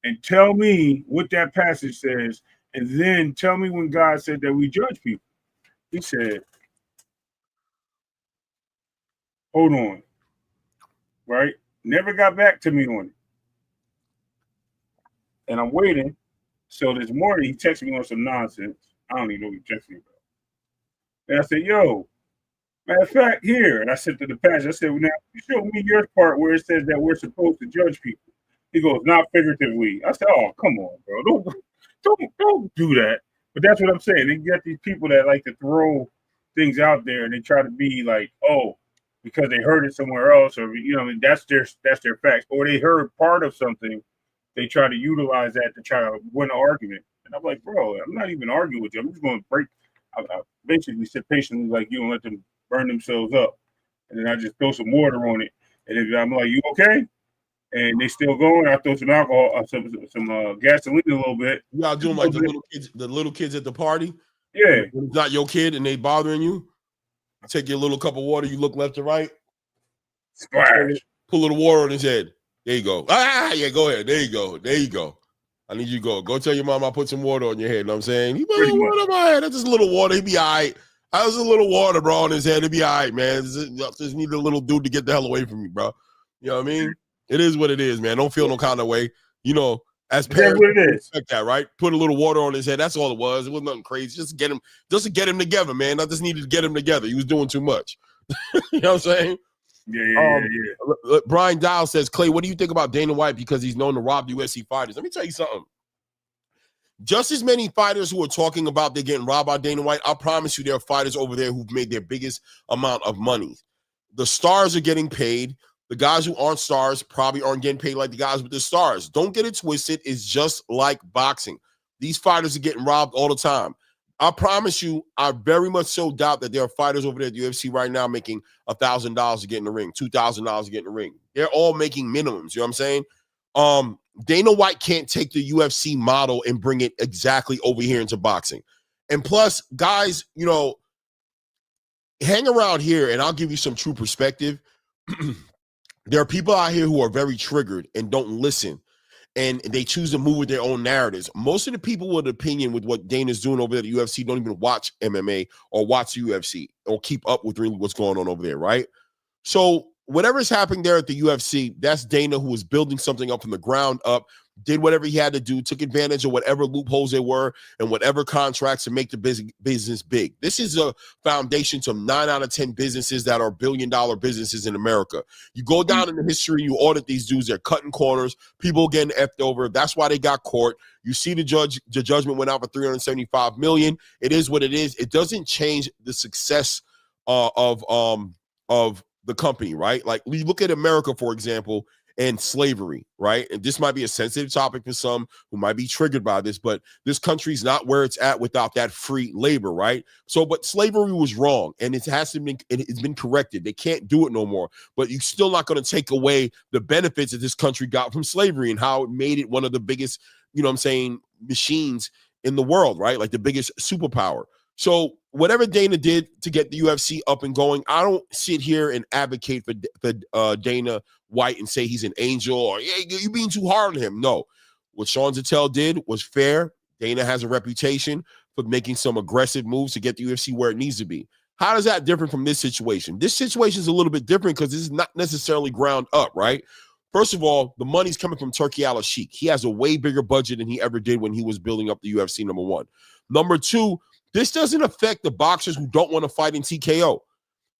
C: and tell me what that passage says, and then tell me when God said that we judge people. He said, hold on. Right? Never got back to me on it. And I'm waiting. So this morning he texted me on some nonsense. I don't even know what he texted me about. And I said, yo, matter of fact, here. And I said to the pastor, I said, well, now you show me your part where it says that we're supposed to judge people. He goes, not figuratively. I said, oh, come on, bro. Don't do that. But that's what I'm saying. They get these people that like to throw things out there and they try to be like, oh, because they heard it somewhere else, or that's their facts. Or they heard part of something, they try to utilize that to try to win an argument. And I'm like, bro, I'm not even arguing with you. I'm just going to break. I basically sit patiently like you and let them burn themselves up. And then I just throw some water on it. And if I'm like, you okay? and they still going. I throw some alcohol, some gasoline a little bit.
B: Y'all doing like the little kids at the party?
C: Yeah.
B: When it's not your kid and they bothering you. Take your little cup of water, you look left to right.
C: Splash.
B: Pull a little water on his head. There you go. Yeah, go ahead. There you go. There you go. I need you to go. Go tell your mom I put some water on your head. You know what I'm saying? He put water on my head. That's just a little water. He'll be all right. I was a little water, bro, on his head. He'll be all right, man. Just need a little dude to get the hell away from me, bro. You know what I mean? It is what it is, man. Don't feel no kind of way. You know, as parents,
C: what it is.
B: Expect that, right? Put a little water on his head. That's all it was. It wasn't nothing crazy. Just to get him together, man. I just needed to get him together. He was doing too much. You know what I'm saying?
C: Yeah.
B: Brian Dial says, Clay, what do you think about Dana White because he's known to rob UFC fighters? Let me tell you something. Just as many fighters who are talking about they're getting robbed by Dana White, I promise you there are fighters over there who've made their biggest amount of money. The stars are getting paid. The guys who aren't stars probably aren't getting paid like the guys with the stars. Don't get it twisted. It's just like boxing. These fighters are getting robbed all the time. I promise you, I very much so doubt that there are fighters over there at the UFC right now making $1,000 to get in the ring, $2,000 to get in the ring. They're all making minimums. You know what I'm saying? Dana White can't take the UFC model and bring it exactly over here into boxing. And plus, guys, you know, hang around here and I'll give you some true perspective. There are people out here who are very triggered and don't listen. And they choose to move with their own narratives. Most of the people with opinion with what Dana's doing over there at the UFC don't even watch MMA or watch the UFC or keep up with really what's going on over there, right? So whatever's happening there at the UFC, that's Dana, who was building something up from the ground up, did whatever he had to do, took advantage of whatever loopholes there were and whatever contracts to make the business big. This is a foundation to 9 out of 10 businesses that are billion-dollar businesses in America. You go down in the history, you audit these dudes, they're cutting corners, people getting effed over. That's why they got caught. You see the judgment went out for $375 million. It is what it is. It doesn't change the success of the company, right? Like, we look at America, for example, and slavery, right? And this might be a sensitive topic for some who might be triggered by this, but this country's not where it's at without that free labor, right? So, but slavery was wrong, and it's been corrected. They can't do it no more, but you're still not going to take away the benefits that this country got from slavery and how it made it one of the biggest, you know what I'm saying, machines in the world, right? Like the biggest superpower. So whatever Dana did to get the UFC up and going, I don't sit here and advocate for Dana White and say he's an angel or, yeah, you're being too hard on him. No. What Sean Zattel did was fair. Dana has a reputation for making some aggressive moves to get the UFC where it needs to be. How does that differ from this situation? This situation is a little bit different because this is not necessarily ground up, right? First of all, the money's coming from Turki Al-Sheikh. He has a way bigger budget than he ever did when he was building up the UFC, number one. Number two, this doesn't affect the boxers who don't want to fight in TKO.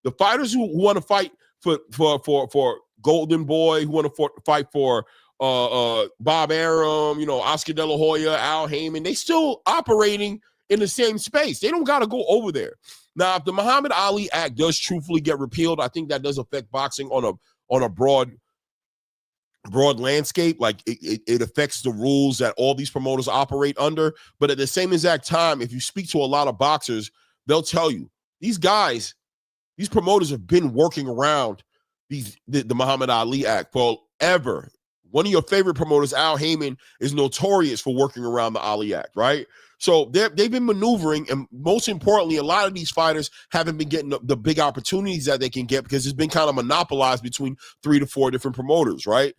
B: The fighters who want to fight for Golden Boy, who want to fight for Bob Arum, you know, Oscar De La Hoya, Al Heyman, they still operating in the same space. They don't got to go over there. Now, if the Muhammad Ali Act does truthfully get repealed, I think that does affect boxing on a broad landscape. Like it affects the rules that all these promoters operate under. But at the same exact time, if you speak to a lot of boxers, they'll tell you these promoters have been working around the Muhammad Ali Act forever. One of your favorite promoters, Al Heyman, is notorious for working around the Ali Act, right? So they've been maneuvering, and most importantly, a lot of these fighters haven't been getting the big opportunities that they can get because it's been kind of monopolized between 3 to 4 different promoters, right?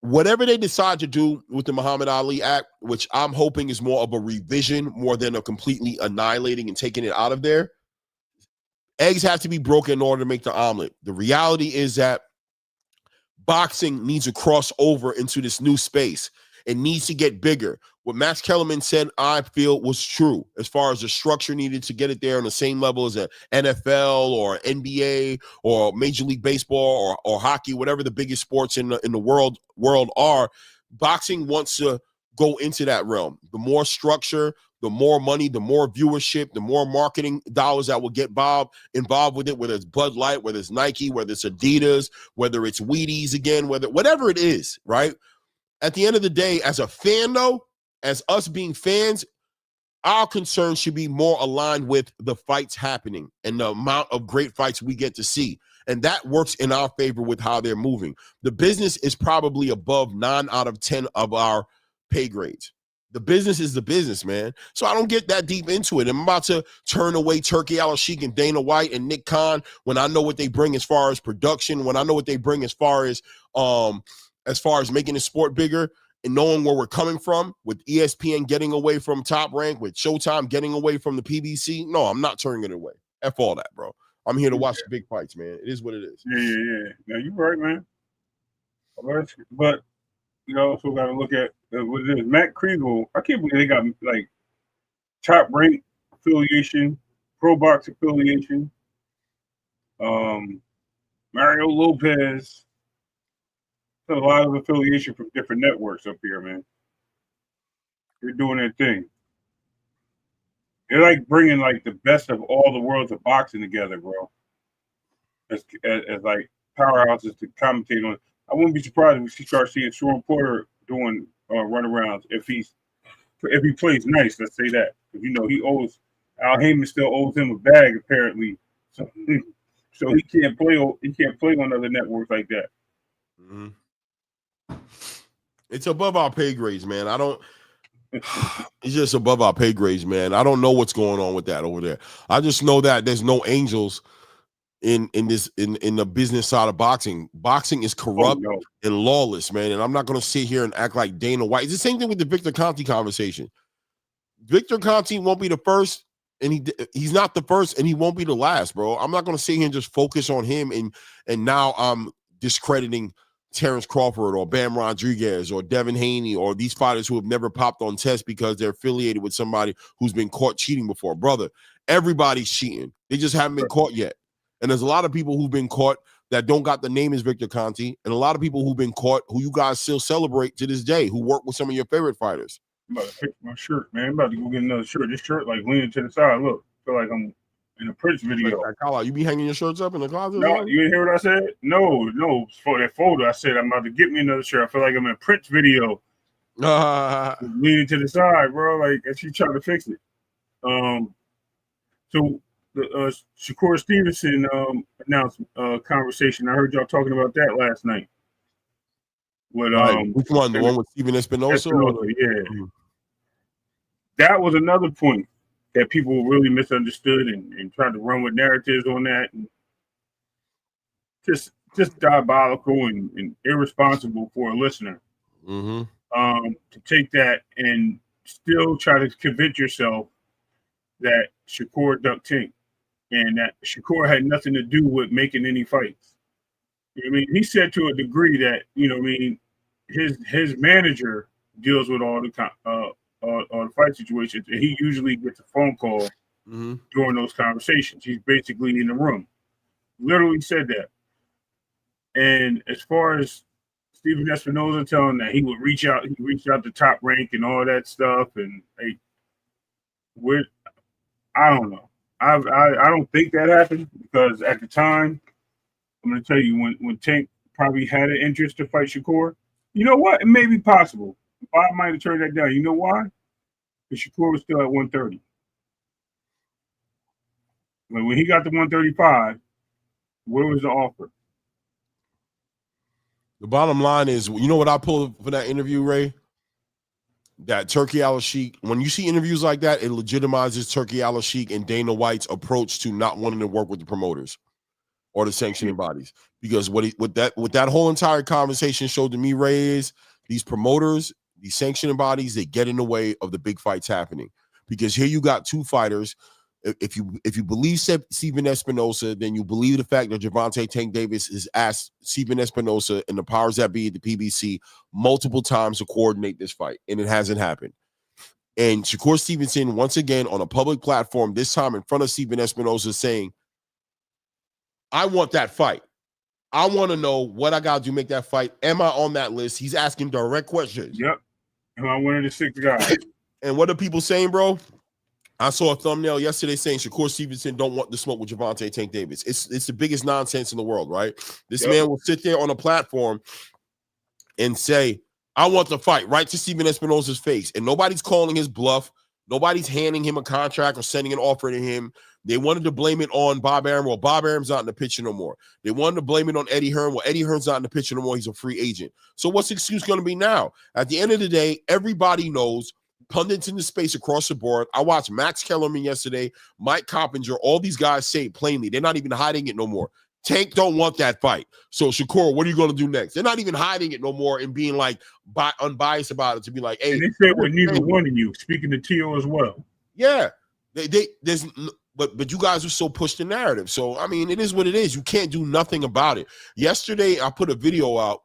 B: Whatever they decide to do with the Muhammad Ali Act, which I'm hoping is more of a revision more than a completely annihilating and taking it out of there, eggs have to be broken in order to make the omelet. The reality is that boxing needs to cross over into this new space. It needs to get bigger. What Max Kellerman said, I feel, was true as far as the structure needed to get it there on the same level as an NFL or NBA or Major League Baseball or hockey, whatever the biggest sports in the world are. Boxing wants to go into that realm. The more structure, the more money, the more viewership, the more marketing dollars that will get involved with it, whether it's Bud Light, whether it's Nike, whether it's Adidas, whether it's Wheaties again, whatever it is, right? At the end of the day, as a fan, though, as us being fans, our concern should be more aligned with the fights happening and the amount of great fights we get to see. And that works in our favor with how they're moving. The business is probably above 9 out of 10 of our pay grades. The business is the business, man. So I don't get that deep into it. I'm about to turn away Turkey Al-Sheikh and Dana White and Nick Khan when I know what they bring as far as production, when I know what they bring as far as making the sport bigger and knowing where we're coming from, with ESPN getting away from Top Rank, with Showtime getting away from the PBC. No, I'm not turning it away. F all that, bro. I'm here to watch the big fights, man. It is what it is.
C: Yeah. No, you're right, man. But you also got to look at what it is. Matt Kriegel, I can't believe they got like Top Rank affiliation, Pro Box affiliation, Mario Lopez. A lot of affiliation from different networks up here, man. They're doing their thing. They're like bringing like the best of all the worlds of boxing together, bro. As like powerhouses to commentate on. I wouldn't be surprised if we start seeing Sean Porter doing runarounds if he plays nice. Let's say that, because he owes Al Heyman still owes him a bag apparently, so he can't play on other networks like that.
B: Mm-hmm. It's above our pay grades, man. It's just above our pay grades, man. I don't know what's going on with that over there. I just know that there's no angels in the business side of boxing. Boxing is corrupt and lawless, man. And I'm not going to sit here and act like Dana White. It's the same thing with the Victor Conte conversation. Victor Conte won't be the first, and he's not the first, and he won't be the last, bro. I'm not going to sit here and just focus on him, and now I'm discrediting Terrence Crawford or Bam Rodriguez or Devin Haney or these fighters who have never popped on test because they're affiliated with somebody who's been caught cheating before. Brother, everybody's cheating. They just haven't been caught yet. And there's a lot of people who've been caught that don't got the name as Victor Conte, and a lot of people who've been caught who you guys still celebrate to this day, who work with some of your favorite fighters.
C: I'm about to fix my shirt, man. I'm about to go get another shirt. This shirt like leaning to the side. Look, I feel like I'm in a Prince video.
B: Like, you be hanging your shirts up in the closet?
C: No, you didn't hear what I said? No. For that photo, I said I'm about to get me another shirt. I feel like I'm in a Prince video. Leaning to the side, bro. Like, and she trying to fix it. So the Shakur Stevenson announced conversation. I heard y'all talking about that last night. With
B: which one? The one with Steven Espinosa?
C: Yeah. Mm-hmm. That was another point that people really misunderstood and tried to run with narratives on that, and just diabolical and irresponsible for a listener.
B: Mm-hmm.
C: To take that and still try to convince yourself that Shakur ducked Tink and that Shakur had nothing to do with making any fights. You know what I mean? He said to a degree that, his manager deals with all the fight situations, and he usually gets a phone call during those conversations. He's basically in the room. Literally said that. And as far as Steven Espinosa telling that he reached out to Top Rank and all that stuff, and I don't know. I don't think that happened, because at the time, I'm going to tell you, when Tank probably had an interest to fight Shakur, you know what? It may be possible. I might have turned that down. You know why? Because Shakur was still at 130. When he got to 135, where was the offer?
B: The bottom line is, you know what I pulled for that interview, Ray? That Turkey Al-Sheikh, when you see interviews like that, it legitimizes Turkey Al-Sheikh and Dana White's approach to not wanting to work with the promoters or the sanctioning bodies. Because what that whole entire conversation showed to me, Ray, is these promoters, these sanctioning bodies, they get in the way of the big fights happening. Because here you got two fighters. If you believe Steven Espinosa, then you believe the fact that Gervonta Tank Davis has asked Steven Espinosa and the powers that be at the PBC multiple times to coordinate this fight, and it hasn't happened. And Shakur Stevenson, once again, on a public platform, this time in front of Steven Espinosa, saying, I want that fight. I want to know what I got to do to make that fight. Am I on that list? He's asking direct questions.
C: Yep. Am I one of the 6 guys?
B: And what are people saying, bro? I saw a thumbnail yesterday saying Shakur Stevenson don't want to smoke with Gervonta Tank Davis. It's the biggest nonsense in the world, right? This man will sit there on a platform and say, I want the fight right to Steven Espinosa's face. And nobody's calling his bluff. Nobody's handing him a contract or sending an offer to him. They wanted to blame it on Bob Arum. Well, Bob Arum's not in the picture no more. They wanted to blame it on Eddie Hearn. Well, Eddie Hearn's not in the picture no more. He's a free agent. So what's the excuse going to be now? At the end of the day, everybody knows, pundits in the space across the board. I watched Max Kellerman yesterday, Mike Coppinger, all these guys say it plainly. They're not even hiding it no more. Tank don't want that fight. So, Shakur, what are you going to do next? They're not even hiding it no more and being like unbiased about it to be like, hey.
C: And they said with neither one of you, speaking to Tio as well.
B: Yeah. But you guys are so pushed the narrative. So, I mean, it is what it is. You can't do nothing about it. Yesterday, I put a video out.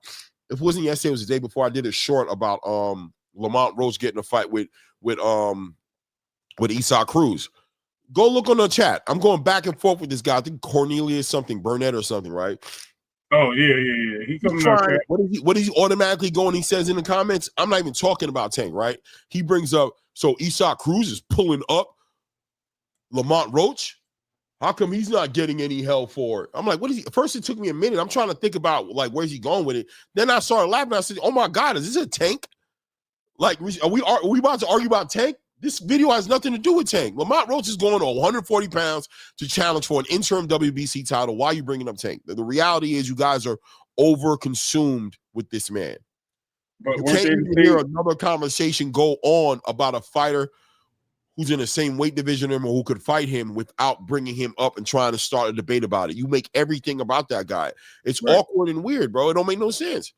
B: If it wasn't yesterday, it was the day before. I did a short about Lamont Roach getting a fight with Isak Cruz. Go look on the chat. I'm going back and forth with this guy. I think Cornelius something, Burnett or something, right?
C: Oh, yeah. He coming out there.
B: What is he automatically going? He says in the comments, I'm not even talking about Tank, right? He brings up, so Isak Cruz is pulling up Lamont Roach. How come he's not getting any hell for it? I'm like, what is he? First, it took me a minute. I'm trying to think about, like, where's he going with it? Then I started laughing. I said, oh, my God, is this a Tank? Like, are we about to argue about Tank? This video has nothing to do with Tank. Lamont Roach is going to 140 pounds to challenge for an interim WBC title. Why are you bringing up Tank? The reality is you guys are over-consumed with this man.
C: But
B: you can't even hear another conversation go on about a fighter who's in the same weight division or who could fight him without bringing him up and trying to start a debate about it. You make everything about that guy. It's awkward and weird, bro. It don't make no sense.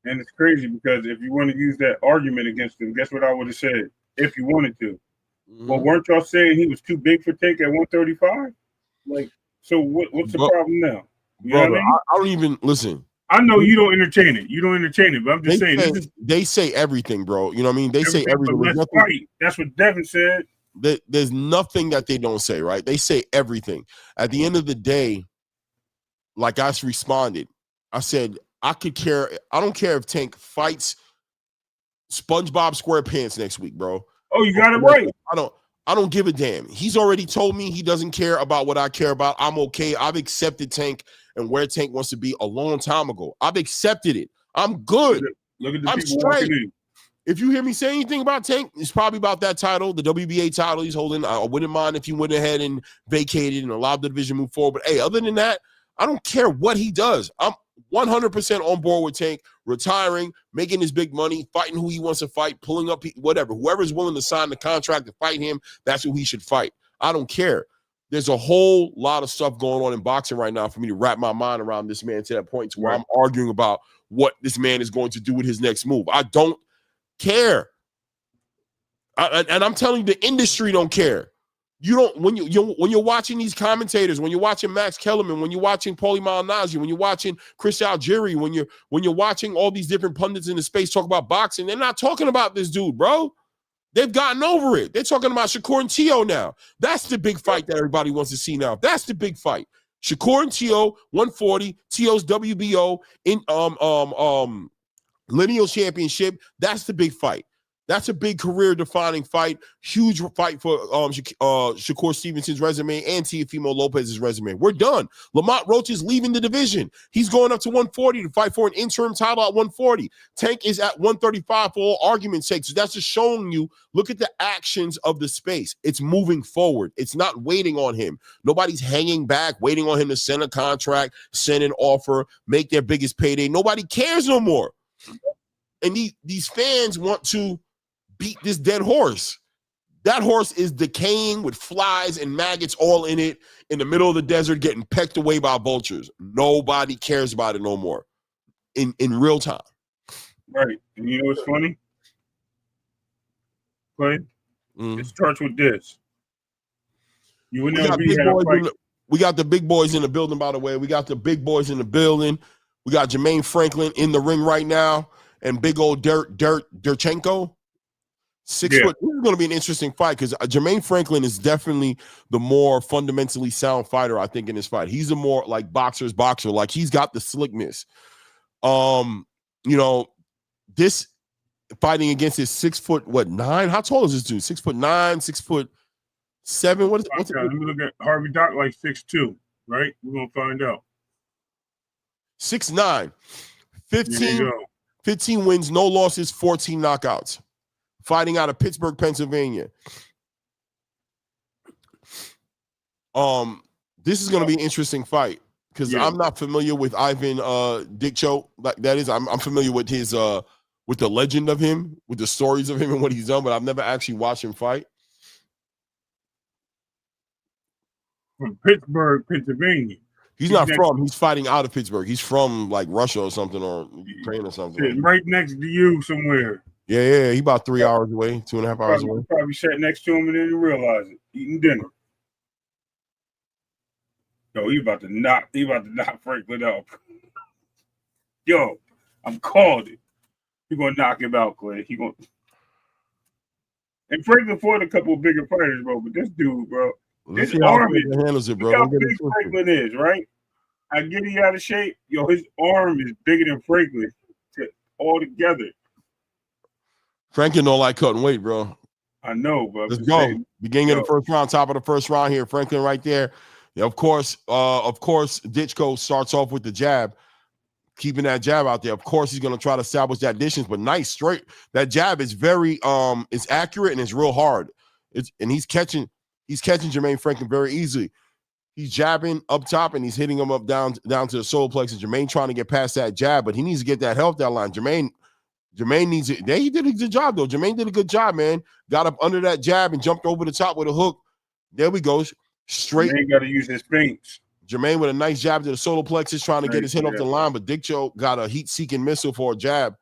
C: And it's crazy because if you want to use that argument against him, guess what I would have said? If you wanted to. Well, weren't y'all saying he was too big for Tank at 135? Like, so what's the problem now? You
B: brother,
C: know what I mean?
B: I don't even listen.
C: I know you don't entertain it. You don't entertain it, but I'm just saying.
B: They say everything, bro. You know what I mean? They say everything.
C: That's what Devin said.
B: There's nothing that they don't say, right? They say everything. At the end of the day, like I responded, I said, I don't care if Tank fights SpongeBob SquarePants next week, bro.
C: Oh, you got it right.
B: I don't give a damn. He's already told me he doesn't care about what I care about. I'm okay. I've accepted Tank and where Tank wants to be a long time ago. I've accepted it. I'm good.
C: Look at the
B: I'm
C: people
B: straight.
C: walking in.
B: If you hear me say anything about Tank, it's probably about that title, the WBA title he's holding. I wouldn't mind if he went ahead and vacated and allowed the division to move forward. But hey, other than that, I don't care what he does. I'm 100% on board with Tank retiring, making his big money, fighting who he wants to fight, pulling up whatever. Whoever's willing to sign the contract to fight him, that's who he should fight. I don't care. There's a whole lot of stuff going on in boxing right now for me to wrap my mind around this man to that point to where I'm arguing about what this man is going to do with his next move. I don't care. And I'm telling you, the industry don't care. You don't when you're watching these commentators, when you're watching Max Kellerman, when you're watching Paulie Malignaggi, when you're watching Chris Algieri, when you're watching all these different pundits in the space talk about boxing, they're not talking about this dude, bro. They've gotten over it. They're talking about Shakur and Tio now. That's the big fight that everybody wants to see now. That's the big fight. Shakur and Tio, 140, Tio's WBO in lineal championship. That's the big fight. That's a big career-defining fight. Huge fight for Shakur Stevenson's resume and Teofimo Lopez's resume. We're done. Lamont Roach is leaving the division. He's going up to 140 to fight for an interim title at 140. Tank is at 135 for all argument's sake. So that's just showing you, look at the actions of the space. It's moving forward. It's not waiting on him. Nobody's hanging back, waiting on him to send a contract, send an offer, make their biggest payday. Nobody cares no more. And these fans want to beat this dead horse. That horse is decaying with flies and maggots all in it in the middle of the desert getting pecked away by vultures. Nobody cares about it no more in real time.
C: Right. And you know what's funny? Clay? It starts with this. You would never be had a fight.
B: We got the big boys in the building, by the way. We got the big boys in the building. We got Jermaine Franklin in the ring right now and big old Dirchenko. 6 foot. This is going to be an interesting fight because Jermaine Franklin is definitely the more fundamentally sound fighter, I think, in this fight. He's a more like boxer. Like he's got the slickness. This fighting against his 6'9". How tall is this dude? 6'9", 6'7". What's it?
C: Let me look at Harvey Dock, like 6'2", right? We're gonna find out.
B: 6'9", 15 wins, no losses, 14 knockouts. fighting out of Pittsburgh, Pennsylvania. This is going to be an interesting fight because I'm not familiar with Ivan Ditchko. Like that is, I'm familiar with his with the legend of him, with the stories of him and what he's done, but I've never actually watched him fight.
C: From Pittsburgh, Pennsylvania.
B: He's fighting out of Pittsburgh. He's from like Russia or something, or Ukraine or something.
C: Sitting right next to you somewhere.
B: Yeah. He about 3 hours away, 2.5 hours away.
C: Probably sat next to him and didn't realize it. Eating dinner. Yo, he about to knock Franklin out. Yo, I'm called it. He gonna knock him out, Clay. And Franklin fought a couple of bigger fighters, bro. But this dude, bro. His arm
B: handles it, bro.
C: Look how big Franklin is, right? I get he out of shape. Yo, his arm is bigger than Franklin all together.
B: Franklin don't like cutting weight, bro.
C: I know, but
B: let's go. Beginning of the first round, top of the first round here. Franklin right there. Yeah, of course, Ditchko starts off with the jab, keeping that jab out there. Of course, he's gonna try to establish that distance, but nice straight. That jab is very it's accurate and it's real hard. He's catching Jermaine Franklin very easily. He's jabbing up top and he's hitting him up down to the solar plexus. Jermaine trying to get past that jab, but he needs to get that health that line. Jermaine needs it. He did a good job though. Jermaine did a good job, man. Got up under that jab and jumped over the top with a hook. There we go. Straight.
C: Jermaine got to use his feints.
B: Jermaine with a nice jab to the solar plexus, trying to get his head off the line, but Ditchko got a heat-seeking missile for a jab,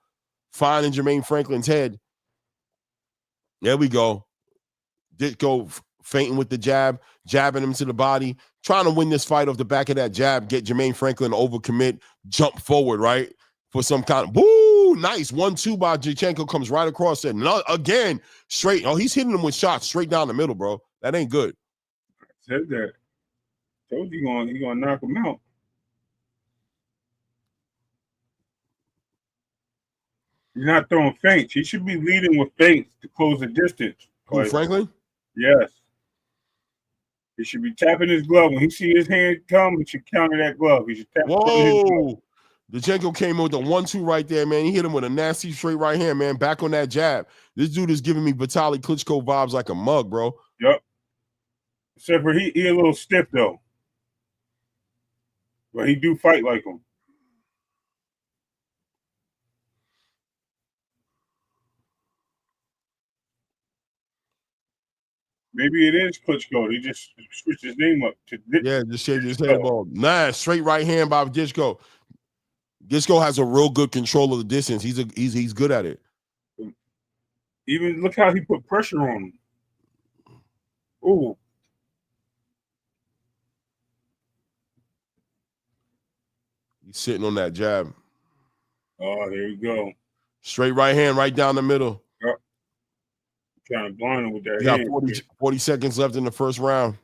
B: finding Jermaine Franklin's head. There we go. Ditchko feinting with the jab, jabbing him to the body, trying to win this fight off the back of that jab, get Jermaine Franklin to overcommit, jump forward, right? For some kind of, woo, nice. 1-2 by Ditchko comes right across there. No, again, straight. Oh, he's hitting him with shots straight down the middle, bro. That ain't good.
C: I said that. Told you he's gonna knock him out. He's not throwing feints. He should be leading with feints to close the distance.
B: Who, Franklin?
C: Yes. He should be tapping his glove. When he see his hand come, he should counter that glove. He should tap his glove.
B: Ditchko came in with the 1-2 right there, man. He hit him with a nasty straight right hand, man. Back on that jab. This dude is giving me Vitaly Klitschko vibes like a mug, bro.
C: Yep. Except for he a little stiff, though. But he do fight like him. Maybe it is Klitschko. He just switched his name up to
B: just shaved his head ball. Nah, straight right hand by Ditchko. Ditchko has a real good control of the distance. He's good at it.
C: Even look how he put pressure on him. Ooh.
B: He's sitting on that jab.
C: Oh, there you go.
B: Straight right hand, right down the middle.
C: Yep. Trying to blind him with that
B: got
C: hand.
B: 40 seconds left in the first round.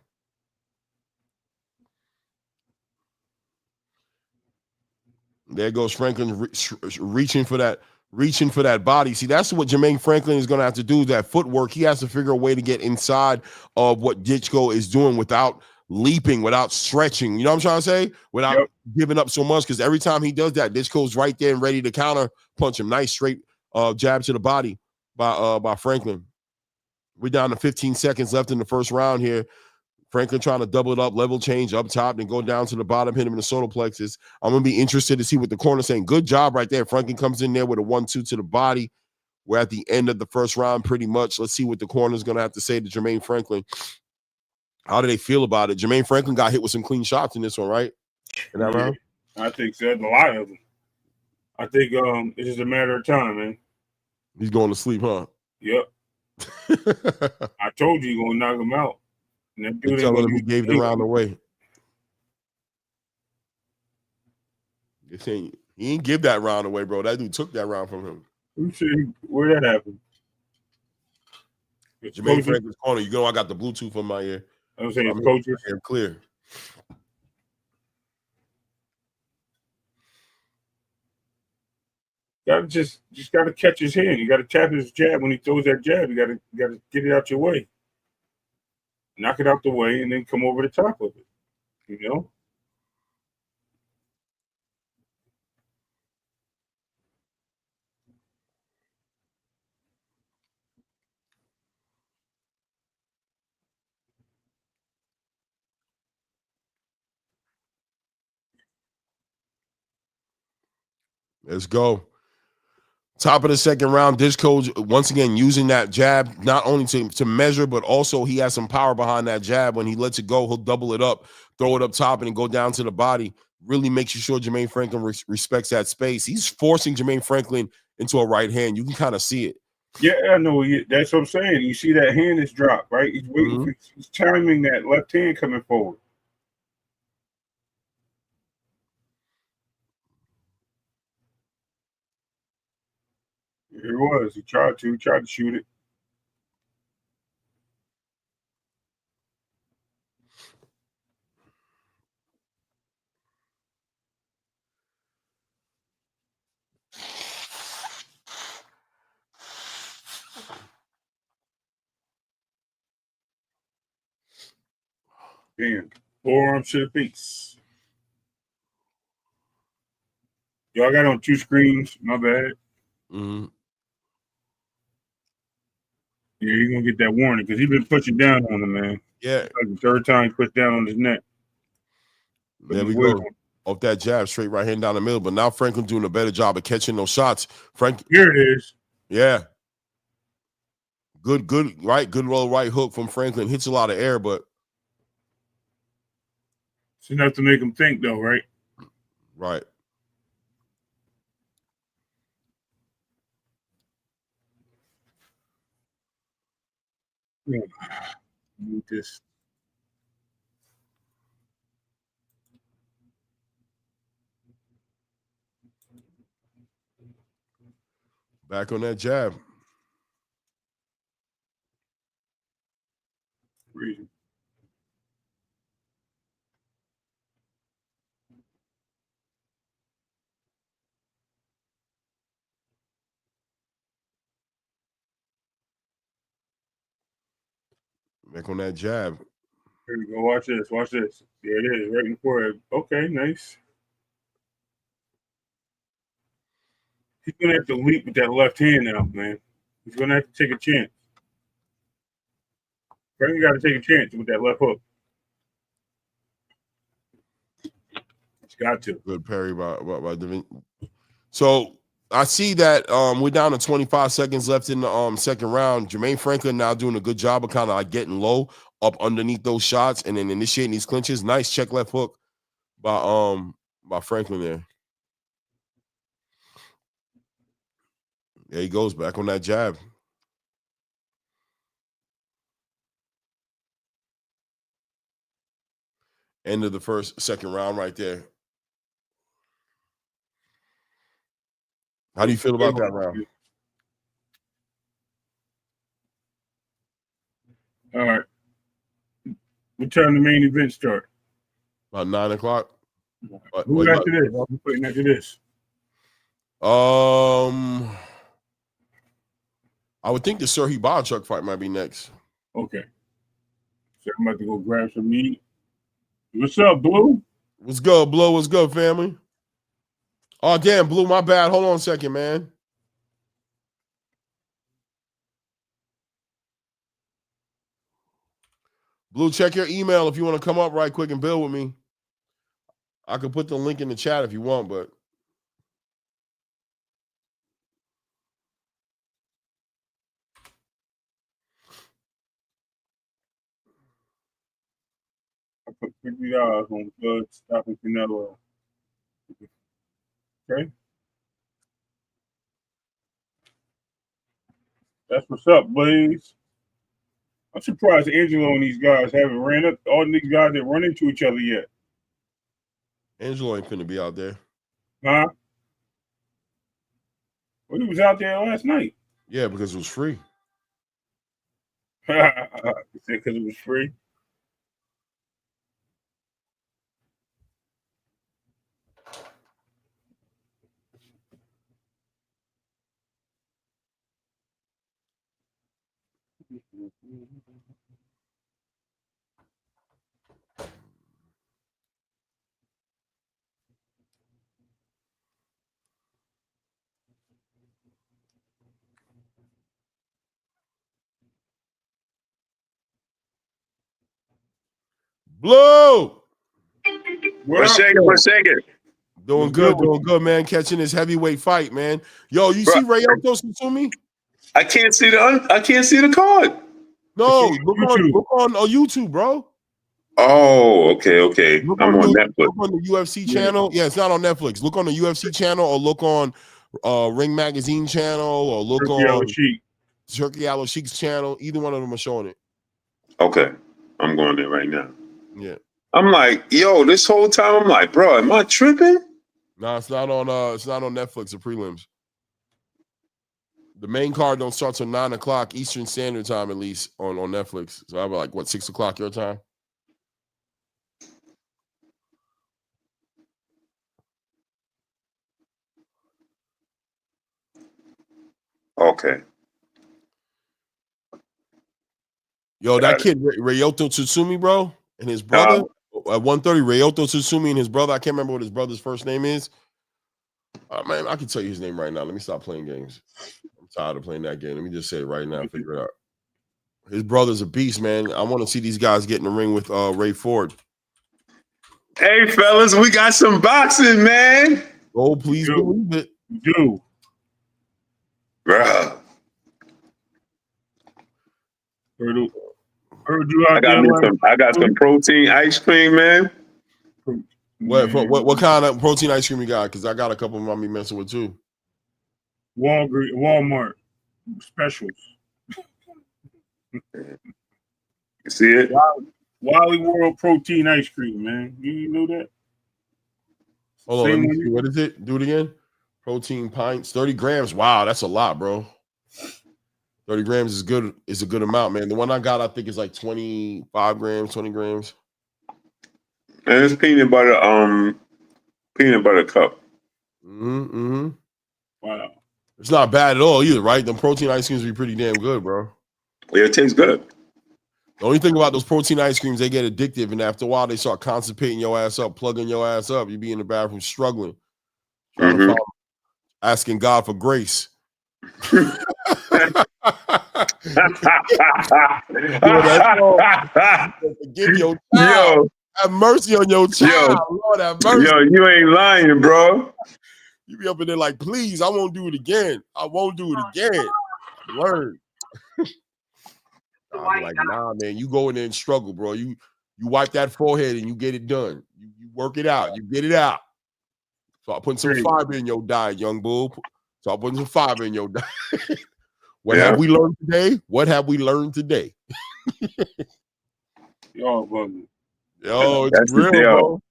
B: There goes Franklin reaching for that body. See, that's what Jermaine Franklin is going to have to do, that footwork. He has to figure a way to get inside of what Ditchko is doing without leaping, without stretching. You know what I'm trying to say? Without giving up so much, because every time he does that, Ditchko's right there and ready to counter punch him. Nice straight jab to the body by Franklin. We're down to 15 seconds left in the first round here. Franklin trying to double it up, level change up top, and go down to the bottom, hit him in the solar plexus. I'm going to be interested to see what the corner's saying. Good job right there. Franklin comes in there with a 1-2 to the body. We're at the end of the first round pretty much. Let's see what the corner's going to have to say to Jermaine Franklin. How do they feel about it? Jermaine Franklin got hit with some clean shots in this one, right? In that round?
C: I think so. A lot of them. I think it's just a matter of time, man.
B: He's going to sleep, huh?
C: Yep. I told you you're going to knock him out.
B: Tell him he gave the round away. He didn't give that round away, bro. That dude took that round from him.
C: Who said where that happened?
B: Jermaine Franklin's corner. You know I got the Bluetooth on my ear.
C: I'm saying coaches.
B: I'm clear.
C: Gotta just gotta catch his hand. You gotta tap his jab when he throws that jab. You gotta get it out your way. Knock it out the way and then come over the top of it. You know?
B: Let's go. Top of the second round, Ditchko once again using that jab, not only to measure, but also he has some power behind that jab. When he lets it go, he'll double it up, throw it up top, and then go down to the body. Really makes sure Jermaine Franklin respects that space. He's forcing Jermaine Franklin into a right hand. You can kind of see it.
C: Yeah, I know. That's what I'm saying. You see that hand is dropped, right? He's waiting for, he's timing that left hand coming forward. Here it was. He tried to shoot it. Damn. Forearm to the face. Y'all got on two screens. My bad.
B: Mm-hmm.
C: Yeah, you're gonna get that warning because he's been pushing down on him, man.
B: Yeah.
C: Like the third time he pushed down on his neck.
B: There we go. Off that jab, straight right hand down the middle. But now Franklin doing a better job of catching those shots.
C: Here it is.
B: Yeah. Good roll right hook from Franklin. Hits a lot of air, but
C: it's enough to make him think, though, right?
B: Right.
C: Yeah. Need this.
B: Back on that jab.
C: Reason.
B: Back on that jab.
C: Here we go. Watch this. Watch this. There it is. Right in the forehead. Okay, nice. He's gonna have to leap with that left hand now, man. He's gonna have to take a chance. Franklin got to take a chance with that left hook. He's got to.
B: Good parry by Donovan. So I see that we're down to 25 seconds left in the second round. Jermaine Franklin now doing a good job of kind of like getting low up underneath those shots and then initiating these clinches. Nice check left hook by Franklin there. There he goes back on that jab. End of the second round right there. How do you feel about that round?
C: All right. What time the main event start?
B: About 9 o'clock.
C: Who after this? I'll be putting after this.
B: I would think the Serhii Bochuk fight might be next.
C: Okay. So I'm about to go grab some meat. What's up, Blue?
B: What's good, Blue? What's good, family? Oh, damn, Blue, my bad. Hold on a second, man. Blue, check your email if you want to come up right quick and build with me. I could put the link in the chat if you want, but
C: I put $50 on blood stopping Canelo. Okay. That's what's up, Blaze. I'm surprised Angelo and these guys haven't ran up. All these guys that run into each other yet.
B: Angelo ain't finna be out there.
C: Huh? Well, he was out there last night.
B: Yeah, because it was free.
C: Because it was free.
B: Blue!
D: One second.
B: Doing good, man. Catching this heavyweight fight, man. Yo, you
D: Bro,
B: see Ryoto Sumi?
D: I can't see the card.
B: No, look on YouTube, bro.
D: Oh, okay. I'm on Netflix.
B: Look on the UFC channel. Yeah, it's not on Netflix. Look on the UFC channel or look on Ring Magazine channel or look on Turkey Aloe Sheik's channel. Either one of them are showing it.
D: Okay. I'm going there right now.
B: Yeah.
D: I'm like, yo, this whole time I'm like, bro, am I tripping?
B: No, it's not on Netflix, the prelims. The main card don't start till 9 o'clock Eastern Standard Time, at least on Netflix. So I'm like, what, 6 o'clock your time?
D: Okay.
B: Yo, that kid Ryoto Tsutsumi, bro, and his brother at 1:30. Ryoto Tsutsumi and his brother. I can't remember what his brother's first name is. Man, I can tell you his name right now. Let me stop playing games. I'm tired of playing that game. Let me just say it right now. Figure it out. His brother's a beast, man. I want to see these guys get in the ring with Ray Ford.
D: Hey, fellas, we got some boxing, man.
B: Oh, please believe it.
C: Do.
D: Bruh.
C: Heard you out
D: I got some protein ice cream, man.
B: What kind of protein ice cream you got? Because I got a couple of them I'm be messing with too.
C: Walmart specials.
D: You see it?
C: Wally World protein ice cream, man. You know that?
B: Hold on, let me see. What is it? Do it again. Protein pints, 30 grams. Wow, that's a lot, bro. 30 grams is good. Is a good amount, man. The one I got, I think, is like 25 grams, 20 grams.
D: And it's peanut butter cup.
C: Wow.
B: It's not bad at all either, right? Them protein ice creams be pretty damn good, bro.
D: Yeah, it tastes good.
B: The only thing about those protein ice creams, they get addictive, and after a while, they start constipating your ass up, plugging your ass up. You be in the bathroom struggling, trying to find, asking God for grace. Forgive your child. Have mercy on your child. Lord, have mercy.
D: Yo, you ain't lying, bro.
B: You be up in there like, please, I won't do it again. I won't do it again. Learn. I'll be like, nah, man, you go in there and struggle, bro. You wipe that forehead and you get it done. You work it out. You get it out. So I'm putting some fiber in your diet, young bull. So I'm putting some fiber in your diet. What have we learned today? What have we learned today?
C: Yo,
B: it's real, bro.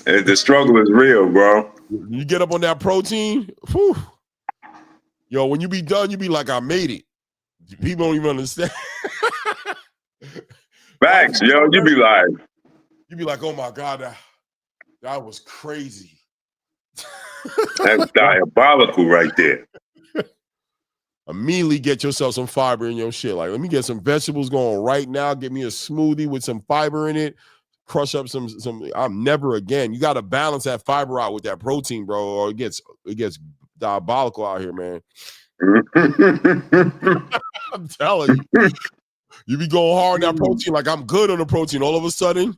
D: The struggle is real, bro.
B: You get up on that protein, whew. Yo, when you be done, you be like, I made it. People don't even understand.
D: Facts, yo. You
B: be like, oh my God, that was crazy.
D: That's diabolical right there.
B: Immediately get yourself some fiber in your shit. Like, let me get some vegetables going right now. Get me a smoothie with some fiber in it. Crush up some. I'm never again. You got to balance that fiber out with that protein, bro, or it gets diabolical out here, man. I'm telling you. You be going hard on that protein, like I'm good on the protein. All of a sudden,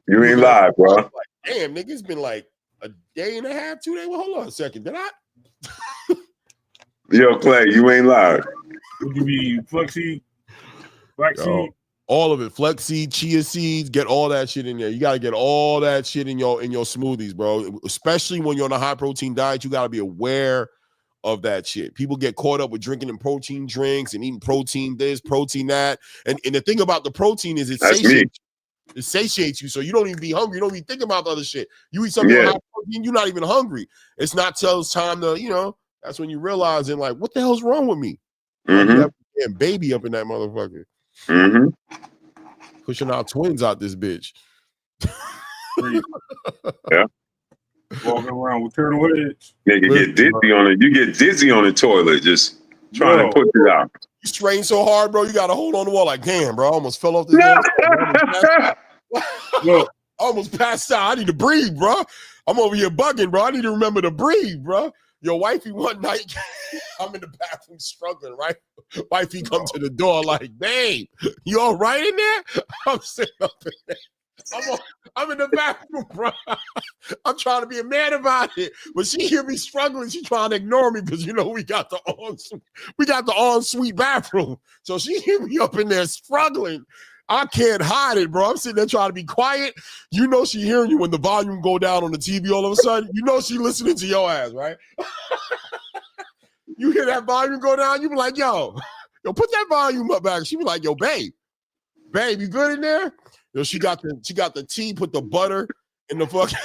D: you ain't live, bro.
B: Like, damn, nigga, it's been like a day and a half, 2 days. Well, hold on a second. Did I?
D: Yo, Clay, you ain't live.
C: Would you be flaxseed? Flaxseed?
B: All of it. Flaxseed, chia seeds, get all that shit in there. You gotta get all that shit in your smoothies, bro. Especially when you're on a high protein diet, you gotta be aware of that shit. People get caught up with drinking them protein drinks and eating protein this, protein that. And the thing about the protein is it satiates you, so you don't even be hungry. You don't even think about the other shit. You eat something high protein, you're not even hungry. It's not till it's time to, that's when you realize and like, what the hell's wrong with me? That damn baby up in that motherfucker. Pushing out twins out this bitch.
D: Yeah.
C: Walking around with turtle heads.
D: Yeah, you get dizzy on it. You get dizzy on the toilet just trying to push it out.
B: You strain so hard, bro. You got to hold on the wall like, damn, bro. I almost fell off the I almost passed out. I need to breathe, bro. I'm over here bugging, bro. I need to remember to breathe, bro. Your wifey one night, I'm in the bathroom struggling, right? Wifey come to the door like, babe, you all right in there? I'm sitting up in there. I'm in the bathroom, bro. I'm trying to be a man about it, but she hear me struggling. She trying to ignore me because we got the ensuite bathroom. So she hear me up in there struggling. I can't hide it, bro. I'm sitting there trying to be quiet. She hearing you when the volume go down on the TV all of a sudden. She listening to your ass, right? You hear that volume go down, you be like, yo, put that volume up back. She be like, yo, babe, you good in there? She got the tea, put the butter in the fucking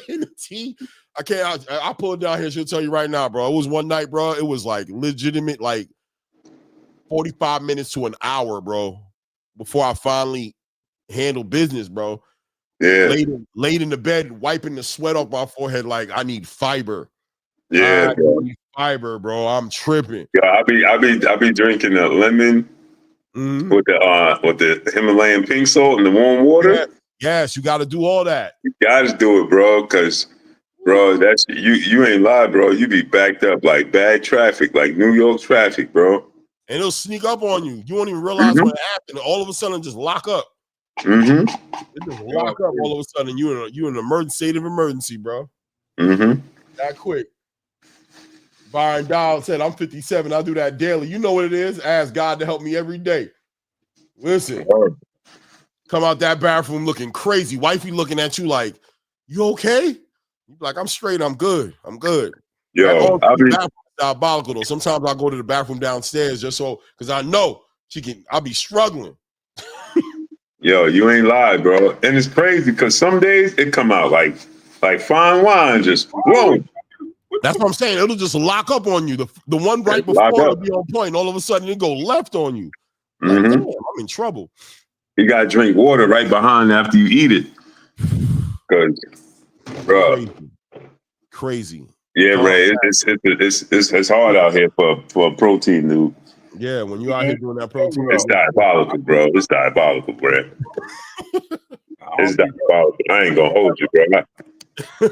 B: in the tea. I pull it down here. She'll tell you right now, bro. It was one night, bro. It was like legitimate, like 45 minutes to an hour, bro, before I finally handled business, bro.
D: Yeah.
B: Laid in the bed, wiping the sweat off my forehead, like I need fiber.
D: Yeah, bro.
B: Fiber, bro. I'm tripping.
D: Yeah, I be drinking a lemon with the Himalayan pink salt and the warm water.
B: Yeah. Yes, you got to do all that.
D: You gotta do it, bro, because bro, that's you ain't lie, bro. You be backed up like bad traffic, like New York traffic, bro.
B: And it'll sneak up on you. You won't even realize when it happened. All of a sudden, just lock up.
D: Mm-hmm.
B: It just lock up all of a sudden. You in an state of emergency, bro.
D: Mm-hmm.
B: That quick. Byron Dial said, I'm 57. I do that daily. You know what it is? Ask God to help me every day. Listen. Come out that bathroom looking crazy. Wifey looking at you like, you okay? You like, I'm straight. I'm good.
D: Yo,
B: diabolical though. Sometimes I go to the bathroom downstairs just so, because I know I'll be struggling.
D: Yo, you ain't lied, bro. And it's crazy because some days it come out like fine wine, just whoa.
B: That's what I'm saying. It'll just lock up on you. The one right before it'll be on point. All of a sudden it go left on you. Like, damn, I'm in trouble.
D: You gotta drink water right behind after you eat it. Cause, bro,
B: crazy.
D: Yeah, Ray, it's hard out here for a protein dude.
B: Yeah, when you out here doing that protein,
D: it's diabolical, bro. It's diabolical, bro. It's diabolical. I ain't gonna hold you, bro.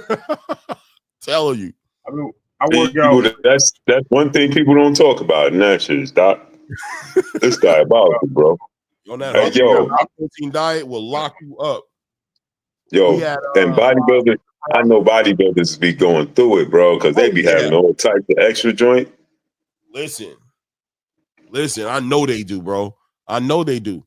B: Tell you.
C: I mean, I work out.
D: That's one thing people don't talk about, and that shit is it's diabolical, bro.
B: On that protein diet will lock you up.
D: Yo, and bodybuilders, I know bodybuilders be going through it, bro, because they be having all types of extra joint.
B: Listen, I know they do, bro. I know they do.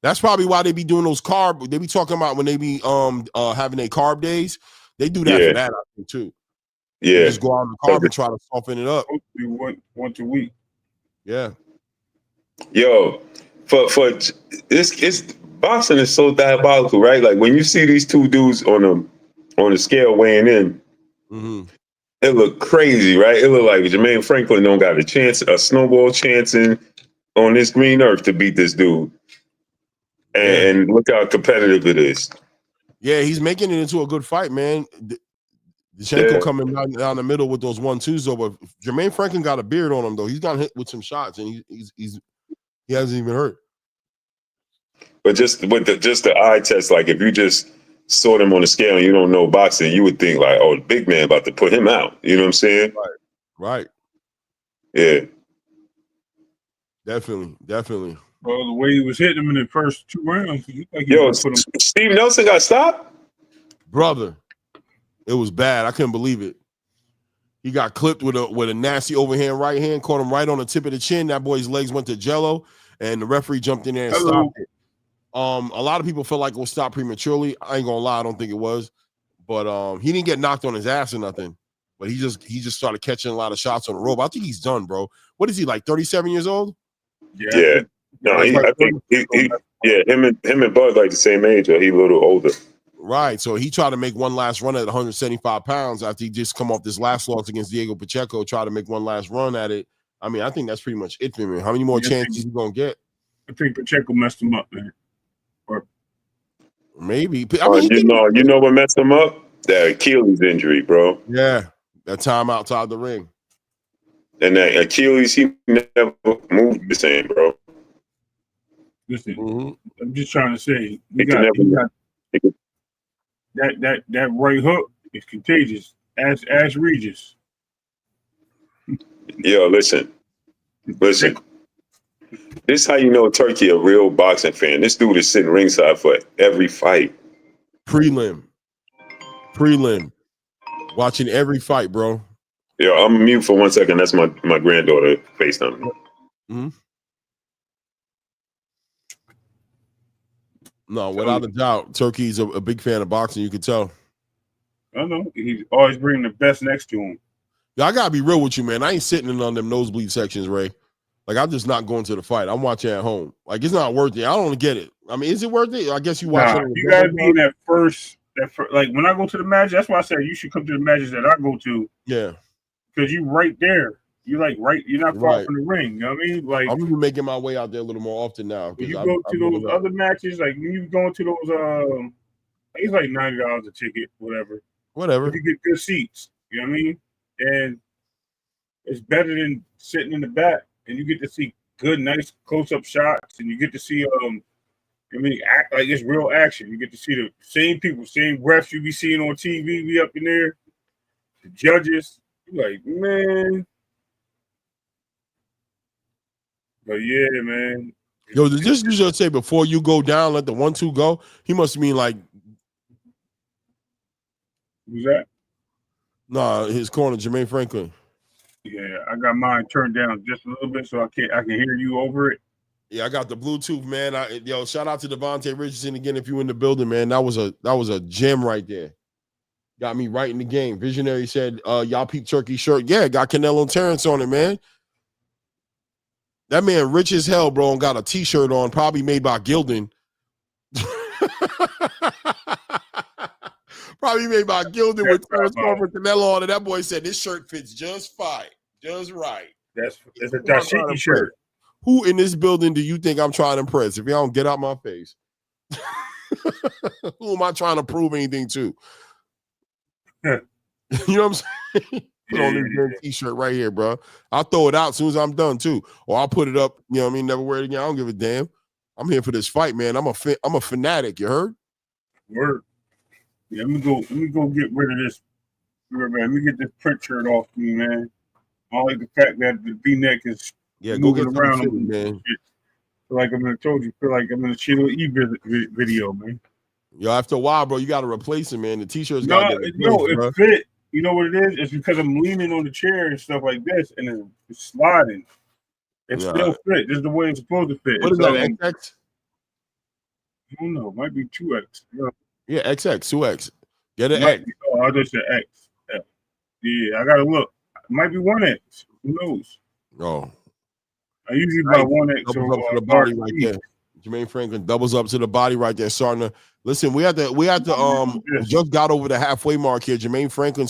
B: That's probably why they be doing those carb. They be talking about when they be having their carb days. They do that for that, I think, too.
D: Yeah.
B: They just go out on the carb and try to soften it up.
C: Once a week.
B: Yeah.
D: Yo, for it's boxing is so diabolical, right? Like when you see these two dudes on the scale weighing in, it look crazy, right? It look like Jermaine Franklin don't got a snowball chancing on this green earth to beat this dude. And look how competitive it is. Yeah,
B: he's making it into a good fight, man. Ditchko coming down the middle with those 1-2s though, but Jermaine Franklin got a beard on him though. He's got hit with some shots and he hasn't even hurt.
D: But just with the eye test, like if you just saw them on the scale and you don't know boxing, you would think like, oh, the big man about to put him out. You know what I'm saying?
B: Right.
D: Yeah.
B: Definitely.
C: Well, the way he was hitting him in the first 2 rounds,
D: Steve Nelson got stopped?
B: Brother, it was bad. I couldn't believe it. He got clipped with a nasty overhand right hand, caught him right on the tip of the chin. That boy's legs went to jello, and the referee jumped in there and stopped it. A lot of people feel like it was stopped prematurely. I ain't gonna lie, I don't think it was. But he didn't get knocked on his ass or nothing. But he just started catching a lot of shots on the rope. I think he's done, bro. What is he, like 37 years old?
D: Yeah. No, I think him and Bud like the same age, or he a little older.
B: Right. So he tried to make one last run at 175 pounds after he just come off this last loss against Diego Pacheco, try to make one last run at it. I mean, I think that's pretty much it for me. How many more chances is he going to get?
C: I think Pacheco messed him up, man. Or
B: maybe.
D: I mean, you know what messed him up? That Achilles injury, bro.
B: Yeah. That time outside the ring.
D: And that Achilles, he never moved the same, bro.
C: Listen, I'm just trying to say, that right hook is contagious. Ask Regis.
D: Yo, listen. This is how you know Turkey a real boxing fan. This dude is sitting ringside for every fight.
B: Prelim. Watching every fight, bro.
D: Yeah, I'm mute for 1 second. That's my granddaughter FaceTime.
B: Mm-hmm. No, without a doubt, Turkey's a big fan of boxing. You can tell.
C: I know he's always bringing the best next to him.
B: Yeah, I gotta be real with you, man. I ain't sitting in on them nosebleed sections, Ray. Like, I'm just not going to the fight. I'm watching at home. Like, it's not worth it. I don't get it. I mean, is it worth it? I guess you watch it.
C: You gotta be in that first. Like when I go to the match, that's why I said you should come to the matches that I go to.
B: Yeah,
C: because you right there. You like right. You're not far from the ring. You know what I mean? Like
B: I'm even making my way out there a little more often now.
C: When you go to those other matches, like when you go to those, it's like $90 a ticket, whatever.
B: Whatever.
C: But you get good seats. You know what I mean? And it's better than sitting in the back, and you get to see good, nice close-up shots, and you get to see act like it's real action. You get to see the same people, same refs you be seeing on TV, be up in there. The judges, you're like, man. But yeah, man.
B: Yo, did this just say before you go down, let the 1-2 go? He must mean like.
C: Who's that?
B: Nah, his corner, Jermaine Franklin.
C: Yeah, I got mine turned down just a little bit so I can hear you over it.
B: Yeah, I got the Bluetooth, man. Yo, shout out to Devontae Richardson again. If you in the building, man, that was a gem right there. Got me right in the game. Visionary said, y'all peep Turkey shirt. Yeah, got Canelo and Terrence on it, man. That man rich as hell, bro, and got a t-shirt on, probably made by Gildan. Probably made by Gildan with Terrence Crawford Canelo on it. That boy said this shirt fits just fine, just right.
C: It's a dashiki shirt.
B: Who in this building do you think I'm trying to impress? If y'all don't get out my face. Who am I trying to prove anything to? You know what I'm saying? Put on this t-shirt right here, bro. I'll throw it out as soon as I'm done too. Or I'll put it up, you know what I mean? Never wear it again. I don't give a damn. I'm here for this fight, man. I'm a fanatic, you heard?
C: Word. Yeah, let me go get rid of this. Man, let me get this print shirt off me, man. I don't like the fact that the V-neck is moving around, man. Feel like I told you, feel like I'm in a Sheila E video, man.
B: Yo, after a while, bro, you got to replace it, man. The t-shirt's
C: got to get it fit. You know what it is? It's because I'm leaning on the chair and stuff like this, and it's sliding. It still fit. This is the way it's supposed to fit.
B: What is that, XX?
C: I don't know. It might be 2X.
B: Yeah, XX, 2X. Get an X.
C: Oh, I just said X. Yeah, I got to look. It might be 1X. Who knows?
B: Oh.
C: I usually buy 1X.
B: Doubles up to the body right there. Jermaine Franklin doubles up to the body right there, starting to listen. We just got over the halfway mark here. Jermaine Franklin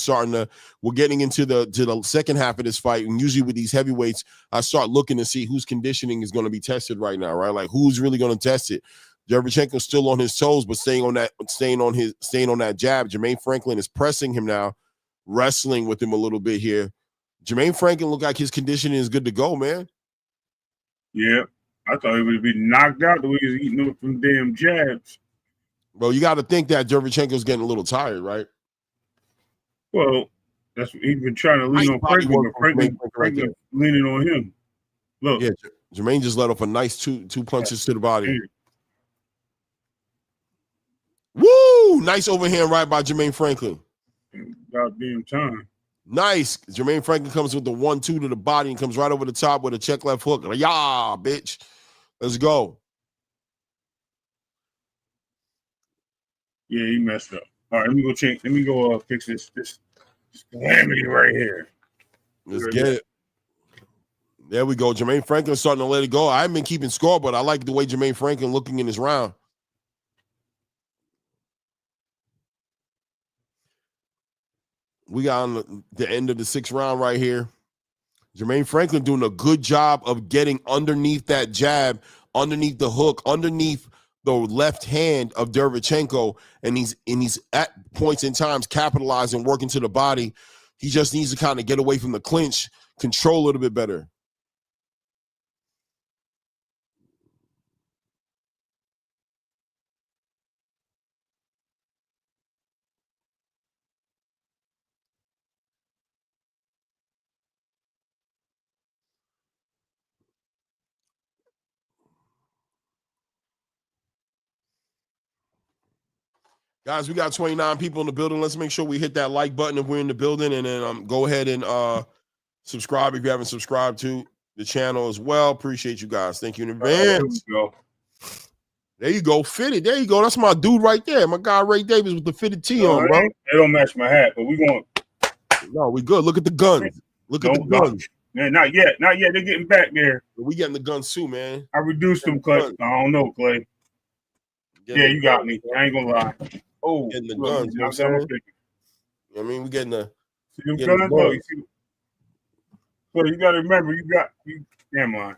B: we're getting into the second half of this fight, and usually with these heavyweights, I start looking to see whose conditioning is going to be tested right now, right? Like who's really going to test it. Derevchenko's still on his toes, but staying on that jab. Jermaine Franklin is pressing him now, wrestling with him a little bit here. Jermaine Franklin look like his conditioning is good to go, man.
C: Yeah. I thought he would be knocked out the way he was eating up from damn jabs.
B: Bro, you got to think that Derevchenko's getting a little tired, right?
C: Well, that's what he's been trying to lean on Franklin, but Franklin leaning on him. Look.
B: Yeah, Jermaine just let off a nice two punches to the body. Woo! Nice overhand right by Jermaine Franklin.
C: Goddamn time.
B: Nice. Jermaine Franklin comes with the 1-2 to the body and comes right over the top with a check left hook. Yeah, bitch. Let's go.
C: Yeah, he messed up. All right, let me go fix this calamity right here.
B: Let's get it. There we go. Jermaine Franklin starting to let it go. I haven't been keeping score, but I like the way Jermaine Franklin looking in this round. We got on the end of the 6th round right here. Jermaine Franklin doing a good job of getting underneath that jab, underneath the hook, underneath the left hand of Derevchenko, and he's at points in times capitalizing, working to the body. He just needs to kind of get away from the clinch, control a little bit better. Guys, we got 29 people in the building. Let's make sure we hit that like button if we're in the building, and then go ahead and subscribe if you haven't subscribed to the channel as well. Appreciate you guys. Thank you in advance. There you go. Fitted. There you go. That's my dude right there. My guy Ray Davis with the fitted tee on, bro.
C: It don't match my hat, but we going.
B: No, we good. Look at the guns. Look at the guns.
C: Man, not yet. Not yet. They're getting back there.
B: We getting the guns too, man.
C: I reduced them, Clay. I don't know, Clay. Yeah, you got me. I ain't gonna lie. Oh,
B: getting the guns. You know what I'm saying? I mean, we getting the.
C: See them guns? Look, you see. So you got to remember, damn on.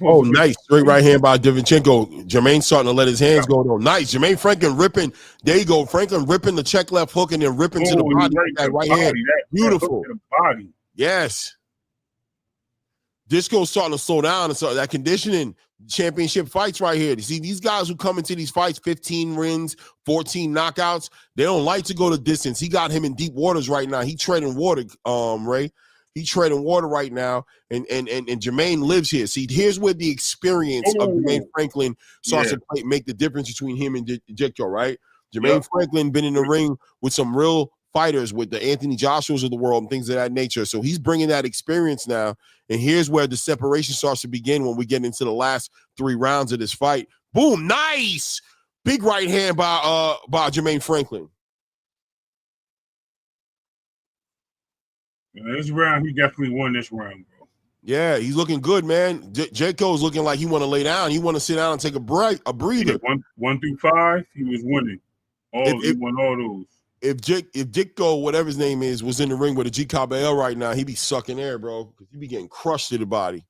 B: Oh, nice. Straight right hand by Divichenko. Jermaine starting to let his hands go, though. Nice. Jermaine Franklin ripping. There you go. Franklin ripping the check left hook and then ripping to the body. That right hand. Beautiful.
C: To the body.
B: Yes. Ditchko's starting to slow down. And so that conditioning championship fights right here. You see, these guys who come into these fights, 15 wins, 14 knockouts, they don't like to go the distance. He got him in deep waters right now. He treading water, Ray. He treading water right now, and Jermaine lives here. See, here's where the experience of Jermaine Franklin starts to make the difference between him and Ditchko, right? Jermaine Franklin been in the ring with some real fighters, with the Anthony Joshuas of the world and things of that nature. So he's bringing that experience now, and here's where the separation starts to begin when we get into the last 3 rounds of this fight. Boom, nice! Big right hand by Jermaine Franklin.
C: This round, he definitely won this round, bro.
B: Yeah, he's looking good, man. Jaco's looking like he want to lay down. He want to sit down and take a breather.
C: Yeah, 1 through 5, he was winning. He won all those.
B: If Ditchko, whatever his name is, was in the ring with a G Carabalo right now, he'd be sucking air, bro, because he'd be getting crushed to the body.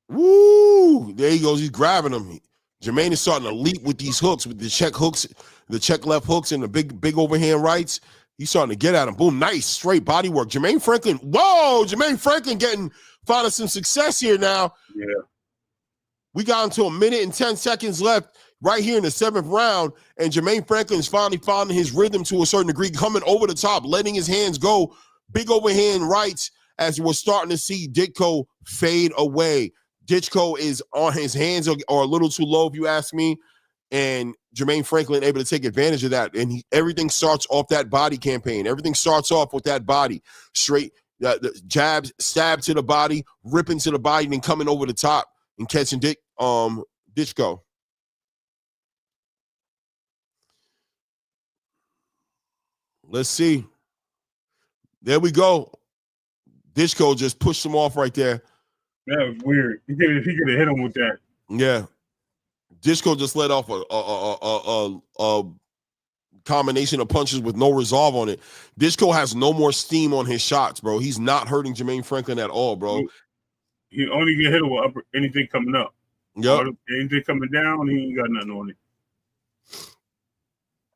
B: Woo! There he goes. He's grabbing him. Jermaine is starting to leap with these hooks, with the check hooks, the check left hooks, and the big overhand rights. He's starting to get at him. Boom, nice straight body work. Jermaine Franklin. Whoa, Jermaine Franklin finding some success here now.
C: Yeah.
B: We got into 1 minute and 10 seconds left right here in the 7th round, and Jermaine Franklin is finally finding his rhythm to a certain degree, coming over the top, letting his hands go. Big overhand rights as we're starting to see Ditchko fade away. Ditchko is on his hands are a little too low, if you ask me, and Jermaine Franklin able to take advantage of that. And everything starts off that body campaign. Everything starts off with that body. Straight the jabs, stab to the body, ripping to the body, and then coming over the top and catching Ditchko. Let's see. There we go. Ditchko just pushed him off right there.
C: That was weird. He could have hit him with that.
B: Yeah. Ditchko just let off a combination of punches with no resolve on it. Ditchko has no more steam on his shots, bro. He's not hurting Jermaine Franklin at all, bro.
C: He only get hit with anything coming up.
B: Yep.
C: Anything coming down, he ain't got nothing on it.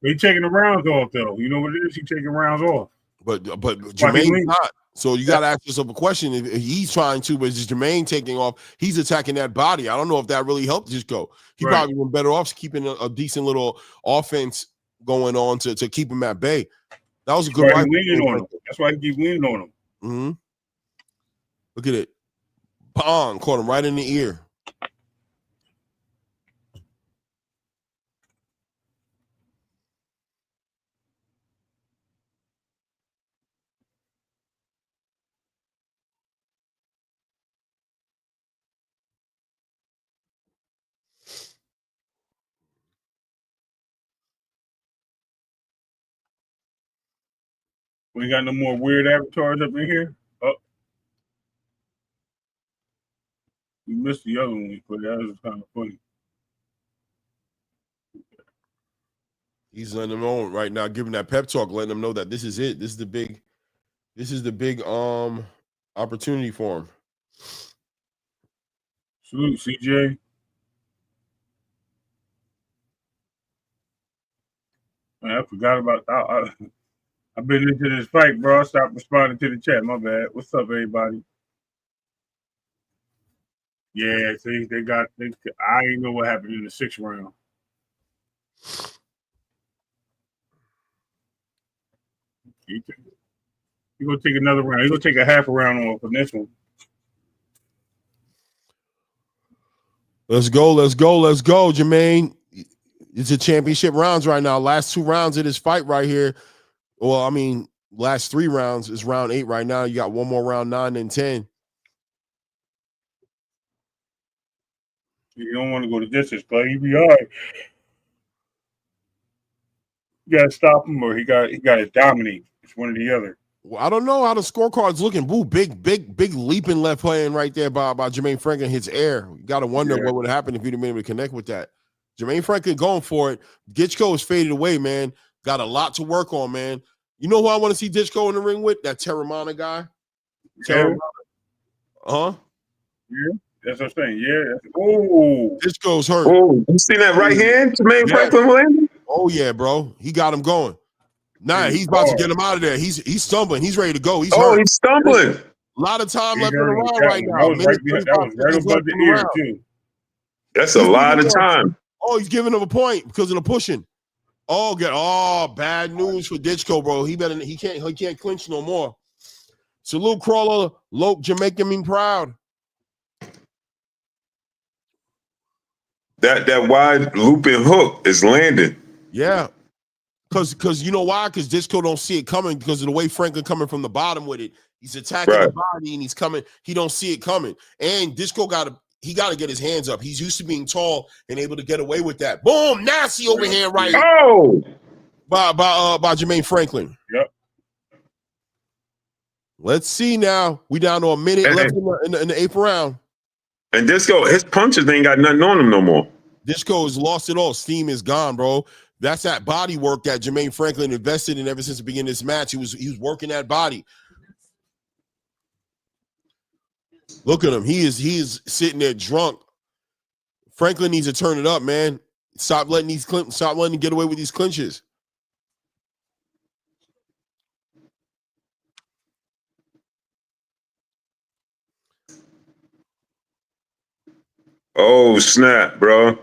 C: He taking the rounds off, though. You know what it is? He taking rounds off.
B: But Jermaine's not. So you got to ask yourself a question. If he's trying to, but is Jermaine taking off? He's attacking that body. I don't know if that really helped Ditchko. He probably been better off keeping a decent little offense going on to keep him at bay. That was a good fight.
C: That's why he keep leaning on him.
B: Mm-hmm. Look at it. Bong caught him right in the ear.
C: We got no more weird avatars up in here. Oh, you missed the other one, but that was kind of funny.
B: He's letting them know right now, giving that pep talk, letting them know that this is it. This is the big opportunity for him.
C: Salute, CJ. Man, I forgot about I've been into this fight, bro. I stopped responding to the chat. My bad. What's up, everybody? Yeah, see, I didn't know what happened in the 6th round. He's gonna take another round. He's gonna take a half a round off on this one.
B: Let's go, Jermaine. It's a championship rounds right now. Last 2 rounds of this fight right here. Well, I mean, last 3 rounds is round 8 right now. You got one more round 9 and 10.
C: You don't want to go the distance, Clay. You be all right. You gotta stop him, or he got to dominate. It's one or the other.
B: Well, I don't know how the scorecard's looking. Boo, big leaping left hand right there by Jermaine Franklin hits air. You got to wonder what would happen if you'd have been able to connect with that. Jermaine Franklin going for it. Ditchko is faded away, man. Got a lot to work on, man. You know who I want to see Ditchko in the ring with? That Terramana guy.
C: Yeah.
B: Huh?
C: Yeah, that's what I'm saying. Yeah. Oh,
B: Ditchko's hurt.
D: Oh, you seen that right hand, Jermaine Franklin landing?
B: Oh yeah, bro. He got him going. Nah, he's about to get him out of there. He's stumbling. He's ready to go. He's hurt.
D: He's stumbling.
B: A lot of time left in the round right now.
C: That was right above the ear, too.
D: That's a lot of time.
B: Oh, he's giving him a point because of the pushing. Bad news for Ditchko, bro. He can't clinch no more. Salute Crawler, Loke, Jamaican mean proud.
D: That wide looping hook is landing.
B: Yeah. Cause you know why? Because Ditchko don't see it coming because of the way Franklin coming from the bottom with it. He's attacking the body and he's coming. He don't see it coming. And Ditchko got to get his hands up. He's used to being tall and able to get away with that. Boom, nasty overhand right.
D: Oh,
B: by Jermaine Franklin.
C: Yep.
B: Let's see now. We down to a minute left in the 8th round.
D: And Ditchko, his punches ain't got nothing on him no more.
B: Ditchko has lost it all. Steam is gone, bro. That's that body work that Jermaine Franklin invested in ever since the beginning of this match. He was working that body. Look at him. He is sitting there drunk. Franklin needs to turn it up, man. Stop letting him get away with these clinches.
D: Oh, snap, bro.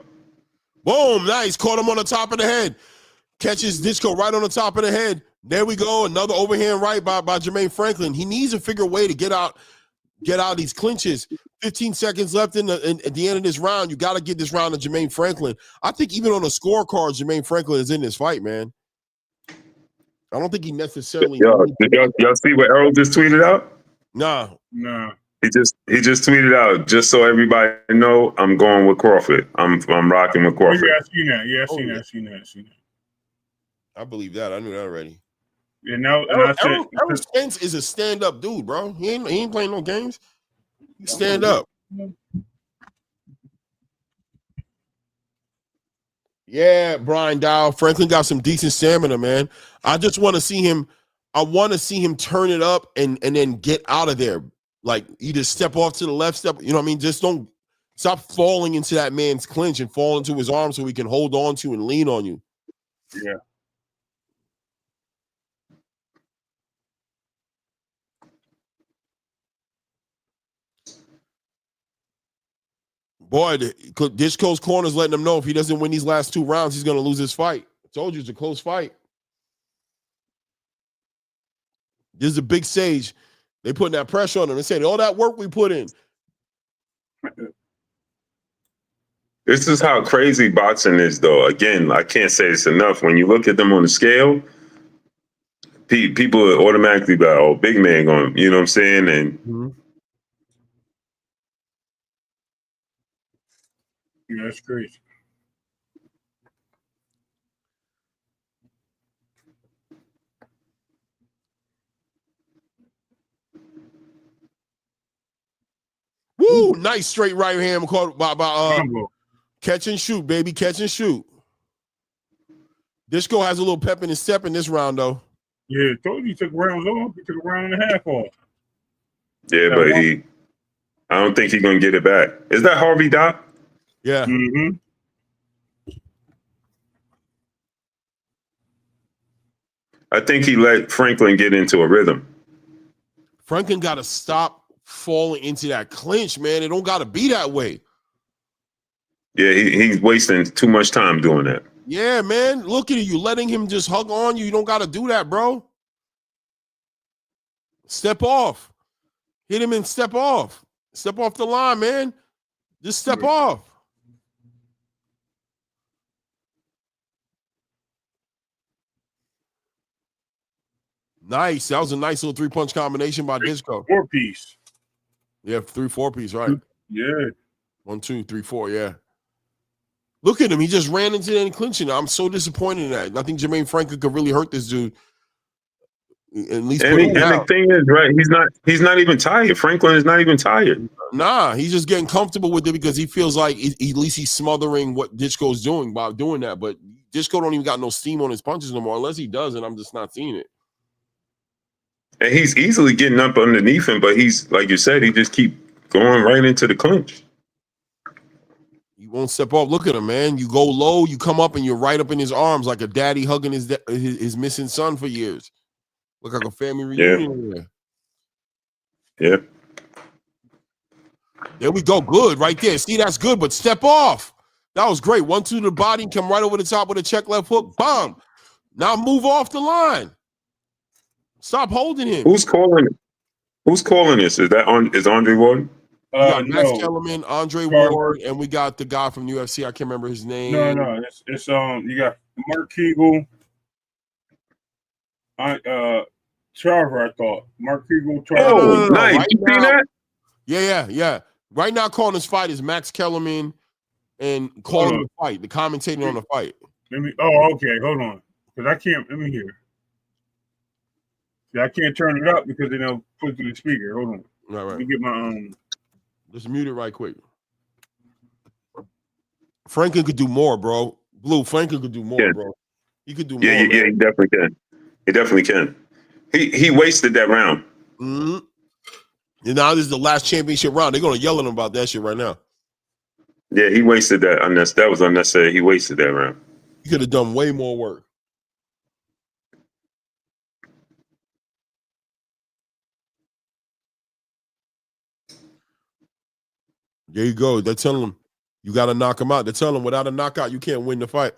B: Boom, nice. Caught him on the top of the head. Catches Ditchko right on the top of the head. There we go. Another overhand right by Jermaine Franklin. He needs to figure a way to get out these clinches. 15 seconds left at the end of this round. You got to get this round to Jermaine Franklin. I think even on the scorecard, Jermaine Franklin is in this fight, man. I don't think he necessarily.
D: Did y'all see what Errol just tweeted out?
B: Nah.
D: He just tweeted out, just so everybody know, I'm going with Crawford. I'm rocking with Crawford.
C: Yeah, I seen that.
B: I believe that. I knew that already.
C: Yeah, now
B: Errol Spence is a stand-up dude, bro. He ain't playing no games. He stand up. Yeah, Brian Dow. Franklin got some decent stamina, man. I just want to see him. I want to see him turn it up and then get out of there. Like, either step off to the left, you know what I mean? Just don't stop falling into that man's clinch and fall into his arms so he can hold on to and lean on you.
C: Yeah.
B: Boy, Ditchko's corner's letting him know if he doesn't win these last 2 rounds, he's going to lose this fight. I told you it's a close fight. This is a big stage. They putting that pressure on him. They saying all that work we put in.
D: This is how crazy boxing is, though. Again, I can't say this enough. When you look at them on the scale, people automatically be like, oh, big man going, you know what I'm saying? And
C: yeah, that's crazy.
B: Woo! Nice straight right hand caught by catch and shoot, baby. Catch and shoot. Ditchko has a little pep in his step in this round, though.
C: Yeah, told you he took rounds off. He took a round and a half off.
D: Yeah, but I don't think he's going to get it back. Is that Harvey Doc?
B: Yeah.
C: Mm-hmm.
D: I think he let Franklin get into a rhythm.
B: Franklin got to stop falling into that clinch, man. It don't got to be that way.
D: Yeah, he's wasting too much time doing that.
B: Yeah, man. Look at you letting him just hug on you. You don't got to do that, bro. Step off. Hit him and step off. Step off the line, man. Just step off. Nice. That was a nice little 3-punch combination by Ditchko.
C: 4-piece.
B: Yeah, 3-4-piece, right?
C: Yeah.
B: 1, 2, 3, 4, yeah. Look at him. He just ran into that and clinching. I'm so disappointed in that. I think Jermaine Franklin could really hurt this dude. At least put him down.
D: And the thing is, right, he's not even tired. Franklin is not even tired.
B: Nah, he's just getting comfortable with it because he feels like at least he's smothering what Ditchko's doing by doing that. But Ditchko don't even got no steam on his punches no more, unless he does, and I'm just not seeing it.
D: And he's easily getting up underneath him, but he's, like you said, he just keep going right into the clinch.
B: He won't step off. Look at him, man. You go low, you come up, and you're right up in his arms like a daddy hugging his missing son for years. Look like a family reunion.
D: Yeah.
B: There we go. Good right there. See, that's good, but step off. That was great. 1-2 to the body, come right over the top with a check left hook. Bomb. Now move off the line. Stop holding him.
D: Who's calling this? Is Andre Ward?
B: We got Max Kellerman, Andre Ward, and we got the guy from UFC. I can't remember his name.
C: No. It's you got Mark Kegel. Charver, I thought. Mark Kegel.
D: Oh, nice. Right you see that?
B: Yeah. Right now, calling this fight is Max Kellerman and calling the fight, the commentating on the fight.
C: Okay. Hold on. Because I can't. Let me hear. See, I can't turn it up because they don't put it to the speaker. Hold on.
B: Right.
C: Let me get my
B: Just mute it right quick. Franklin could do more, bro. Blue, Franklin could do more, bro. He could do more.
D: Yeah, he definitely can. He definitely can. He wasted that round.
B: Mm-hmm. And now this is the last championship round. They're gonna yell at him about that shit right now.
D: Yeah, he wasted that. That was unnecessary. He wasted that round.
B: He could have done way more work. There you go. They're telling him you got to knock him out. They're telling him without a knockout, you can't win the fight.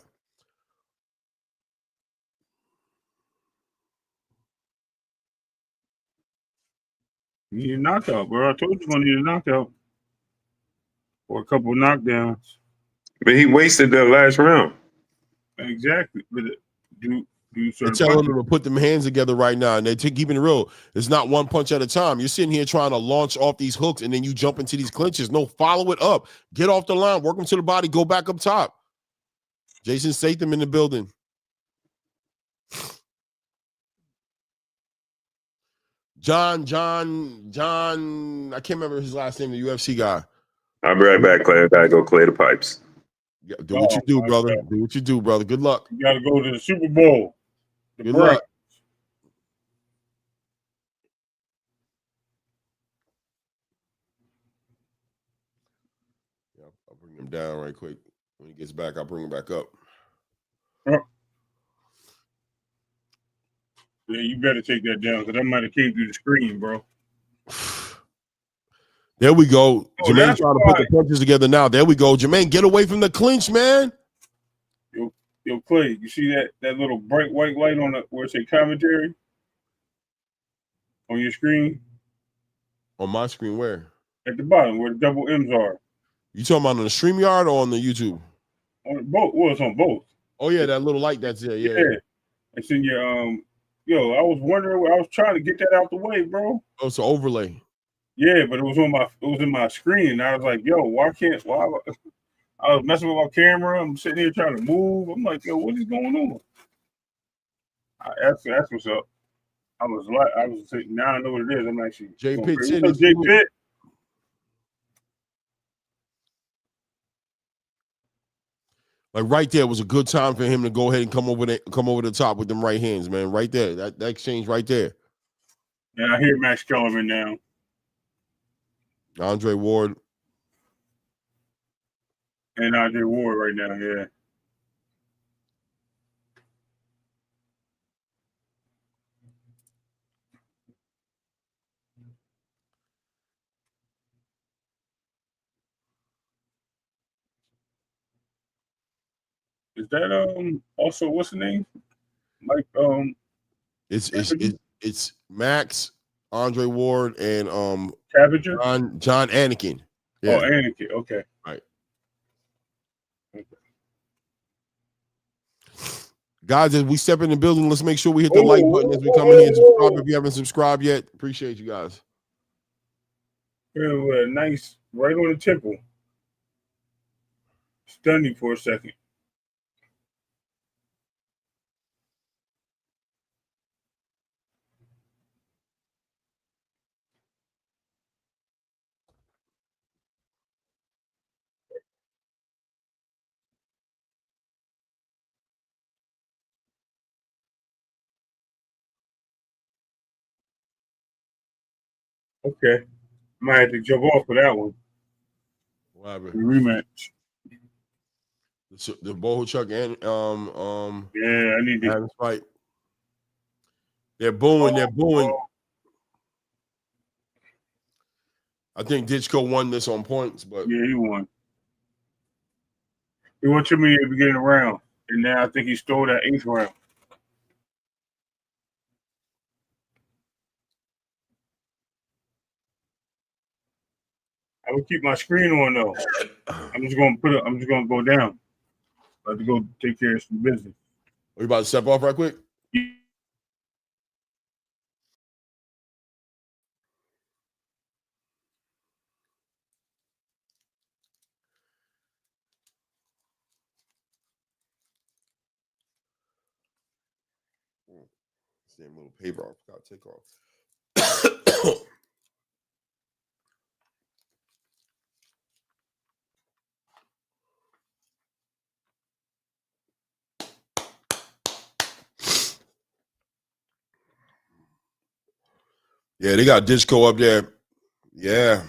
C: You need a knockout, bro. I told you you're going to need a knockout. Or a couple of knockdowns.
D: But he wasted that last round.
C: Exactly. But
B: they're telling them to put them hands together right now, and they're keeping it real. It's not one punch at a time. You're sitting here trying to launch off these hooks, and then you jump into these clinches. No, follow it up. Get off the line. Work them to the body. Go back up top. Jason Statham in the building. John, I can't remember his last name, the UFC guy.
D: I'll be right back, Clay. I gotta go clear the pipes.
B: Yeah, do what you do, brother. God. Do what you do, brother. Good luck.
C: You gotta go to the Super Bowl.
B: Good luck. Yeah, I'll bring him down right quick. When he gets back, I'll bring him back up.
C: Yeah, you better take that down because that might have came through the screen, bro.
B: There we go. Jermaine trying to put the punches together now. There we go. Jermaine, get away from the clinch, man.
C: Yo, Clay, you see that little bright white light on where it say commentary on your screen?
B: On my screen, where?
C: At the bottom, where the double M's are.
B: You talking about on the StreamYard or on the YouTube?
C: On both. Well, it's on both.
B: Oh yeah, that little light that's there. Yeah.
C: It's in your Yo, I was wondering. I was trying to get that out the way, bro.
B: Oh, it's an overlay.
C: Yeah, but it was in my screen. And I was like, yo, why? I was messing with my camera. I'm sitting here trying to move. I'm like, yo, what is going on? That's what's up. I was thinking, now I know what it is. I'm actually
B: Jay Pitt.
C: Jay Pitt.
B: Like right there was a good time for him to go ahead and come over the top with them right hands, man. Right there, that exchange right there.
C: Yeah, I hear Max Kellerman now.
B: Andre Ward.
C: And Andre Ward right now, yeah. Is that also what's the name? Like
B: it's Max, Andre Ward, and
C: Cabager?
B: John Anakin. Yeah.
C: Oh, Anakin. Okay.
B: Right. Guys, as we step in the building, let's make sure we hit the like button as we come in here and subscribe if you haven't subscribed yet. Appreciate you guys.
C: Yeah, nice, right on the temple. Stunning for a second. Okay. Might have to jump off for that one.
B: Whatever.
C: The rematch.
B: The Bochuk and
C: Yeah, I need to
B: fight. They're booing. They're booing. I think Ditchko won this on points, but
C: yeah, he won. He won too many at the beginning of the round, and now I think he stole that 8th round. I will keep my screen on though. I'm just gonna go down. I have to go take care of some business.
B: Are you about to step off right quick? Same little paper I forgot to take off. Yeah, they got Ditchko up there. Yeah.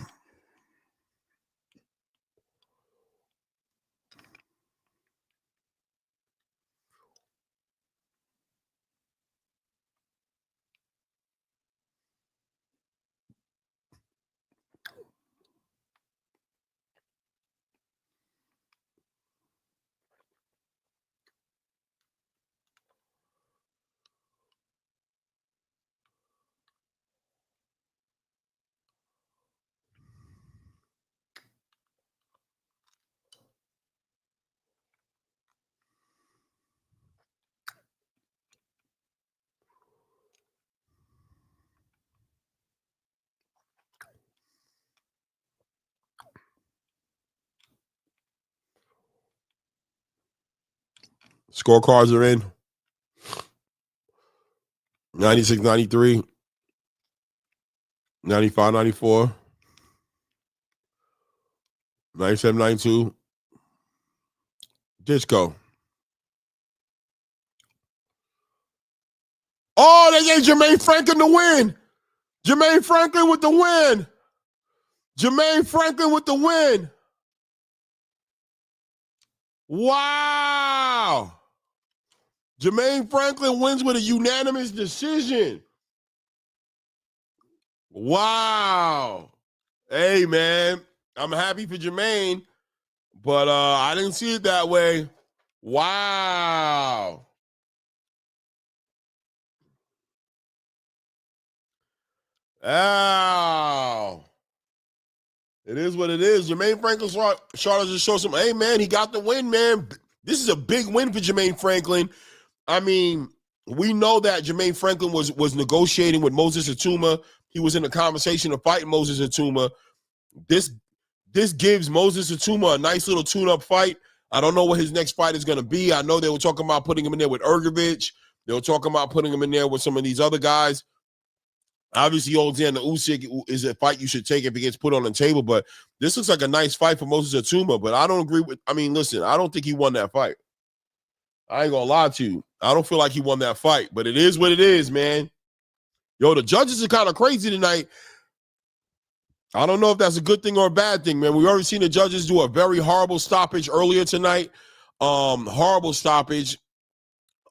B: Scorecards are in. 96, 93, 95, 94, 97, 92. Ditchko. Oh, they gave Jermaine Franklin the win. Jermaine Franklin with the win. Jermaine Franklin with the win. Wow. Jermaine Franklin wins with a unanimous decision. Wow. Hey, man. I'm happy for Jermaine, but I didn't see it that way. Wow. Ow. It is what it is. Jermaine Franklin Charlotte just show some, hey, man, he got the win, man. This is a big win for Jermaine Franklin. I mean, we know that Jermaine Franklin was negotiating with Moses Atuma. He was in a conversation of fighting Moses Atuma. This gives Moses Atuma a nice little tune-up fight. I don't know what his next fight is going to be. I know they were talking about putting him in there with Ergovich. They were talking about putting him in there with some of these other guys. Obviously, Alexander Usyk is a fight you should take if it gets put on the table, but this looks like a nice fight for Moses Atuma, but I don't agree with, I mean, listen, I don't think he won that fight. I ain't gonna lie to you. I don't feel like he won that fight, but it is what it is, man. Yo, the judges are kind of crazy tonight. I don't know if that's a good thing or a bad thing, man. We've already seen the judges do a very horrible stoppage earlier tonight. Horrible stoppage.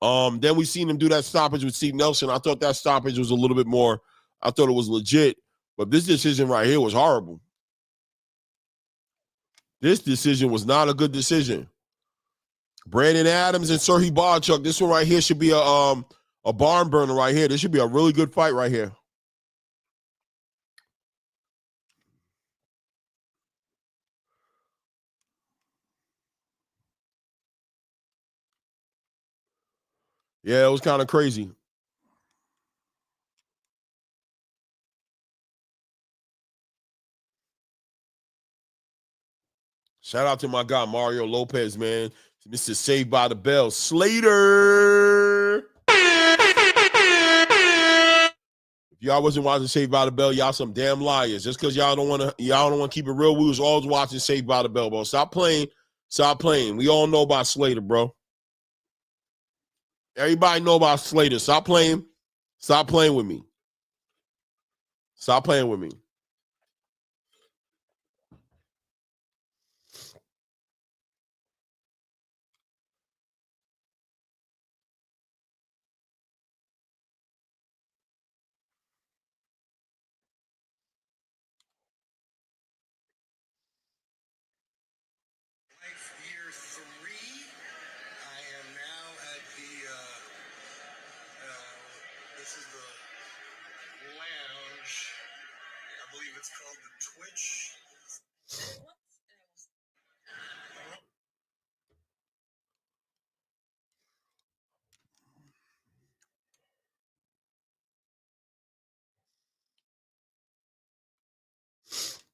B: Then we seen him do that stoppage with Steve Nelson. I thought that stoppage was a little bit more, I thought it was legit, but this decision right here was horrible. This decision was not a good decision. Brandon Adams and Serhii Bochuk. This one right here should be a barn burner right here. This should be a really good fight right here. Yeah, it was kind of crazy. Shout out to my guy, Mario Lopez, man. Mr. Saved by the Bell. Slater. If y'all wasn't watching Saved by the Bell, y'all some damn liars. Just because y'all don't want to keep it real, we was always watching Saved by the Bell, bro. Stop playing. Stop playing. We all know about Slater, bro. Everybody know about Slater. Stop playing. Stop playing with me. Stop playing with me.
E: Year 3. I am now at the, this is the lounge. I believe it's called the Twitch.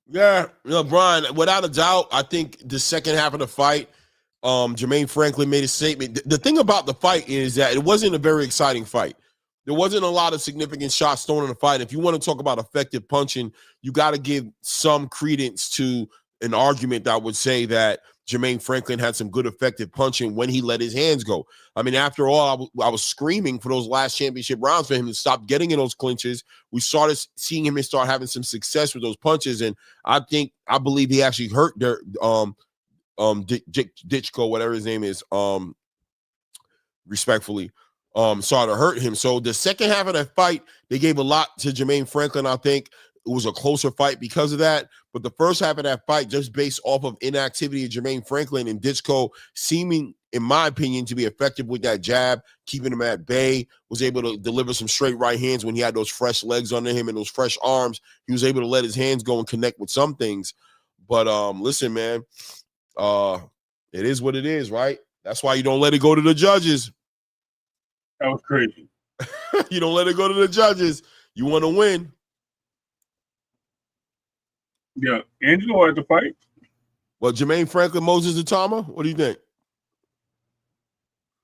B: Yeah, Brian, without a doubt, I think the second half of the fight, Jermaine Franklin made a statement. The thing about the fight is that it wasn't a very exciting fight. There wasn't a lot of significant shots thrown in the fight. If you want to talk about effective punching, you got to give some credence to an argument that would say that Jermaine Franklin had some good effective punching when he let his hands go. I mean, after all, I was screaming for those last championship rounds for him to stop getting in those clinches. We started seeing him and start having some success with those punches, and I believe he actually hurt their Ditchko, whatever his name is, respectfully, started to hurt him. So the second half of that fight, they gave a lot to Jermaine Franklin. I think it was a closer fight because of that. But the first half of that fight, just based off of inactivity of Jermaine Franklin and Ditchko seeming, in my opinion, to be effective with that jab, keeping him at bay, was able to deliver some straight right hands when he had those fresh legs under him and those fresh arms. He was able to let his hands go and connect with some things. But listen, man, it is what it is, right? That's why you don't let it go to the judges.
C: That was crazy.
B: You don't let it go to the judges. You want to win.
C: Yeah, Angelo had to fight.
B: Well, Jermaine Franklin, Moses Atama, what do you think?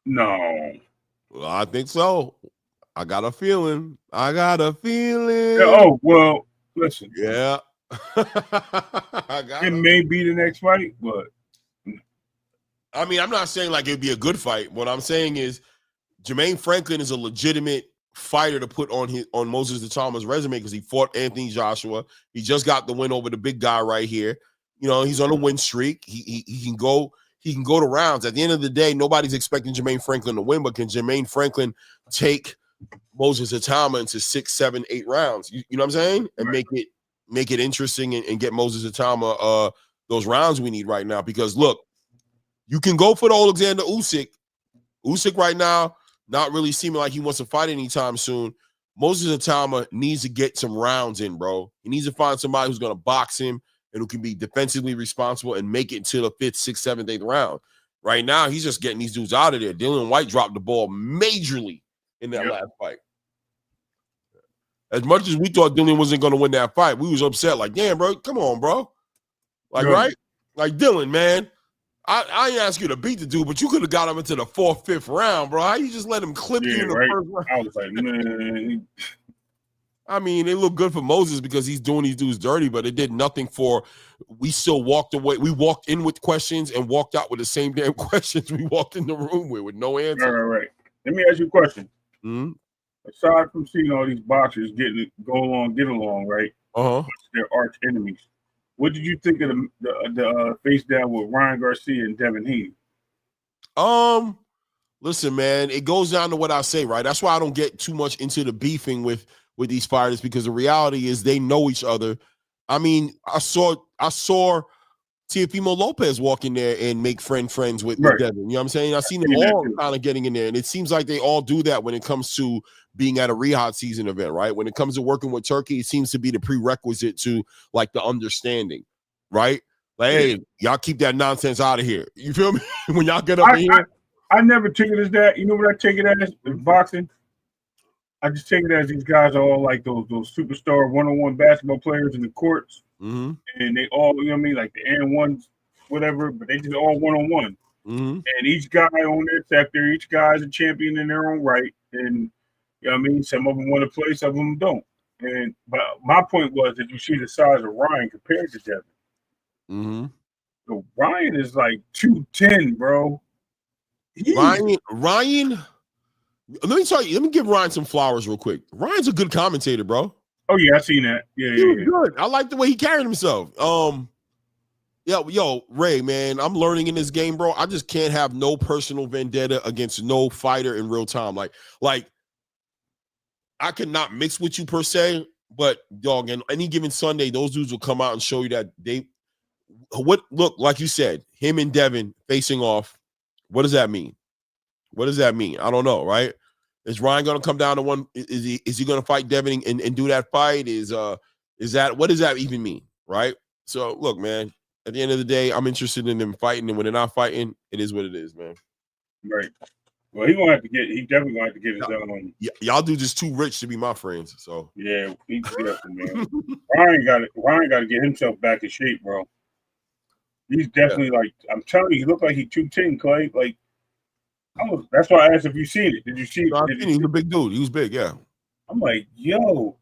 C: No.
B: Well, I think so. I got a feeling. Yeah,
C: oh, well, listen.
B: Yeah.
C: It may be the next fight, but
B: I mean, I'm not saying like it'd be a good fight. What I'm saying is Jermaine Franklin is a legitimate fighter to put on Moses Atama's resume because he fought Anthony Joshua. He just got the win over the big guy right here. You know, he's on a win streak. He can go to rounds. At the end of the day, nobody's expecting Jermaine Franklin to win, but can Jermaine Franklin take Moses Atama into 6, 7, 8 rounds? You know what I'm saying? And
C: right.
B: make it interesting and get Moses Atama those rounds we need right now. Because look, you can go for the Alexander Usyk. Usyk right now, not really seeming like he wants to fight anytime soon. Moses Atama needs to get some rounds in, bro. He needs to find somebody who's going to box him and who can be defensively responsible and make it to the 5th, 6th, 7th, 8th round. Right now, he's just getting these dudes out of there. Dillian White dropped the ball majorly in that last fight. As much as we thought Dillian wasn't going to win that fight, we was upset. Like, damn, bro, come on, bro. Like, right? Like, Dillian, man. I ain't ask you to beat the dude, but you could have got him into the 4th, 5th round, bro. How you just let him clip you in the first round?
C: I was like, man.
B: I mean, it looked good for Moses because he's doing these dudes dirty, but it did nothing for. We still walked away. We walked in with questions and walked out with the same damn questions we walked in the room with no answer.
C: Right. Let me ask you a question.
B: Mm-hmm.
C: Aside from seeing all these boxers get along, right? Their arch enemies. What did you think of the face down with Ryan Garcia and Devin Haney?
B: Listen, man, it goes down to what I say, right? That's why I don't get too much into the beefing with these fighters because the reality is they know each other. I mean, I saw Teofimo Lopez walk in there and make friends with Devin. You know what I'm saying? I've seen them all kind of getting in there, and it seems like they all do that when it comes to being at a Riyadh season event, right? When it comes to working with Turkey, it seems to be the prerequisite to like the understanding, right? Like, hey, y'all keep that nonsense out of here. You feel me? When y'all get up in here.
C: I never took it as that. You know what I take it as in boxing? I just take it as these guys are all like those superstar one-on-one basketball players in the courts, and they all, you know what I mean, like the N1s, whatever, but they just all one-on-one. And each guy on their sector, each guy is a champion in their own right, and you know what I mean. Some of them want to play, some of them don't. And but my point was that you see the size of Ryan compared to Devin. So Ryan is like 210, bro.
B: Ryan. Let me give Ryan some flowers real quick. Ryan's a good commentator, bro.
C: Oh yeah, I seen that. Yeah,
B: he was good. I like the way he carried himself. Yo, Ray, man, I'm learning in this game, bro. I just can't have no personal vendetta against no fighter in real time. Like I cannot mix with you per se, but dog, on any given Sunday, those dudes will come out and show you that look, like you said, him and Devin facing off. What does that mean? What does that mean? I don't know, right? Is Ryan going to come down to one? Is he going to fight Devin and do that fight? Is that, what does that even mean, right? So look, man, at the end of the day, I'm interested in them fighting, and when they're not fighting, it is what it is, man.
C: Right. Well, he definitely gonna have to get his own.
B: Y'all do just too rich to be my friends. So
C: yeah, he's definitely, man. Ryan got to get himself back in shape, bro. He's definitely like, I'm telling you, he looked like he 210, Clay. Like, that's why I asked if you seen it. Did you see it?
B: He's a big dude. He was big, yeah.
C: I'm like, yo,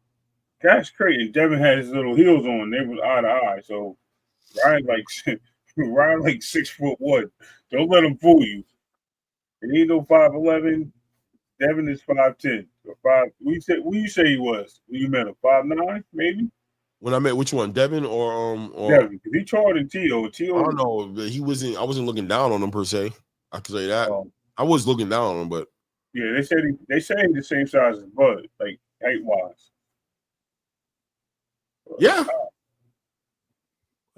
C: that's crazy. And Devin had his little heels on. They was eye to eye. So Ryan like 6'1". Don't let him fool you. And he ain't no 5'11". Devin is 5'10". Or 5. What you say he was when you met him? 5'9", maybe.
B: When I met which one, Devin or
C: Devin? Because he taller than T.O.
B: I don't know. He wasn't. I wasn't looking down on him per se. I can say that. I was looking down on him, but
C: yeah, they say he's the same size as Bud, like height wise.
B: Yeah,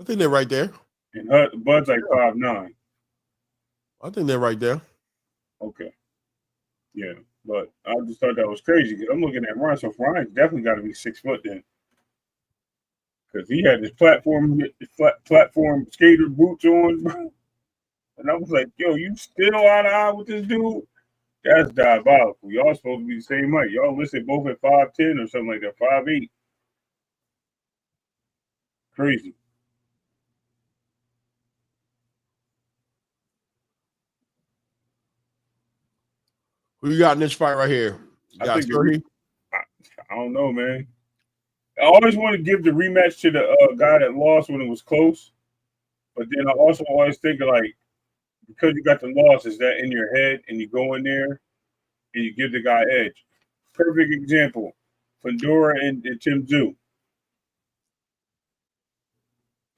B: I think they're right there.
C: And Bud's like 5'9".
B: I think they're right there.
C: Okay. Yeah, but I just thought that was crazy because I'm looking at Ryan. So Ryan's definitely got to be 6 foot then, because he had his platform skater boots on. And I was like, yo, you still eye to eye with this dude? That's diabolical. Y'all supposed to be the same height. Y'all listed both at 5'10" or something like that, 5'8". Crazy.
B: Who you got in this fight right here?
C: I don't know, man. I always want to give the rematch to the guy that lost when it was close. But then I also always think of like, because you got the loss, is that in your head and you go in there and you give the guy edge. Perfect example, Fundora and Tim Tszyu.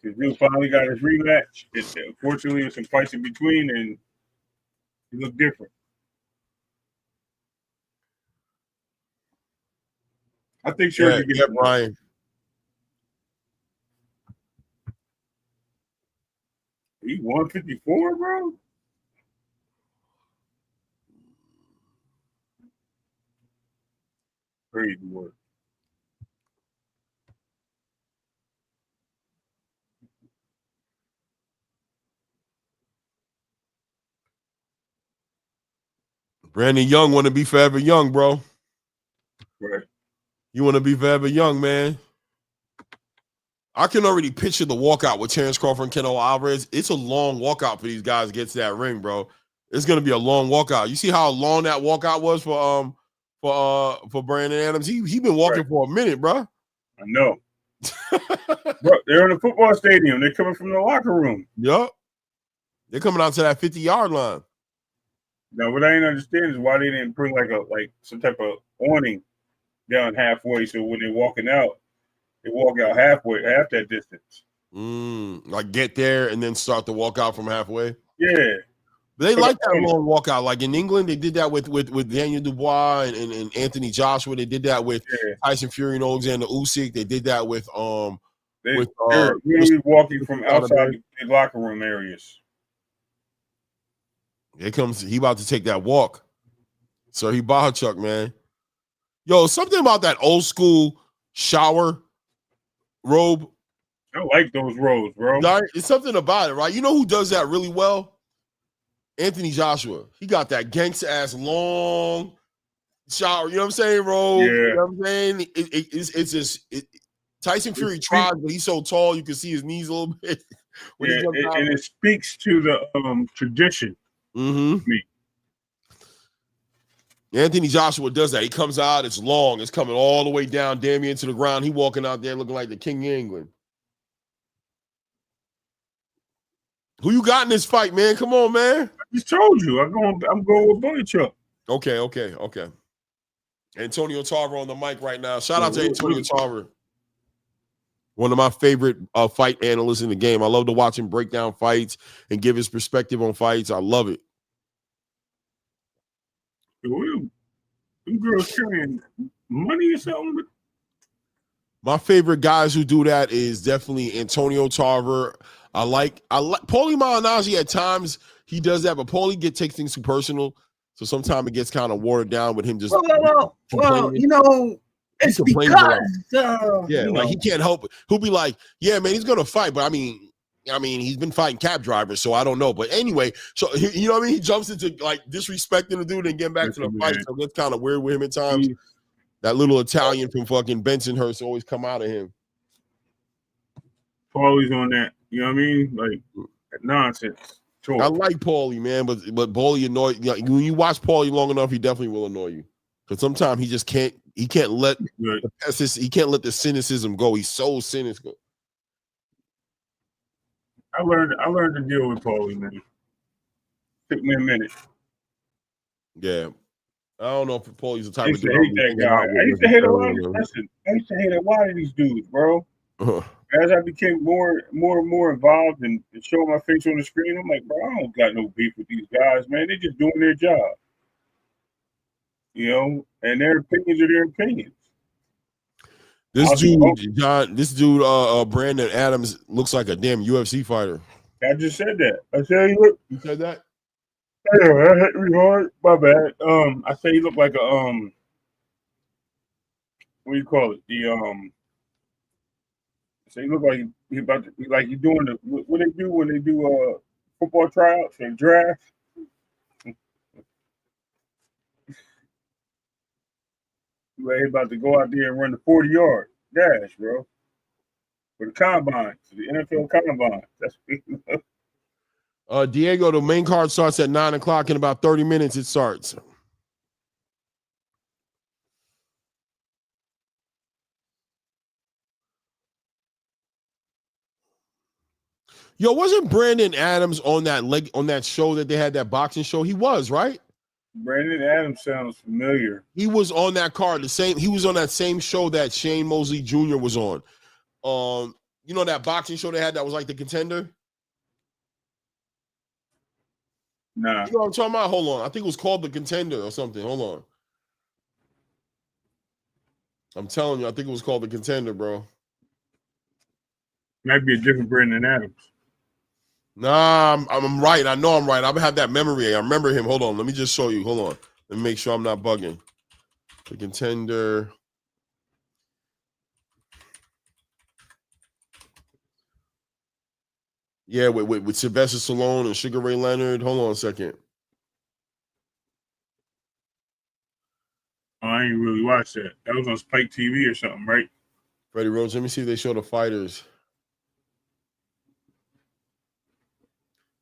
C: Tim Tszyu finally got his rematch. Unfortunately, there's some fights in between, and he looked different. I think sure you get
B: Ryan.
C: He 154, bro. Crazy work.
B: Brandon Young want to be forever young, bro.
C: Right.
B: You want to be forever young, man. I can already picture the walkout with Terrence Crawford and Canelo Alvarez. It's a long walkout for these guys to get to that ring, bro. It's gonna be a long walkout. You see how long that walkout was for Brandon Adams? He been walking for a minute, bro.
C: I know. Bro, they're in a football stadium. They're coming from the locker room.
B: Yup. They're coming out to that 50-yard line.
C: Now, what I didn't understand is why they didn't bring like some type of awning down halfway, so when they're walking out, they walk out half that distance.
B: Like get there and then start to walk out from halfway.
C: Yeah.
B: But they like that long walkout. Like in England, they did that with Daniel Dubois and Anthony Joshua. They did that with Tyson Fury and Alexander Usyk. They did that with
C: they're really walking from outside the locker room areas.
B: Here comes he about to take that walk. So he Bochuk, man. Yo, something about that old school shower robe.
C: I like those robes, bro.
B: It's something about it, right? You know who does that really well? Anthony Joshua, he got that gangster ass long shower. You know what I'm saying, bro?
C: Yeah.
B: You know what I'm saying? It's just Tyson Fury tried, but he's so tall you can see his knees a little bit.
C: And it speaks to the tradition.
B: Mm-hmm.
C: Me.
B: Anthony Joshua does that. He comes out, it's long, it's coming all the way down, damn near into the ground. He walking out there looking like the King of England. Who you got in this fight, man? Come on, man.
C: I just told you. I'm going with Bochuk.
B: Okay. Antonio Tarver on the mic right now. Shout out to Antonio Tarver. One of my favorite fight analysts in the game. I love to watch him break down fights and give his perspective on fights. I love it.
C: Them girls carrying money or something?
B: My favorite guys who do that is definitely Antonio Tarver. I like Paulie Malignaggi at times. He does that, but Paulie takes things too personal. So sometimes it gets kind of watered down with him just.
F: Well, you know, it's because
B: like he can't help it. He'll be like, "Yeah, man, he's gonna fight," but I mean, he's been fighting cab drivers, so I don't know. But anyway, so you know what I mean? He jumps into like disrespecting the dude and getting back to the fight. So it's kind of weird with him at times. That little Italian from fucking Bensonhurst always come out of him.
C: Paulie's on that. You know what I mean? Like nonsense. Sure.
B: I like Paulie, man, but Paulie annoys. When you watch Paulie long enough, he definitely will annoy you. Because sometimes he just can't. He can't let he can't let the cynicism go. He's so cynical.
C: I learned to deal with Paulie, man. Took me a minute.
B: Yeah, I don't know if Paulie's the type of
C: dude. I used to hate that guy. I used to hate a lot of these dudes, bro. As I became more and more involved and showing my face on the screen, I'm like, bro, I don't got no beef with these guys, man. They're just doing their job. You know, and their opinions are their opinions. This
B: dude, Brandon Adams looks like a damn UFC fighter.
C: I just said that. I said he looked.
B: You said that?
C: Yeah, that hit me hard. My bad. I said he looked like a what do you call it? So he looked like he about to be like he doing the what they do when they do football tryouts and draft. Like he about to go out there and run the 40-yard dash, bro. For the combine, for the NFL combine. That's
B: Diego, the main card starts at 9:00 in about 30 minutes. It starts. Yo, wasn't Brandon Adams on that show that they had, that boxing show? He was, right?
C: Brandon Adams sounds familiar.
B: He was on that card. He was on that same show that Shane Mosley Jr. was on. You know that boxing show they had that was like The Contender?
C: Nah.
B: You know what I'm talking about? Hold on. I think it was called The Contender or something. Hold on. I'm telling you, I think it was called The Contender, bro.
C: Might be a different Brandon Adams.
B: Nah, I'm right. I know I'm right. I have that memory. I remember him. Hold on. Let me just show you. Hold on. Let me make sure I'm not bugging. The Contender. Yeah, with Sylvester Stallone and Sugar Ray Leonard. Hold on a second.
C: Oh, I ain't really watched that. That was on Spike TV or something, right?
B: Freddie Roach. Let me see if they show the fighters.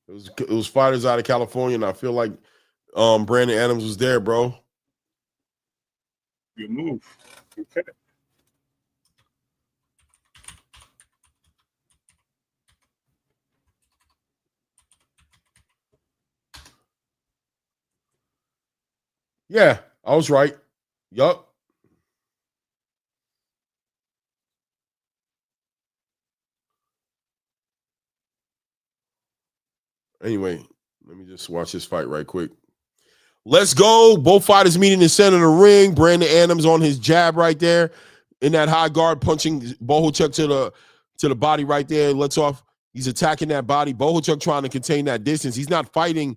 B: It was fighters out of California, and I feel like Brandon Adams was there, bro.
C: Good move. Okay.
B: Yeah, I was right. Yup. Anyway, let me just watch this fight right quick. Let's go. Both fighters meeting in the center of the ring. Brandon Adams on his jab right there in that high guard, punching Bochuk to the body right there. Let's off. He's attacking that body. Bochuk trying to contain that distance. He's not fighting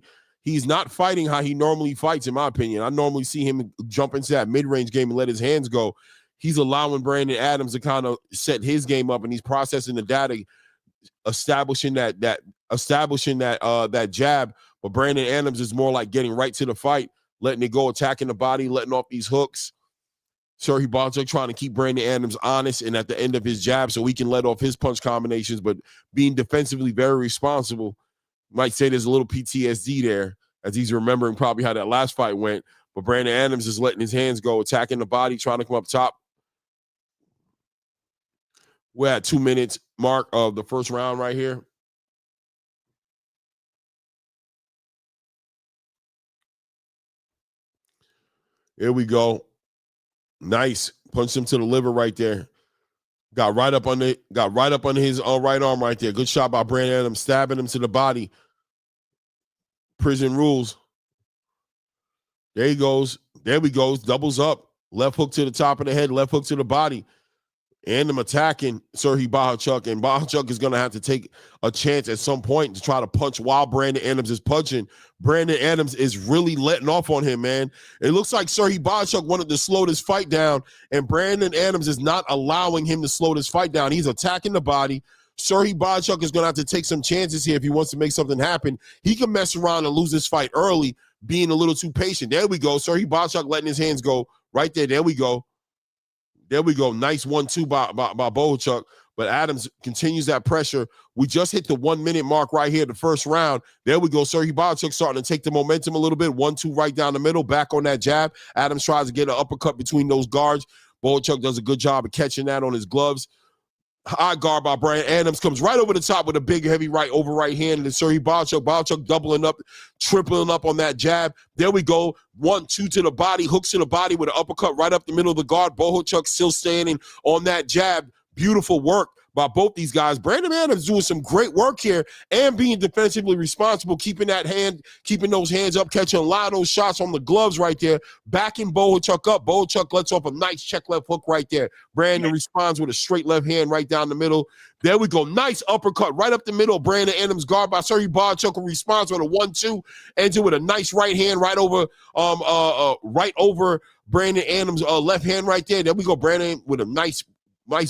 B: how he normally fights, in my opinion. I normally see him jump into that mid-range game and let his hands go. He's allowing Brandon Adams to kind of set his game up, and he's processing the data, establishing that establishing that jab. But Brandon Adams is more like getting right to the fight, letting it go, attacking the body, letting off these hooks. Serhii Bochuk trying to keep Brandon Adams honest and at the end of his jab so he can let off his punch combinations, but being defensively very responsible. Might say there's a little PTSD there as he's remembering probably how that last fight went. But Brandon Adams is letting his hands go, attacking the body, trying to come up top. We're at 2 minutes mark of the first round right here. Here we go. Nice. Punched him to the liver right there. Got right up on his right arm right there. Good shot by Brandon Adams, stabbing him to the body. Prison rules. There he goes. There we go. Doubles up. Left hook to the top of the head, left hook to the body. And him attacking Serhii Bochuk. And Bochuk is going to have to take a chance at some point to try to punch while Brandon Adams is punching. Brandon Adams is really letting off on him, man. It looks like Serhii Bochuk wanted to slow this fight down, and Brandon Adams is not allowing him to slow this fight down. He's attacking the body. Serhii Bochuk is going to have to take some chances here if he wants to make something happen. He can mess around and lose this fight early, being a little too patient. There we go. Serhii Bochuk letting his hands go right there. There we go. There we go. Nice 1-2 by Bochuk. But Adams continues that pressure. We just hit the 1 minute mark right here, the first round. There we go. Serhii Bochuk starting to take the momentum a little bit. 1-2 right down the middle, back on that jab. Adams tries to get an uppercut between those guards. Bochuk does a good job of catching that on his gloves. High guard by Brandon Adams comes right over the top with a big, heavy right hand. And Serhii Bochuk doubling up, tripling up on that jab. There we go. 1-2 to the body, hooks to the body with an uppercut right up the middle of the guard. Bochuk still standing on that jab. Beautiful work by both these guys. Brandon Adams doing some great work here and being defensively responsible, keeping those hands up, catching a lot of those shots on the gloves right there, backing Bochuk up. Bochuk lets off a nice check left hook right there. Brandon responds with a straight left hand right down the middle. There we go. Nice uppercut right up the middle. Brandon Adams guard by Serhii Bochuk responds with a 1-2, ends it with a nice right hand right over Brandon Adams' left hand right there. There we go. Brandon with a nice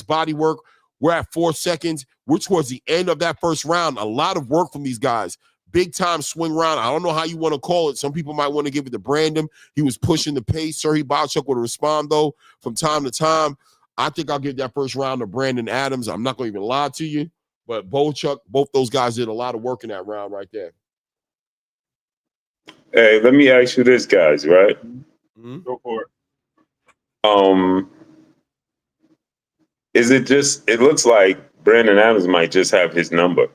B: body work. We're at 4 seconds. We're towards the end of that first round. A lot of work from these guys. Big time swing round. I don't know how you want to call it. Some people might want to give it to Brandon. He was pushing the pace. Serhii Bochuk would respond, though, from time to time. I think I'll give that first round to Brandon Adams. I'm not going to even lie to you. But Bochuk, both those guys did a lot of work in that round right there.
D: Hey, let me ask you this, guys, right?
C: Mm-hmm. Go for it.
D: Is it just, it looks like Brandon Adams might just have his number.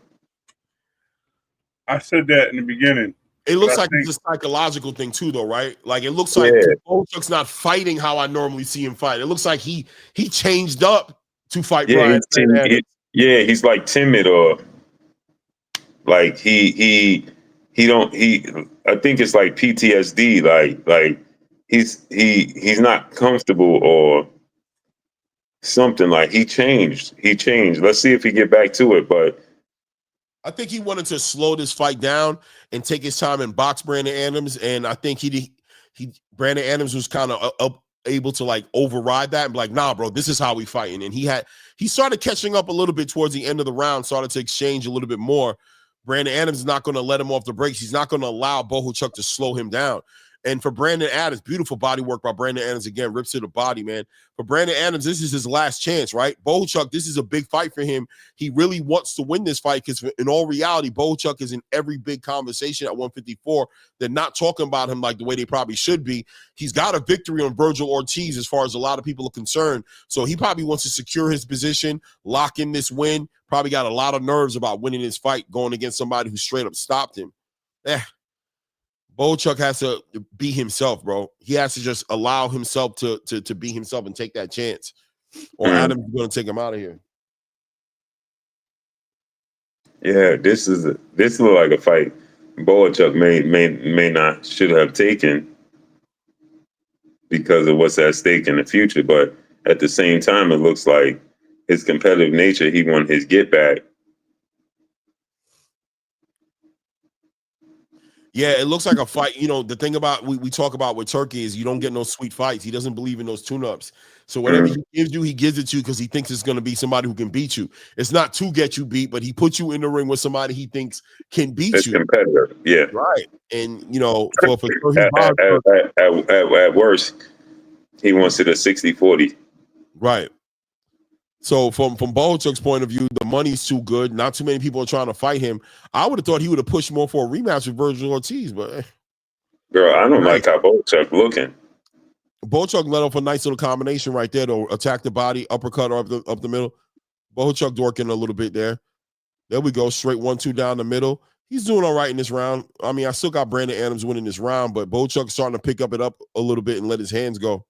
C: I said that in the beginning.
B: It looks like it's a psychological thing too, though, right? Like it looks like Bochuk's not fighting how I normally see him fight. It looks like he changed up to fight Brandon Adams.
D: He's like timid or like he I think it's like PTSD, like he's not comfortable or something. Like he changed. Let's see if he get back to it. But
B: I think he wanted to slow this fight down and take his time and box Brandon Adams. And I think Brandon Adams was kind of able to like override that and be like, nah, bro, this is how we fighting. And he started catching up a little bit towards the end of the round, started to exchange a little bit more. Brandon Adams is not going to let him off the brakes. He's not going to allow Bochuk to slow him down. And for Brandon Adams, beautiful body work by Brandon Adams again, rips to the body, man. For Brandon Adams, this is his last chance, right? Bochuk, this is a big fight for him. He really wants to win this fight because in all reality, Bochuk is in every big conversation at 154. They're not talking about him like the way they probably should be. He's got a victory on Virgil Ortiz as far as a lot of people are concerned. So he probably wants to secure his position, lock in this win. Probably got a lot of nerves about winning this fight going against somebody who straight up stopped him. Bochuk has to be himself, bro. He has to just allow himself to be himself and take that chance. Or Adam's going to take him out of here.
D: Yeah, this looks like a fight Bochuk may not should have taken because of what's at stake in the future. But at the same time, it looks like his competitive nature, he won his get back.
B: Yeah, it looks like a fight. You know, the thing about we talk about with Turkey is you don't get no sweet fights. He doesn't believe in those tune-ups. So whatever he gives you, he gives it to you because he thinks it's going to be somebody who can beat you. It's not to get you beat, but he puts you in the ring with somebody he thinks can beat
D: It's
B: you.
D: competitor, yeah.
B: Right. And, you know, for
D: at worst, he wants it a 60-40.
B: Right. So from Bochuk's point of view, the money's too good. Not too many people are trying to fight him. I would have thought he would have pushed more for a rematch with Virgil Ortiz, but
D: Girl, I don't like how Bochuk looking.
B: Bochuk let off a nice little combination right there to attack the body, uppercut up the middle. Bochuk dorking a little bit there. There we go. Straight 1-2 down the middle. He's doing all right in this round. I mean, I still got Brandon Adams winning this round, but Bochuk's starting to pick up a little bit and let his hands go.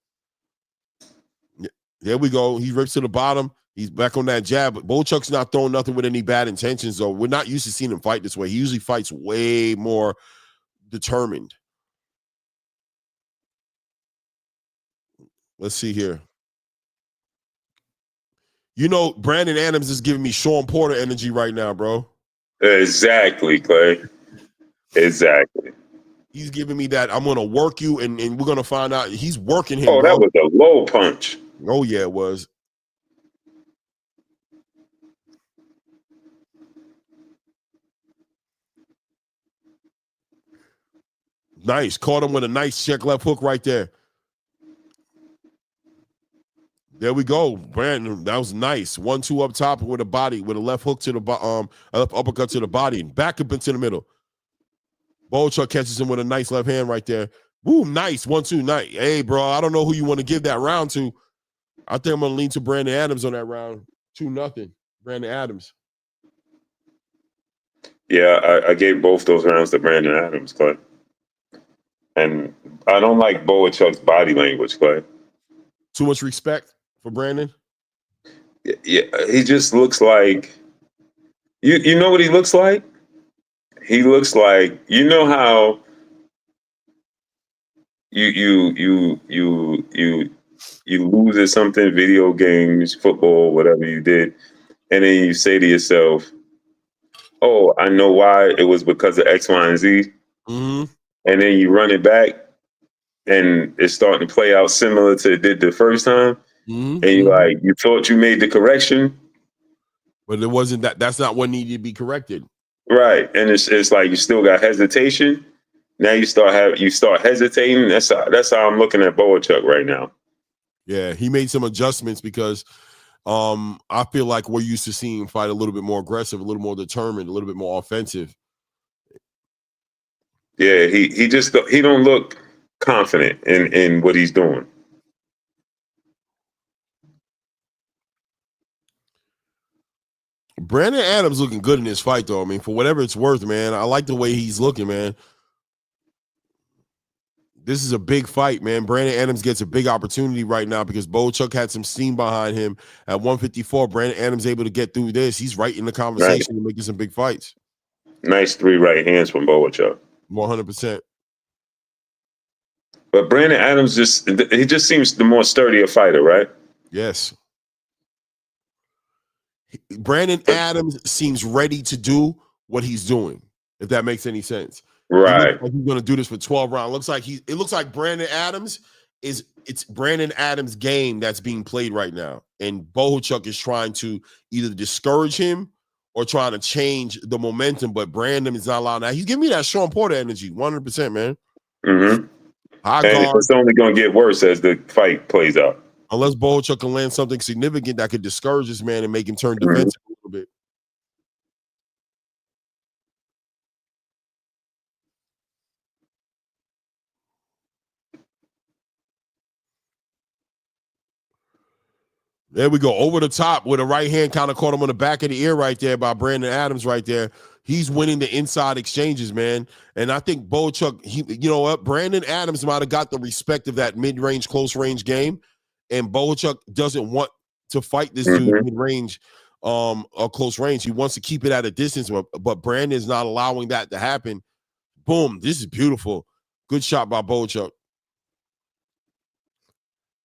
B: There we go. He rips to the bottom. He's back on that jab, but Bochuk's not throwing nothing with any bad intentions, though. We're not used to seeing him fight this way. He usually fights way more determined. Let's see here. You know, Brandon Adams is giving me Sean Porter energy right now, bro.
D: Exactly, Clay. Exactly.
B: He's giving me that. I'm going to work you, and we're going to find out. He's working him,
D: Oh,
B: bro.
D: that was a low punch.
B: Oh, yeah, it was. Nice. Caught him with a nice check left hook right there. There we go. Brandon, that was nice. 1-2 up top with a body, with a left hook to the uppercut to the body, and back up into the middle. Bochuk catches him with a nice left hand right there. Woo, nice. 1-2, nice. Hey, bro, I don't know who you want to give that round to. I think I'm going to lean to Brandon Adams on that round. 2-0. Brandon Adams.
D: Yeah, I gave both those rounds to Brandon Adams, Clay. And I don't like Bochuk's body language, Clay.
B: Too much respect for Brandon?
D: Yeah, he just looks like you know what he looks like? He looks like, you know how you lose at something, video games, football, whatever you did, and then you say to yourself, oh, I know why. It was because of X, Y, and Z.
B: Mm-hmm.
D: And then you run it back and it's starting to play out similar to it did the first time.
B: Mm-hmm.
D: And you thought you made the correction.
B: But it wasn't that. That's not what needed to be corrected.
D: Right. And it's like you still got hesitation. Now you start hesitating. That's how I'm looking at Bochuk right now.
B: Yeah, he made some adjustments because I feel like we're used to seeing him fight a little bit more aggressive, a little more determined, a little bit more offensive.
D: Yeah, he don't look confident in what he's doing.
B: Brandon Adams looking good in this fight, though. I mean, for whatever it's worth, man, I like the way he's looking, man. This is a big fight, man. Brandon Adams gets a big opportunity right now because Bochuk had some steam behind him at 154. Brandon Adams able to get through this. He's right in the conversation and making some big fights.
D: Nice 3 right hands from Bochuk.
B: 100%.
D: But Brandon Adams he just seems the more sturdier fighter, right?
B: Yes. Brandon Adams seems ready to do what he's doing, if that makes any sense.
D: Right.
B: He's going to do this for 12 rounds. It looks like Brandon Adams it's Brandon Adams' game that's being played right now. And Bochuk is trying to either discourage him or trying to change the momentum, but Brandon is not allowing that. He's giving me that Sean Porter energy, 100%, man.
D: Mm-hmm.
B: High
D: and
B: guard.
D: it's only going to get worse as the fight plays out.
B: Unless Bochuk can land something significant that could discourage this man and make him turn defensive a little bit. There we go. Over the top with a right hand, kind of caught him on the back of the ear right there by Brandon Adams right there. He's winning the inside exchanges, man. And I think Bochuk, you know what? Brandon Adams might have got the respect of that mid-range, close-range game. And Bochuk doesn't want to fight this dude mid-range or close range. He wants to keep it at a distance, but Brandon is not allowing that to happen. Boom. This is beautiful. Good shot by Bochuk.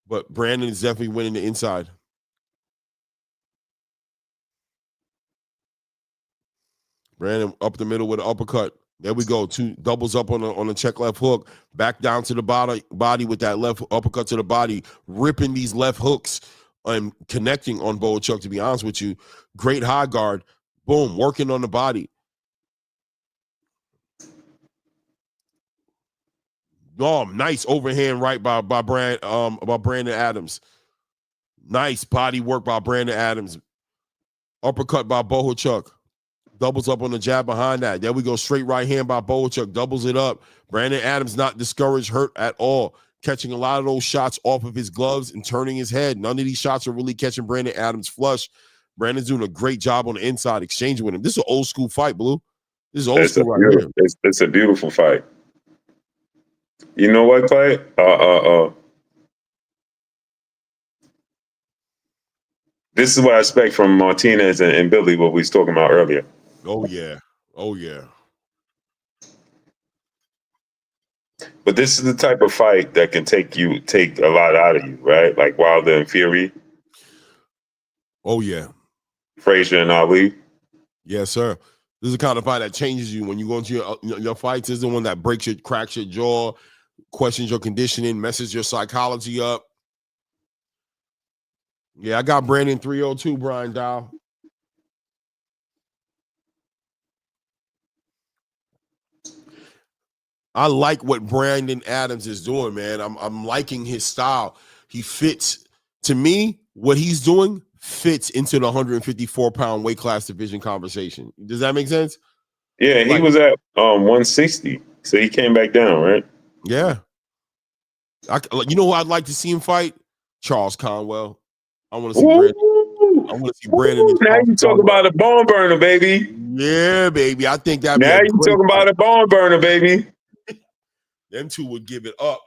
B: But Brandon is definitely winning the inside. Brandon up the middle with an uppercut. There we go. Two doubles up on a check left hook. Back down to the body with that left uppercut to the body, ripping these left hooks and connecting on Bochuk, to be honest with you. Great high guard. Boom, working on the body. Oh, nice overhand right by Brandon Adams. Nice body work by Brandon Adams. Uppercut by Bochuk. Doubles up on the jab behind that. There we go. Straight right hand by Bochuk. Doubles it up. Brandon Adams not discouraged, hurt at all. Catching a lot of those shots off of his gloves and turning his head. None of these shots are really catching Brandon Adams flush. Brandon's doing a great job on the inside, exchanging with him. This is an old school fight, Blue. This is old school right here.
D: It's a beautiful fight. You know what, Clay? This is what I expect from Martinez and Billy, what we was talking about earlier.
B: Oh, yeah. Oh, yeah.
D: But this is the type of fight that can take a lot out of you, right? Like Wilder and Fury.
B: Oh, yeah.
D: Frazier and Ali.
B: Yes, sir. This is the kind of fight that changes you when you go into your fights. This is the one that cracks your jaw, questions your conditioning, messes your psychology up. Yeah, I got Brandon 302, Brian Dow. I like what Brandon Adams is doing, man. I'm liking his style. He fits, to me, what he's doing fits into the 154-pound weight class division conversation. Does that make sense?
D: Yeah, he was at 160, so he came back down, right?
B: Yeah. You know who I'd like to see him fight? Charles Conwell. I want to see Brandon. I want to see Brandon.
D: Now you talk about a bone burner, baby.
B: Yeah, baby. I think that.
D: Now you talking about a bone burner, baby.
B: Them two would give it up.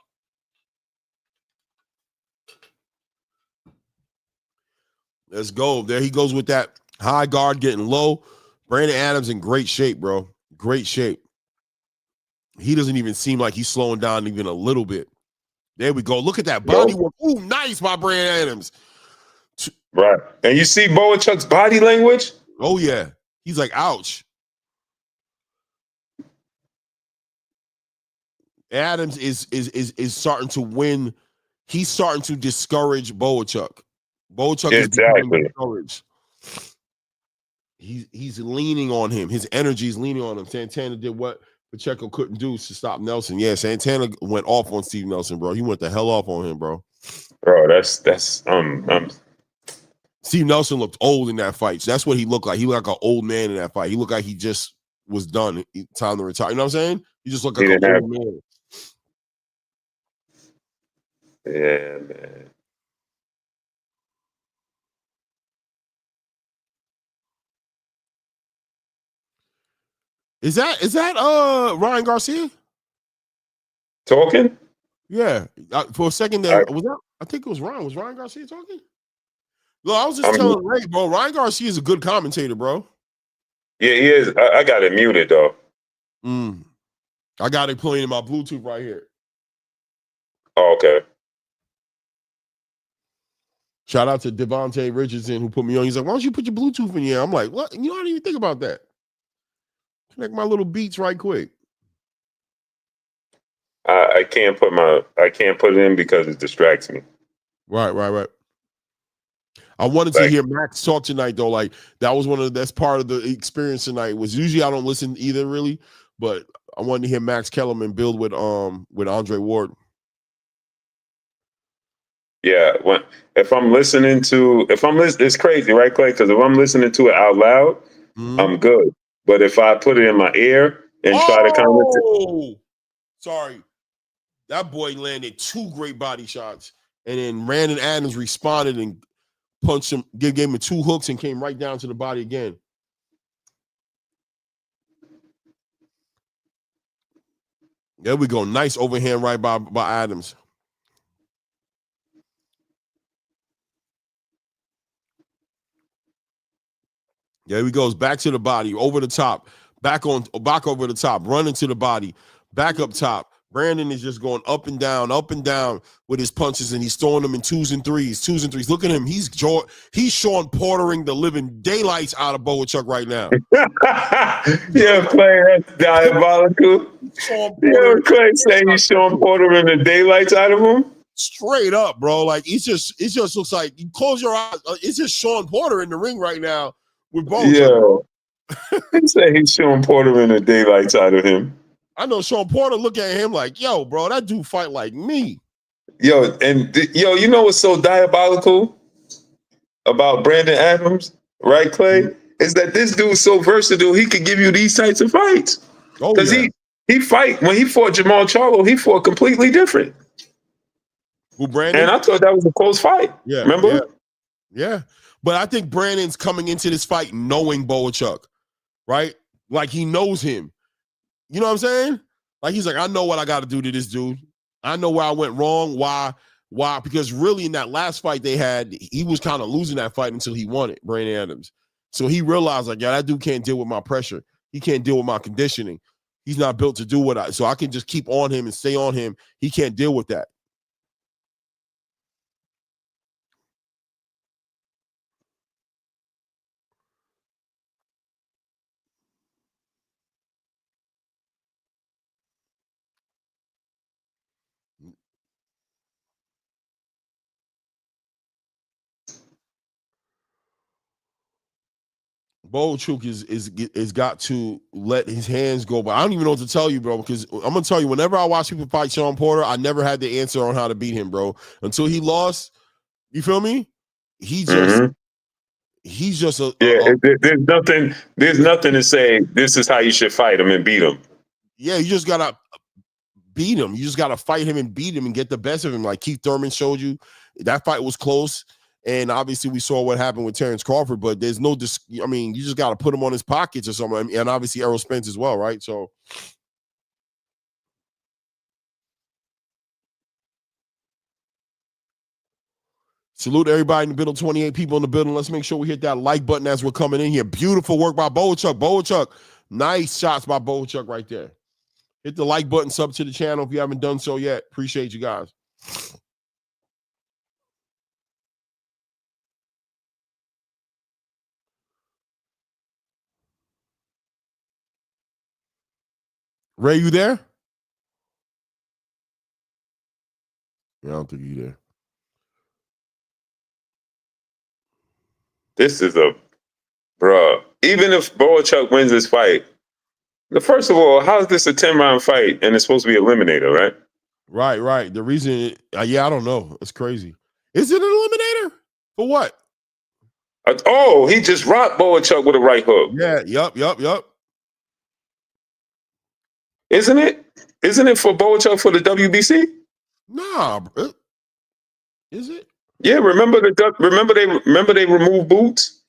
B: Let's go. There he goes with that high guard getting low. Brandon Adams in great shape, bro. Great shape. He doesn't even seem like he's slowing down even a little bit. There we go. Look at that body work. Ooh, nice by Brandon Adams.
D: Right. And you see Bochuk's body language?
B: Oh, yeah. He's like, ouch. Adams is starting to win. He's starting to discourage Bochuk. Bochuk is becoming discouraged. He's leaning on him. His energy is leaning on him. Santana did what Pacheco couldn't do to stop Nelson. Yeah, Santana went off on Steve Nelson, bro. He went the hell off on him, bro.
D: Bro, that's
B: Steve Nelson looked old in that fight. So that's what he looked like. He looked like an old man in that fight. He looked like he just was done. Time to retire. You know what I'm saying? He just looked like an old man.
D: Yeah, man.
B: Is that Ryan Garcia
D: talking?
B: Yeah, for a second there, I think it was Ryan. Was Ryan Garcia talking? Look, I was just telling Ray, bro. Ryan Garcia is a good commentator, bro.
D: Yeah, he is. I got it muted though.
B: I got it playing in my Bluetooth right here.
D: Oh, okay.
B: Shout out to Devontae Richardson who put me on. He's like, why don't you put your Bluetooth in here? I'm like, what? You know, I didn't even think about that. Connect my little beats right quick.
D: I can't put it in because it distracts me.
B: Right. I wanted to hear Max talk tonight though. Like that was that's part of the experience tonight. Was usually I don't listen either really, but I wanted to hear Max Kellerman build with Andre Ward.
D: Yeah, if I'm listening, it's crazy, right, Clay? Because if I'm listening to it out loud, I'm good. But if I put it in my ear and try to comment,
B: sorry, that boy landed 2 great body shots, and then Brandon Adams responded and punched him, gave him 2 hooks, and came right down to the body again. There we go. Nice overhand right by Adams. There he goes. Back to the body, over the top, back over the top, running to the body, back up top, Brandon is just going up and down with his punches, and he's throwing them in twos and threes. Look at him. He's Sean Portering the living daylights out of Bochuk right now.
D: Yeah, Clay, that's diabolical. Yeah, Clay saying he's Sean Portering the daylights out of him.
B: Straight up, bro. Like it just looks like you close your eyes. It's just Sean Porter in the ring right now with Bochuk.
D: Yeah, he said he's Sean Portering the daylights out of him.
B: I know Sean Porter look at him like, yo, bro, that dude fight like me.
D: Yo, you know what's so diabolical about Brandon Adams, right, Clay? Is that this dude's so versatile, he could give you these types of fights. Because he fight, when he fought Jamal Charlo, he fought completely different.
B: Who, Brandon?
D: And I thought that was a close fight. Yeah. Remember?
B: Yeah. But I think Brandon's coming into this fight knowing Bochuk, right? Like he knows him. You know what I'm saying? Like he's like, I know what I got to do to this dude. I know where I went wrong. Why? Because really in that last fight they had, he was kind of losing that fight until he won it, Brandon Adams. So he realized like, yeah, that dude can't deal with my pressure. He can't deal with my conditioning. He's not built to do what so I can just keep on him and stay on him. He can't deal with that. Bochuk is got to let his hands go, but I don't even know what to tell you, bro. Because I'm gonna tell you, whenever I watch people fight Sean Porter, I never had the answer on how to beat him, bro. Until he lost, you feel me? He's just a
D: there's nothing to say. This is how you should fight him and beat him.
B: Yeah, you just gotta beat him. You just gotta fight him and beat him and get the best of him. Like Keith Thurman showed you, that fight was close. And obviously we saw what happened with Terrence Crawford, but there's no, I mean, you just got to put him on his pockets or something. And obviously Errol Spence as well, right? So. Salute everybody in the building, 28 people in the building. Let's make sure we hit that like button as we're coming in here. Beautiful work by Bochuk. Bochuk, nice shots by Bochuk right there. Hit the like button, sub to the channel if you haven't done so yet. Appreciate you guys. Ray, you there? Yeah, I don't think you're there.
D: This is bruh. Even if Bochuk wins this fight, first of all, how is this a 10-round fight and it's supposed to be eliminator, right?
B: Right. The reason, I don't know. It's crazy. Is it an eliminator? For what?
D: He just rocked Bochuk with a right hook.
B: Yeah, yup.
D: Isn't it? Isn't it for Bochuk for the WBC?
B: Nah, is it?
D: Yeah, remember they removed Boots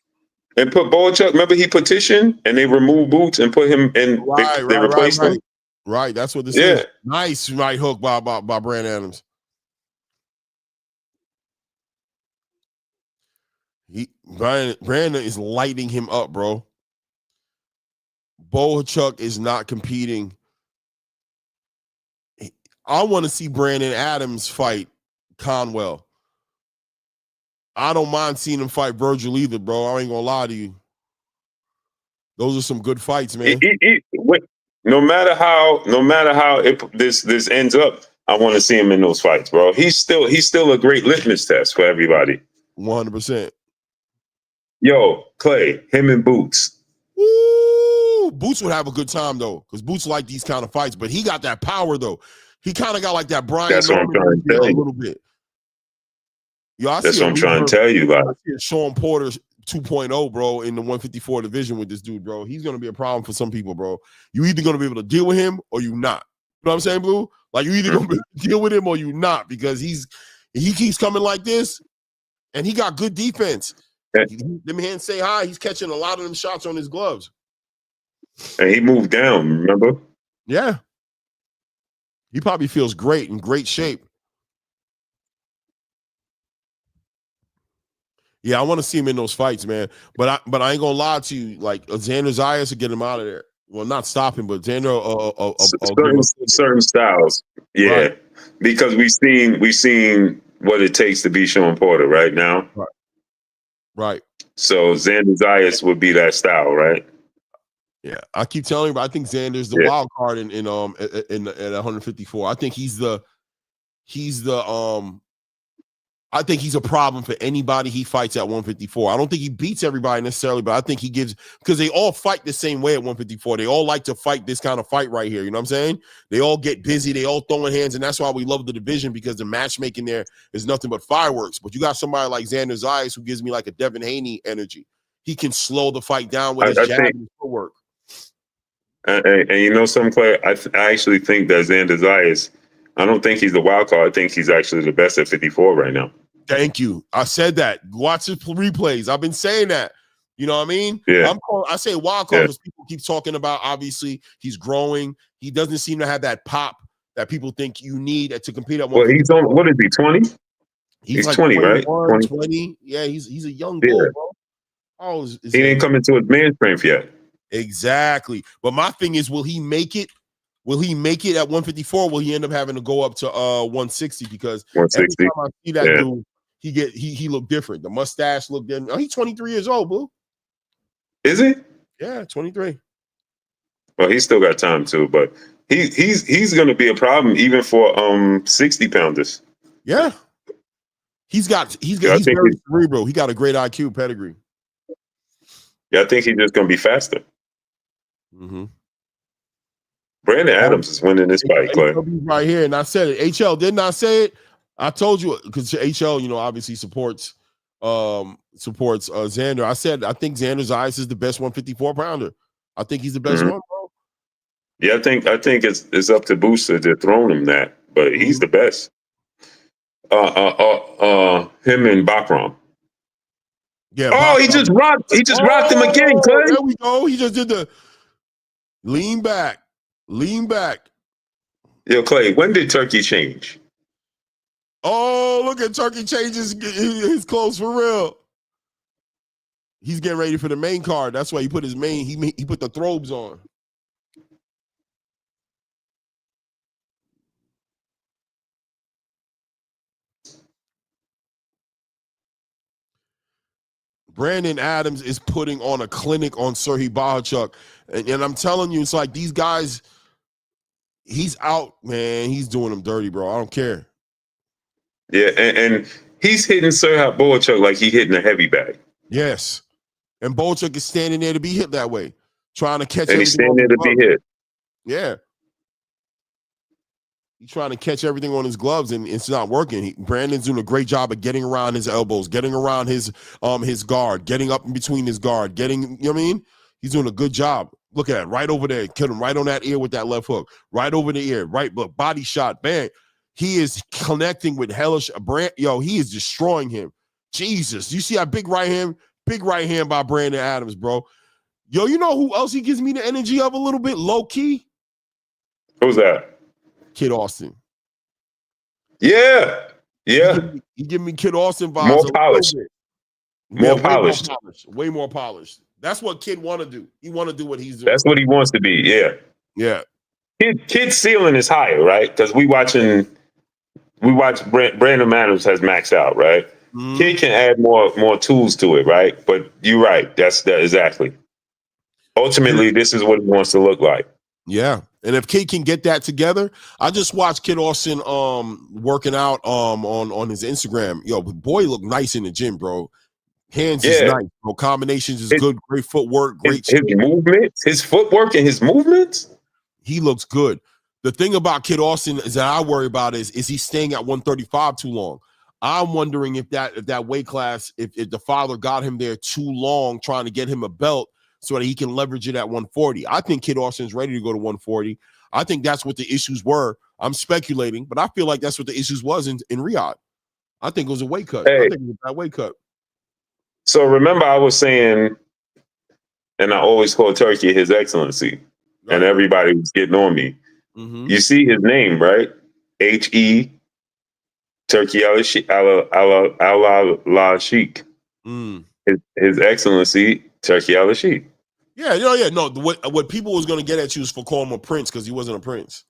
D: and put Bochuk. Remember he petitioned and they removed Boots and put him in. They replaced him.
B: Right, that's what this is. Nice right hook by Brandon Adams. Brandon is lighting him up, bro. Bochuk is not competing. I want to see Brandon Adams fight Conwell. I don't mind seeing him fight Virgil either, bro. I ain't gonna lie to you. Those are some good fights, man.
D: No matter how this ends up, I want to see him in those fights, bro. He's still a great litmus test for everybody.
B: 100%.
D: Yo, Clay, him and Boots.
B: Woo! Boots would have a good time though, because Boots like these kind of fights, but he got that power though. He kind of got like that Brian.
D: That's what I'm trying to tell you.
B: A little bit. Yo,
D: that's what I'm trying to tell you, like.
B: I see Sean Porter 2.0, bro, in the 154 division with this dude, bro. He's gonna be a problem for some people, bro. You either gonna be able to deal with him or you not. You know what I'm saying, Blue? Like you either gonna be able to deal with him or you not, because he keeps coming like this, and he got good defense. Them hands say hi. He's catching a lot of them shots on his gloves.
D: And he moved down, remember?
B: Yeah. He probably feels great, in great shape. Yeah, I want to see him in those fights, man. But I ain't gonna lie to you. Like Xander Zayas to get him out of there. Well, not stopping, but Xander.
D: Certain styles, yeah,
B: right.
D: because we've seen what it takes to be Sean Porter right now.
B: Right.
D: So Xander Zayas would be that style, right?
B: Yeah, I keep telling you, but I think Xander's the wild card in at 154. I think he's the I think he's a problem for anybody he fights at 154. I don't think he beats everybody necessarily, but I think he gives, because they all fight the same way at 154. They all like to fight this kind of fight right here. You know what I'm saying? They all get busy. They all throwing hands, and that's why we love the division, because the matchmaking there is nothing but fireworks. But you got somebody like Xander Zayas who gives me like a Devin Haney energy. He can slow the fight down with his jab and his footwork.
D: And you know something, Clay? I actually think that Xander Zayas, I don't think he's the wild card. I think he's actually the best at 54 right now.
B: Thank you. I said that. Watch his replays. I've been saying that. You know what I mean?
D: Yeah.
B: I say wild card because people keep talking about, obviously, he's growing. He doesn't seem to have that pop that people think you need to compete at 154.
D: Well, he's on, what is he, 20? He's like 20, right?
B: 20. Yeah, he's a young bull, bro. Oh,
D: he didn't come into his man strength yet.
B: Exactly. But my thing is, will he make it? Will he make it at 154? Will he end up having to go up to 160? Because
D: 160.
B: every time I see that dude, he look different. The mustache look different. Oh, he's 23 years old, boo.
D: Is he?
B: Yeah, 23.
D: Well, he's still got time too, but he's going to be a problem even for 60 pounders.
B: Yeah. He's very cerebral. He got a great IQ pedigree.
D: Yeah, I think he's just going to be faster.
B: Mm-hmm.
D: Brandon Adams is winning this fight, Clay.
B: Right here, and I said it. HL, didn't I say it? I told you, because HL, obviously supports Xander. I said I think Xander Zayas is the best 154 pounder. I think he's the best one, bro.
D: Yeah, I think it's up to Booster to throw him that, but he's the best. Him and Bakram.
B: Yeah.
D: Oh, he just rocked him again, Clay.
B: There we go. He just did the lean back.
D: Yo, Clay, when did Turkey change?
B: Oh, look at Turkey changes his clothes for real. He's getting ready for the main card. That's why he put his he put the throbes on. Brandon Adams is putting on a clinic on Serhii Bochuk. And I'm telling you, it's like these guys, he's out, man. He's doing them dirty, bro. I don't care.
D: Yeah, and he's hitting Serhii Bochuk like he hitting a heavy bag.
B: Yes. And Bochuk is standing there to be hit that way, trying to catch everything.
D: And he's standing there to be hit.
B: Yeah. He's trying to catch everything on his gloves, and it's not working. Brandon's doing a great job of getting around his elbows, getting around his guard, getting up in between his guard, you know what I mean? He's doing a good job. Look at it, right over there. Killed him right on that ear with that left hook. Right over the ear, right, but body shot, bang. He is connecting with hellish Brand. Yo, he is destroying him. Jesus, you see that big right hand by Brandon Adams, bro. Yo, you know who else he gives me the energy of a little bit, low key?
D: Who's that?
B: Kid Austin.
D: Yeah.
B: He give me Kid Austin vibes.
D: More polished.
B: Way more polished. That's what Kid want to do. He want to do what he's doing.
D: That's what he wants to be. Yeah.
B: Yeah.
D: Kid's ceiling is higher, right? Because we watch Brandon Adams has maxed out, right? Mm-hmm. Kid can add more tools to it, right? But you're right. That's exactly. Ultimately, this is what he wants to look like.
B: Yeah. And if Kid can get that together, I just watched Kid Austin working out on his Instagram. Yo, boy look nice in the gym, bro. Hands is nice, bro. Combinations is good. Great footwork, great
D: his movements, his footwork and his movements.
B: He looks good. The thing about Kid Austin is that I worry about is he staying at 135 too long? I'm wondering if that weight class, if the father got him there too long, trying to get him a belt so that he can leverage it at 140. I think Kid Austin's ready to go to 140. I think that's what the issues were. I'm speculating, but I feel like that's what the issues was in Riyadh. I think it was a weight cut. I think it was a bad weight cut.
D: So remember I was saying, and I always call Turkey His Excellency, and everybody was getting on me. Mm-hmm. You see his name, right? H.E. Turkey al-Sheikh. His Excellency, Turkey al-Sheikh.
B: Yeah, yeah. No, what people was gonna get at you is for calling him a prince because he wasn't a prince.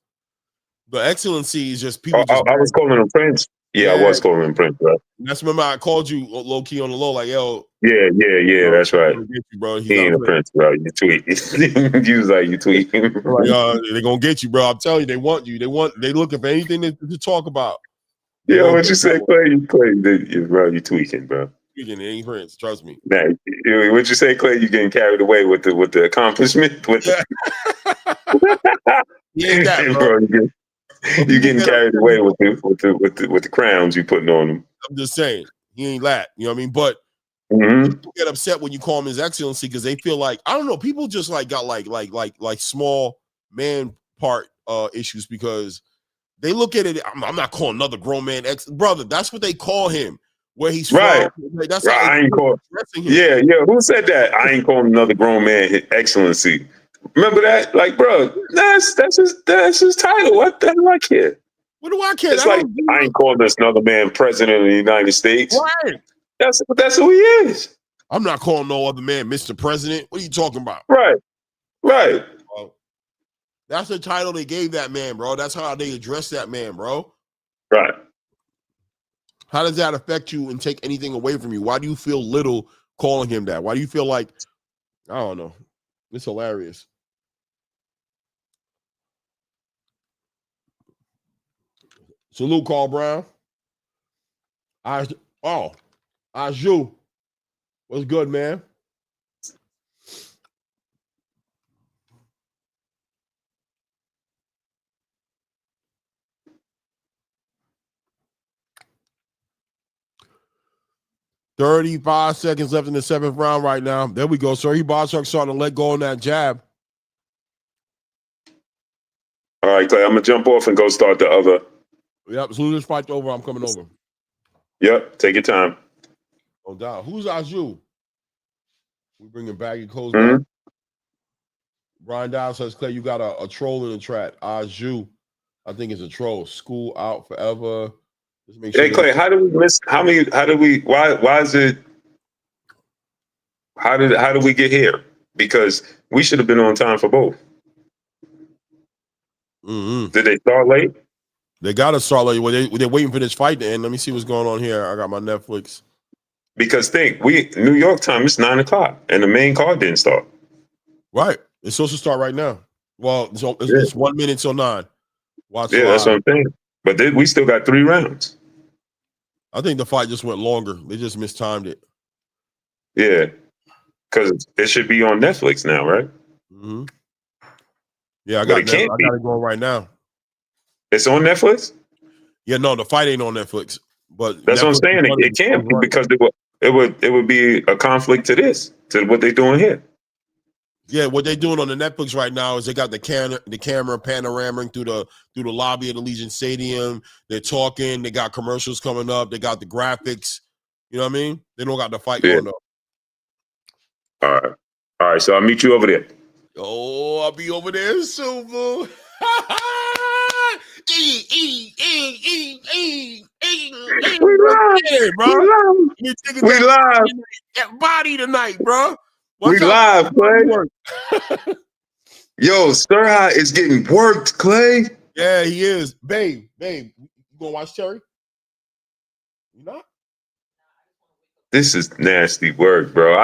B: The excellency is just people just.
D: I was calling him Prince. Yeah, I
B: Yeah.
D: was calling him Prince, bro.
B: That's remember I called you low key on the low, like yo.
D: Yeah. That's right.
B: Get you, bro. He's
D: He
B: not
D: ain't a Prince, bro. You tweet. You was like, you tweeting.
B: like, they're gonna get you, bro. I'm telling you, they want you. They looking for anything to talk about.
D: Yo, what you say, Clay? Bro, you tweaking, bro.
B: Tweaking, it ain't Prince. Trust me.
D: Nah, what you say, Clay? You getting carried away with the accomplishment? With the...
B: He ain't that,
D: bro. You getting carried away with the crowns you putting on him.
B: I'm just saying, he ain't that. You know what I mean? But people get upset when you call him His Excellency because they feel like, I don't know, people just like got like small man part issues because they look at it. I'm not calling another grown man brother. That's what they call him. Where he's
D: right.
B: From. That's
D: right.
B: how
D: I ain't call. Yeah. Who said that? I ain't calling another grown man His Excellency. Remember that? Like, bro, that's his title. What the hell I care?
B: What do I care?
D: It's like I ain't calling this another man president of the United States.
B: Right.
D: That's who he is.
B: I'm not calling no other man Mr. President. What are you talking about?
D: Right.
B: That's the title they gave that man, bro. That's how they address that man, bro.
D: Right.
B: How does that affect you and take anything away from you? Why do you feel little calling him that? Why do you feel like, I don't know. It's hilarious. Salute, Carl Brown. Aju. What's good, man? $35 seconds left in the 7th round right now. There we go. Sir, Bochuk starting to let go on that jab.
D: All right, Clay, I'm going to jump off and go start the other.
B: Yep, as soon as this fight's over, I'm coming over.
D: Yep, take your time.
B: No doubt. Who's Aju? We bringing baggy clothes back. Brian Dow says, Clay, you got a troll in the chat. Aju. I think it's a troll. School out forever. Just make sure.
D: Hey, Clay, how did we miss? Why is it? How did we get here? Because we should have been on time for both. Did they start late?
B: They got to start late. Well, they're waiting for this fight to end. Let me see what's going on here. I got my Netflix.
D: Because New York time, it's 9:00, and the main card didn't start.
B: Right. It's supposed to start right now. Well, it's 1 minute till 9. Watch live.
D: That's what I'm saying. But we still got 3 rounds.
B: I think the fight just went longer. They just mistimed it.
D: Yeah. Because it should be on Netflix now, right?
B: Mm-hmm. Yeah, I got it going right now.
D: It's on Netflix?
B: Yeah, no, the fight ain't on Netflix. But
D: that's what I'm saying. It can't be because it would be a conflict to what they're doing here.
B: Yeah, what they're doing on the Netflix right now is they got the camera panoramic through the lobby of the Legion Stadium. They're talking. They got commercials coming up. They got the graphics. You know what I mean? They don't got the fight going up.
D: All right. So I'll meet you over there.
B: Oh, I'll be over there soon, boo.
D: We live.
B: Body tonight, bro.
D: We live, Clay. Yo, Sirha is getting worked, Clay.
B: Yeah, he is. Babe, you gonna watch Terry? You not?
D: This is nasty work, bro.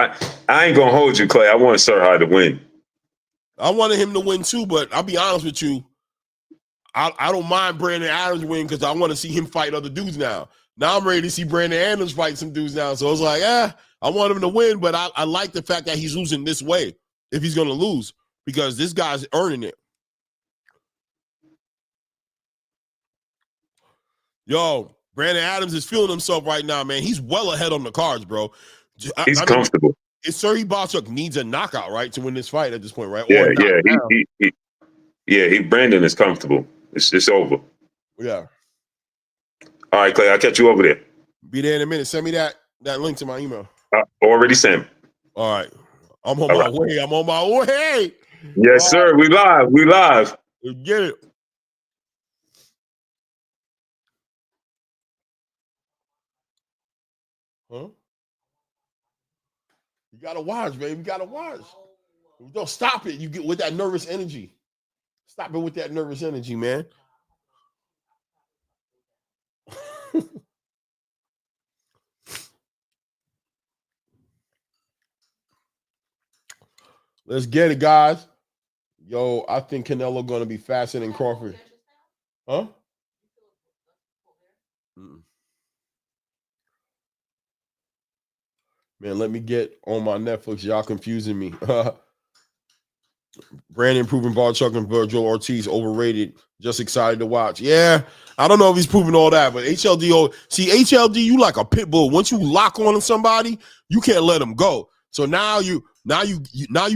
D: I ain't gonna hold you, Clay. I want Sirha to win.
B: I wanted him to win too, but I'll be honest with you. I don't mind Brandon Adams winning because I want to see him fight other dudes now. Now I'm ready to see Brandon Adams fight some dudes now. So it's like, I want him to win, but I like the fact that he's losing this way if he's going to lose because this guy's earning it. Yo, Brandon Adams is feeling himself right now, man. He's well ahead on the cards, bro.
D: He's comfortable.
B: Sergey Bochuk needs a knockout, right, to win this fight at this point, right?
D: Yeah. Brandon is comfortable. It's over.
B: Yeah.
D: All right, Clay. I'll catch you over there.
B: Be there in a minute. Send me that link to my email.
D: Already sent.
B: All right. I'm on my way. I'm on my way.
D: Yes, sir. We live.
B: Get it. Huh? You gotta watch, baby. You gotta watch. Don't stop it. You get with that nervous energy. Stop it with that nervous energy, man. Let's get it, guys. Yo, I think Canelo going to be faster than Crawford. Huh? Mm-mm. Man, let me get on my Netflix. Y'all confusing me. Brandon proving Bochuk and Virgil Ortiz overrated. Just excited to watch. Yeah, I don't know if he's proving all that, but HLD, HLD, you like a pit bull. Once you lock on somebody, you can't let them go. So now you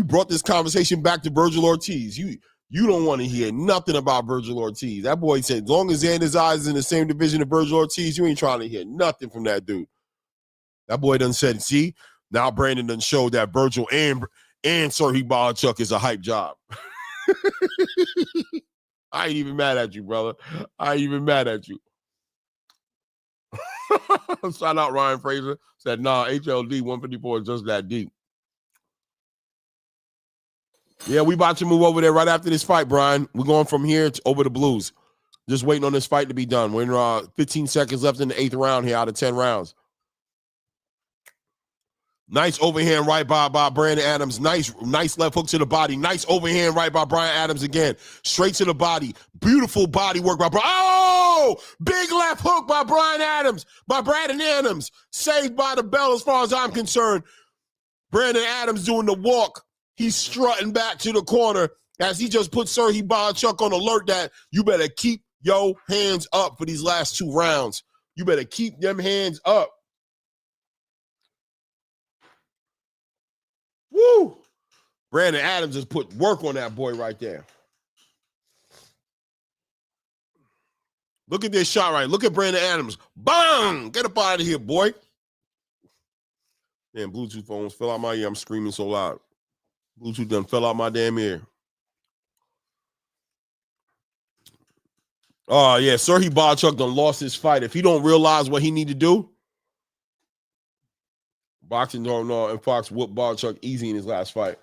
B: brought this conversation back to Virgil Ortiz. You don't want to hear nothing about Virgil Ortiz. That boy said, as long as Xander's eyes is in the same division of Virgil Ortiz, you ain't trying to hear nothing from that dude. That boy done said, see, now Brandon done showed that Virgil and Serhii Bochuk is a hype job. I ain't even mad at you, brother. I ain't even mad at you. Shout out Ryan Fraser. Said, nah, HLD 154 is just that deep. Yeah, we about to move over there right after this fight, Brian. We're going from here over the Blues. Just waiting on this fight to be done. We're in 15 seconds left in the 8th round here out of 10 rounds. Nice overhand right by Brandon Adams. Nice left hook to the body. Nice overhand right by Brian Adams again. Straight to the body. Beautiful body work by Brian. Oh! Big left hook by Brian Adams. By Brandon Adams. Saved by the bell as far as I'm concerned. Brandon Adams doing the walk. He's strutting back to the corner as he just put Serhii Bochuk on alert that you better keep your hands up for these last 2 rounds. You better keep them hands up. Woo! Brandon Adams just put work on that boy right there. Look at this shot right. Look at Brandon Adams. Bang! Get up out of here, boy. Man, Bluetooth phones fell out my ear. I'm screaming so loud. Bluetooth done fell out my damn ear. Oh, yeah. Serhii Bochuk done lost his fight. If he don't realize what he need to do, boxing don't know, and Fox whooped Bochuk easy in his last fight.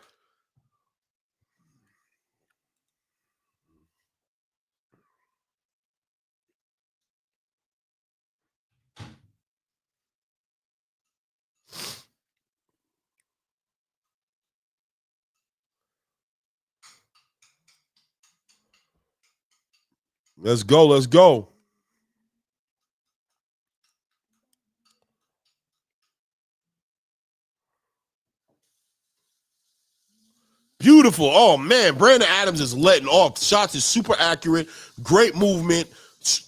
B: Let's go. Let's go. Beautiful. Oh, man. Brandon Adams is letting off. Shots is super accurate. Great movement.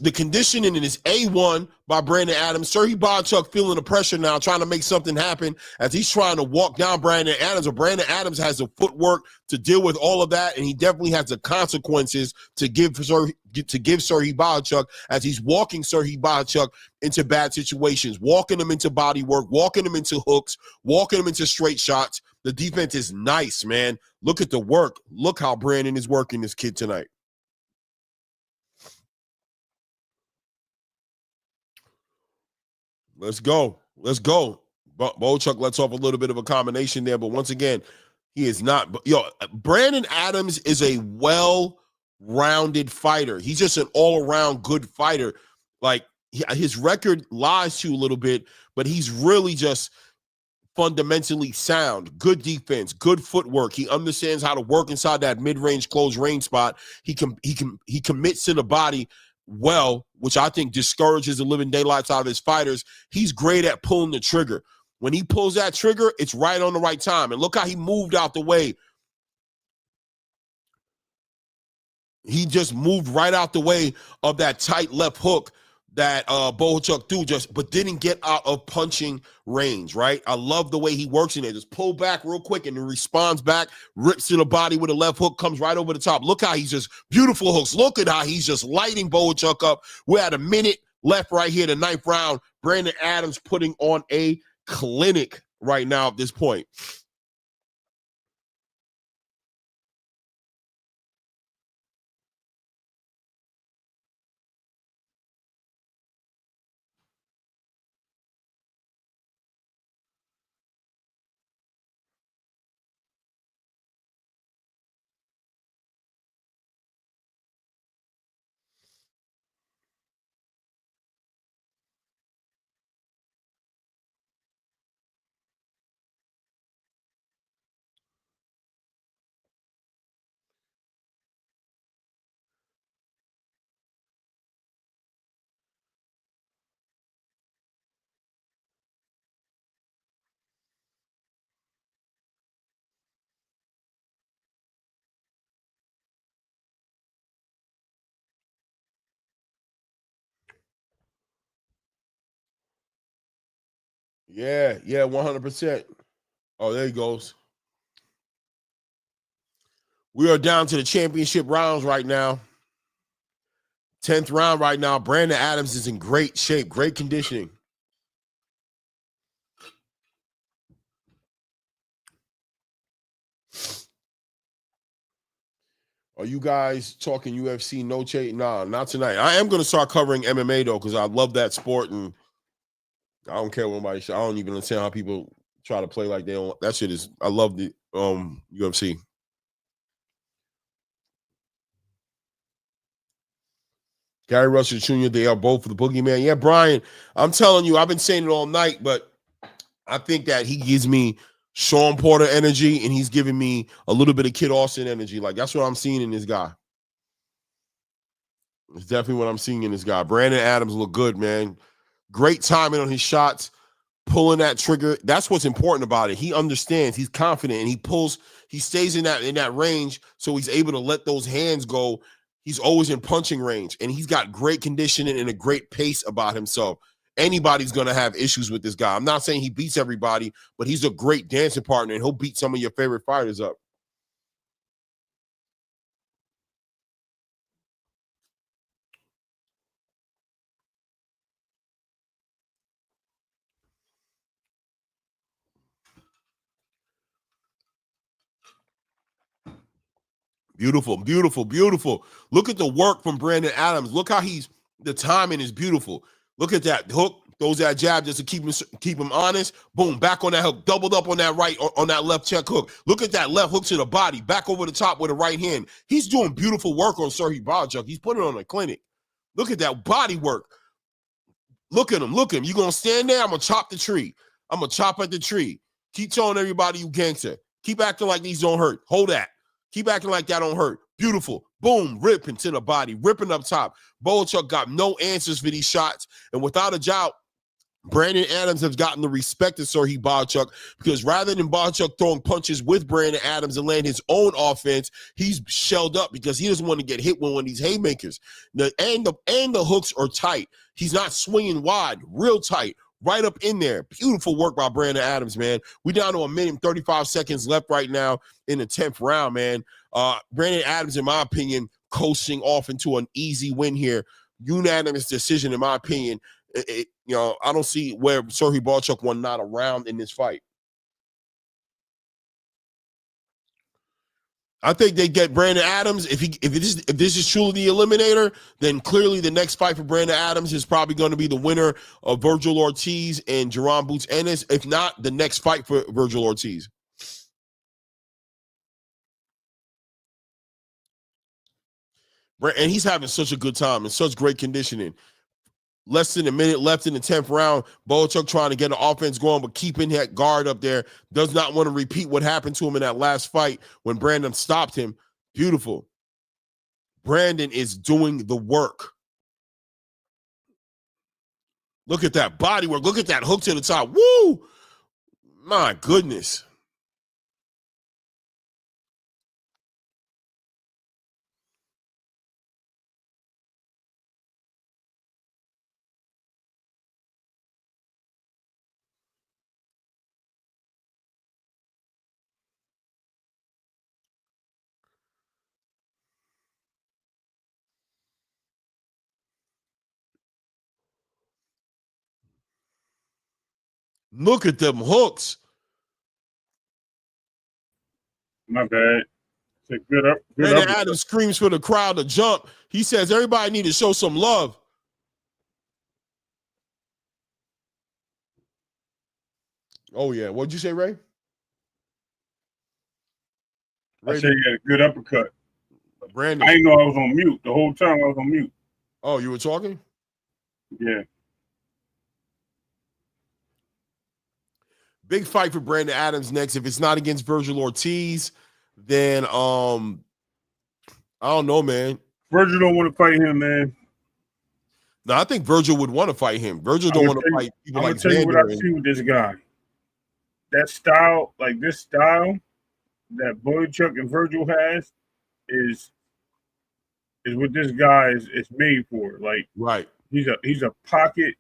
B: The conditioning is A1 by Brandon Adams. Serhii Bochuk feeling the pressure now, trying to make something happen as he's trying to walk down Brandon Adams. But Brandon Adams has the footwork to deal with all of that, and he definitely has the consequences to give Serhii Bochuk as he's walking Serhii Bochuk into bad situations, walking him into body work, walking him into hooks, walking him into straight shots. The defense is nice, man. Look at the work. Look how Brandon is working this kid tonight. Let's go. Let's go. Bochuk lets off a little bit of a combination there, but once again, he is not. Brandon Adams is a well-rounded fighter. He's just an all-around good fighter. Like, his record lies to you a little bit, but he's really just fundamentally sound. Good defense, good footwork. He understands how to work inside that mid-range, close range spot. He commits to the body well, which I think discourages the living daylights out of his fighters. He's great at pulling the trigger. When he pulls that trigger, it's right on the right time. And look how he moved out the way. He just moved right out the way of that tight left hook that Bochuk threw, but didn't get out of punching range, right? I love the way he works in there. Just pull back real quick and then responds back, rips to the body with a left hook, comes right over the top. Look how he's just beautiful hooks. Look at how he's just lighting Bochuk up. We're at a minute left right here, the 9th round. Brandon Adams putting on a clinic right now at this point. Yeah, 100%. Oh, there he goes. We are down to the championship rounds right now. 10th round right now. Brandon Adams is in great shape, great conditioning. Are you guys talking UFC? No chase? Nah, not tonight. I am going to start covering MMA though, because I love that sport, and I don't care what anybody. I don't even understand how people try to play like they don't. That shit is. I love the UFC. Gary Russell Jr. They are both the boogeyman. Yeah, Brian. I'm telling you, I've been saying it all night, but I think that he gives me Sean Porter energy, and he's giving me a little bit of Kid Austin energy. Like, that's what I'm seeing in this guy. It's definitely what I'm seeing in this guy. Brandon Adams look good, man. Great timing on his shots, pulling that trigger. That's what's important about it. He understands. He's confident, and he pulls. He stays in that range, so he's able to let those hands go. He's always in punching range, and he's got great conditioning and a great pace about himself. Anybody's going to have issues with this guy. I'm not saying he beats everybody, but he's a great dancing partner, and he'll beat some of your favorite fighters up. Beautiful, beautiful, beautiful. Look at the work from Brandon Adams. Look how the timing is beautiful. Look at that hook, throws that jab just to keep him honest. Boom, back on that hook, doubled up on that right, on that left check hook. Look at that left hook to the body, back over the top with a right hand. He's doing beautiful work on Serhii Bochuk. He's putting on a clinic. Look at that body work. Look at him, look at him. You gonna stand there? I'm gonna chop the tree. I'm gonna chop at the tree. Keep telling everybody you gangster. Keep acting like these don't hurt. Hold that. Keep acting like that don't hurt. Beautiful. Boom, ripping to the body, ripping up top. Bochuk got no answers for these shots. And without a doubt, Brandon Adams has gotten the respect of Serhii Bochuk, because rather than Bochuk throwing punches with Brandon Adams and land his own offense, he's shelled up because he doesn't want to get hit with one of these haymakers. And the hooks are tight. He's not swinging wide, real tight. Right up in there. Beautiful work by Brandon Adams, man. We down to 1 minute and 35 seconds left right now in the 10th round, man. Brandon Adams, in my opinion, coasting off into an easy win here. Unanimous decision, in my opinion. I don't see where Serhii Bochuk won not a round in this fight. I think they get Brandon Adams. If this is truly the eliminator, then clearly the next fight for Brandon Adams is probably going to be the winner of Virgil Ortiz and Jaron Boots Ennis. If not, the next fight for Virgil Ortiz. And he's having such a good time and such great conditioning. Less than a minute left in the 10th round. Bochuk trying to get an offense going, but keeping that guard up there. Does not want to repeat what happened to him in that last fight when Brandon stopped him. Beautiful. Brandon is doing the work. Look at that body work. Look at that hook to the top. Woo! My goodness. Look at them hooks.
C: My bad. It's a good up.
B: Brandon Adams screams for the crowd to jump. He says everybody need to show some love. Oh, yeah. What'd you say, Ray?
C: I said you had a good uppercut.
B: Brandon.
C: I didn't know I was on mute. The whole time I was on mute.
B: Oh, you were talking?
C: Yeah.
B: Big fight for Brandon Adams next. If it's not against Virgil Ortiz, then I don't know, man.
C: Virgil don't want to fight him, man.
B: No, I think Virgil would want to fight him. Virgil don't want to fight people like Xander.
C: I'm gonna tell you what I see with this guy. That style, like this style that Bochuk and Virgil has, is what this guy is made for. Like,
B: right.
C: He's a pocket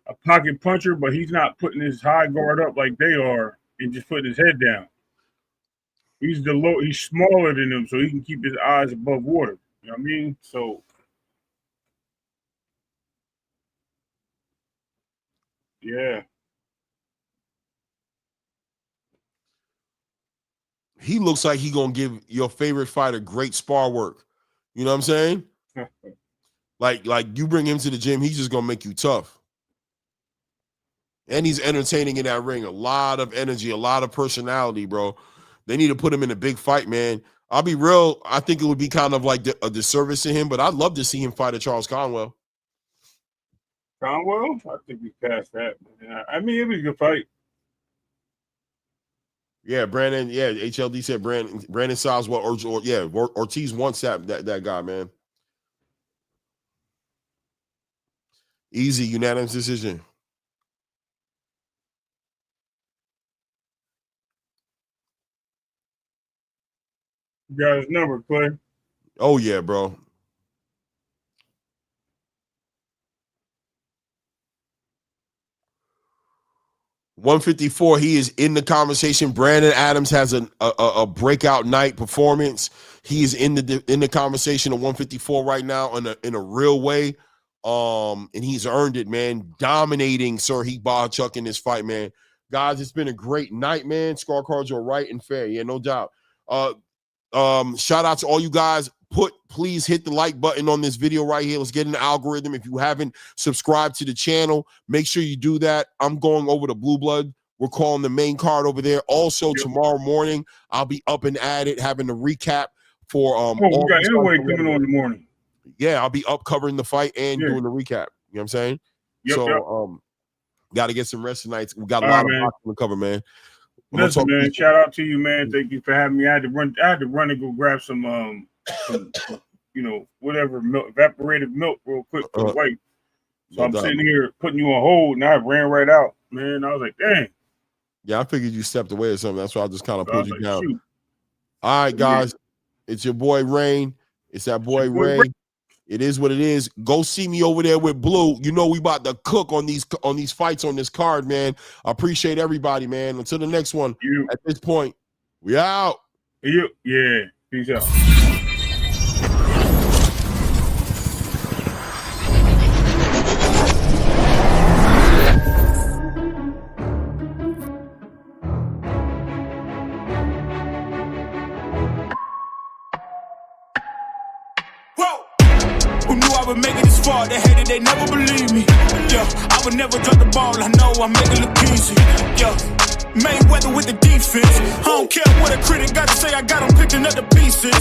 C: a pocket puncher, but he's not putting his high guard up like they are and just putting his head down. He's smaller than them, so he can keep his eyes above water. You know what I mean? So yeah.
B: He looks like he gonna give your favorite fighter great spar work. You know what I'm saying? like you bring him to the gym, he's just gonna make you tough. And he's entertaining in that ring. A lot of energy, a lot of personality, bro. They need to put him in a big fight, man. I'll be real. I think it would be kind of like a disservice to him, but I'd love to see him fight at Charles Conwell.
C: Conwell? I think we passed that. I mean, it was a good fight.
B: Yeah, Brandon. Yeah, HLD said Brandon Styles. Ortiz wants that guy, man. Easy, unanimous decision.
C: You got his number, Clay.
B: Oh yeah, bro. $154. He is in the conversation. Brandon Adams has a breakout night performance. He is in the conversation of 154 right now in a real way. And he's earned it, man. Dominating Sirhi Bochuk in this fight, man. Guys, it's been a great night, man. Scorecards are right and fair. Yeah, no doubt. Shout out to all you guys. Please hit the like button on this video right here. Let's get in the algorithm. If you haven't subscribed to the channel, make sure you do that. I'm going over to Blue Blood. We're calling the main card over there. Also, tomorrow morning, I'll be up and at it, having a recap for
C: we got Anyway coming on in the morning.
B: Yeah, I'll be up covering the fight and doing the recap. You know what I'm saying? Got to get some rest tonight. We got a lot of boxing to cover, man.
C: Listen, man, shout out to you, man. Thank you for having me. I had to run and go grab some whatever milk, evaporated milk real quick for the wife. So I'm sitting here putting you on hold, and I ran right out, man. I was like, dang.
B: Yeah, I figured you stepped away or something. That's why I just kind of pulled you down. Shoot. All right, guys. It's your boy Rain. It's that boy Ray. It is what it is. Go see me over there with Blue. You know we about to cook on these fights on this card, man. I appreciate everybody, man. Until the next one. At this point, we out.
C: Yeah. Peace out.
A: I would make it this far. They hated, they never believe me. Yeah, I would never drop the ball. I know I make it look easy. Yeah, Mayweather with the defense. I don't care what a critic got to say. I got them picking up the pieces.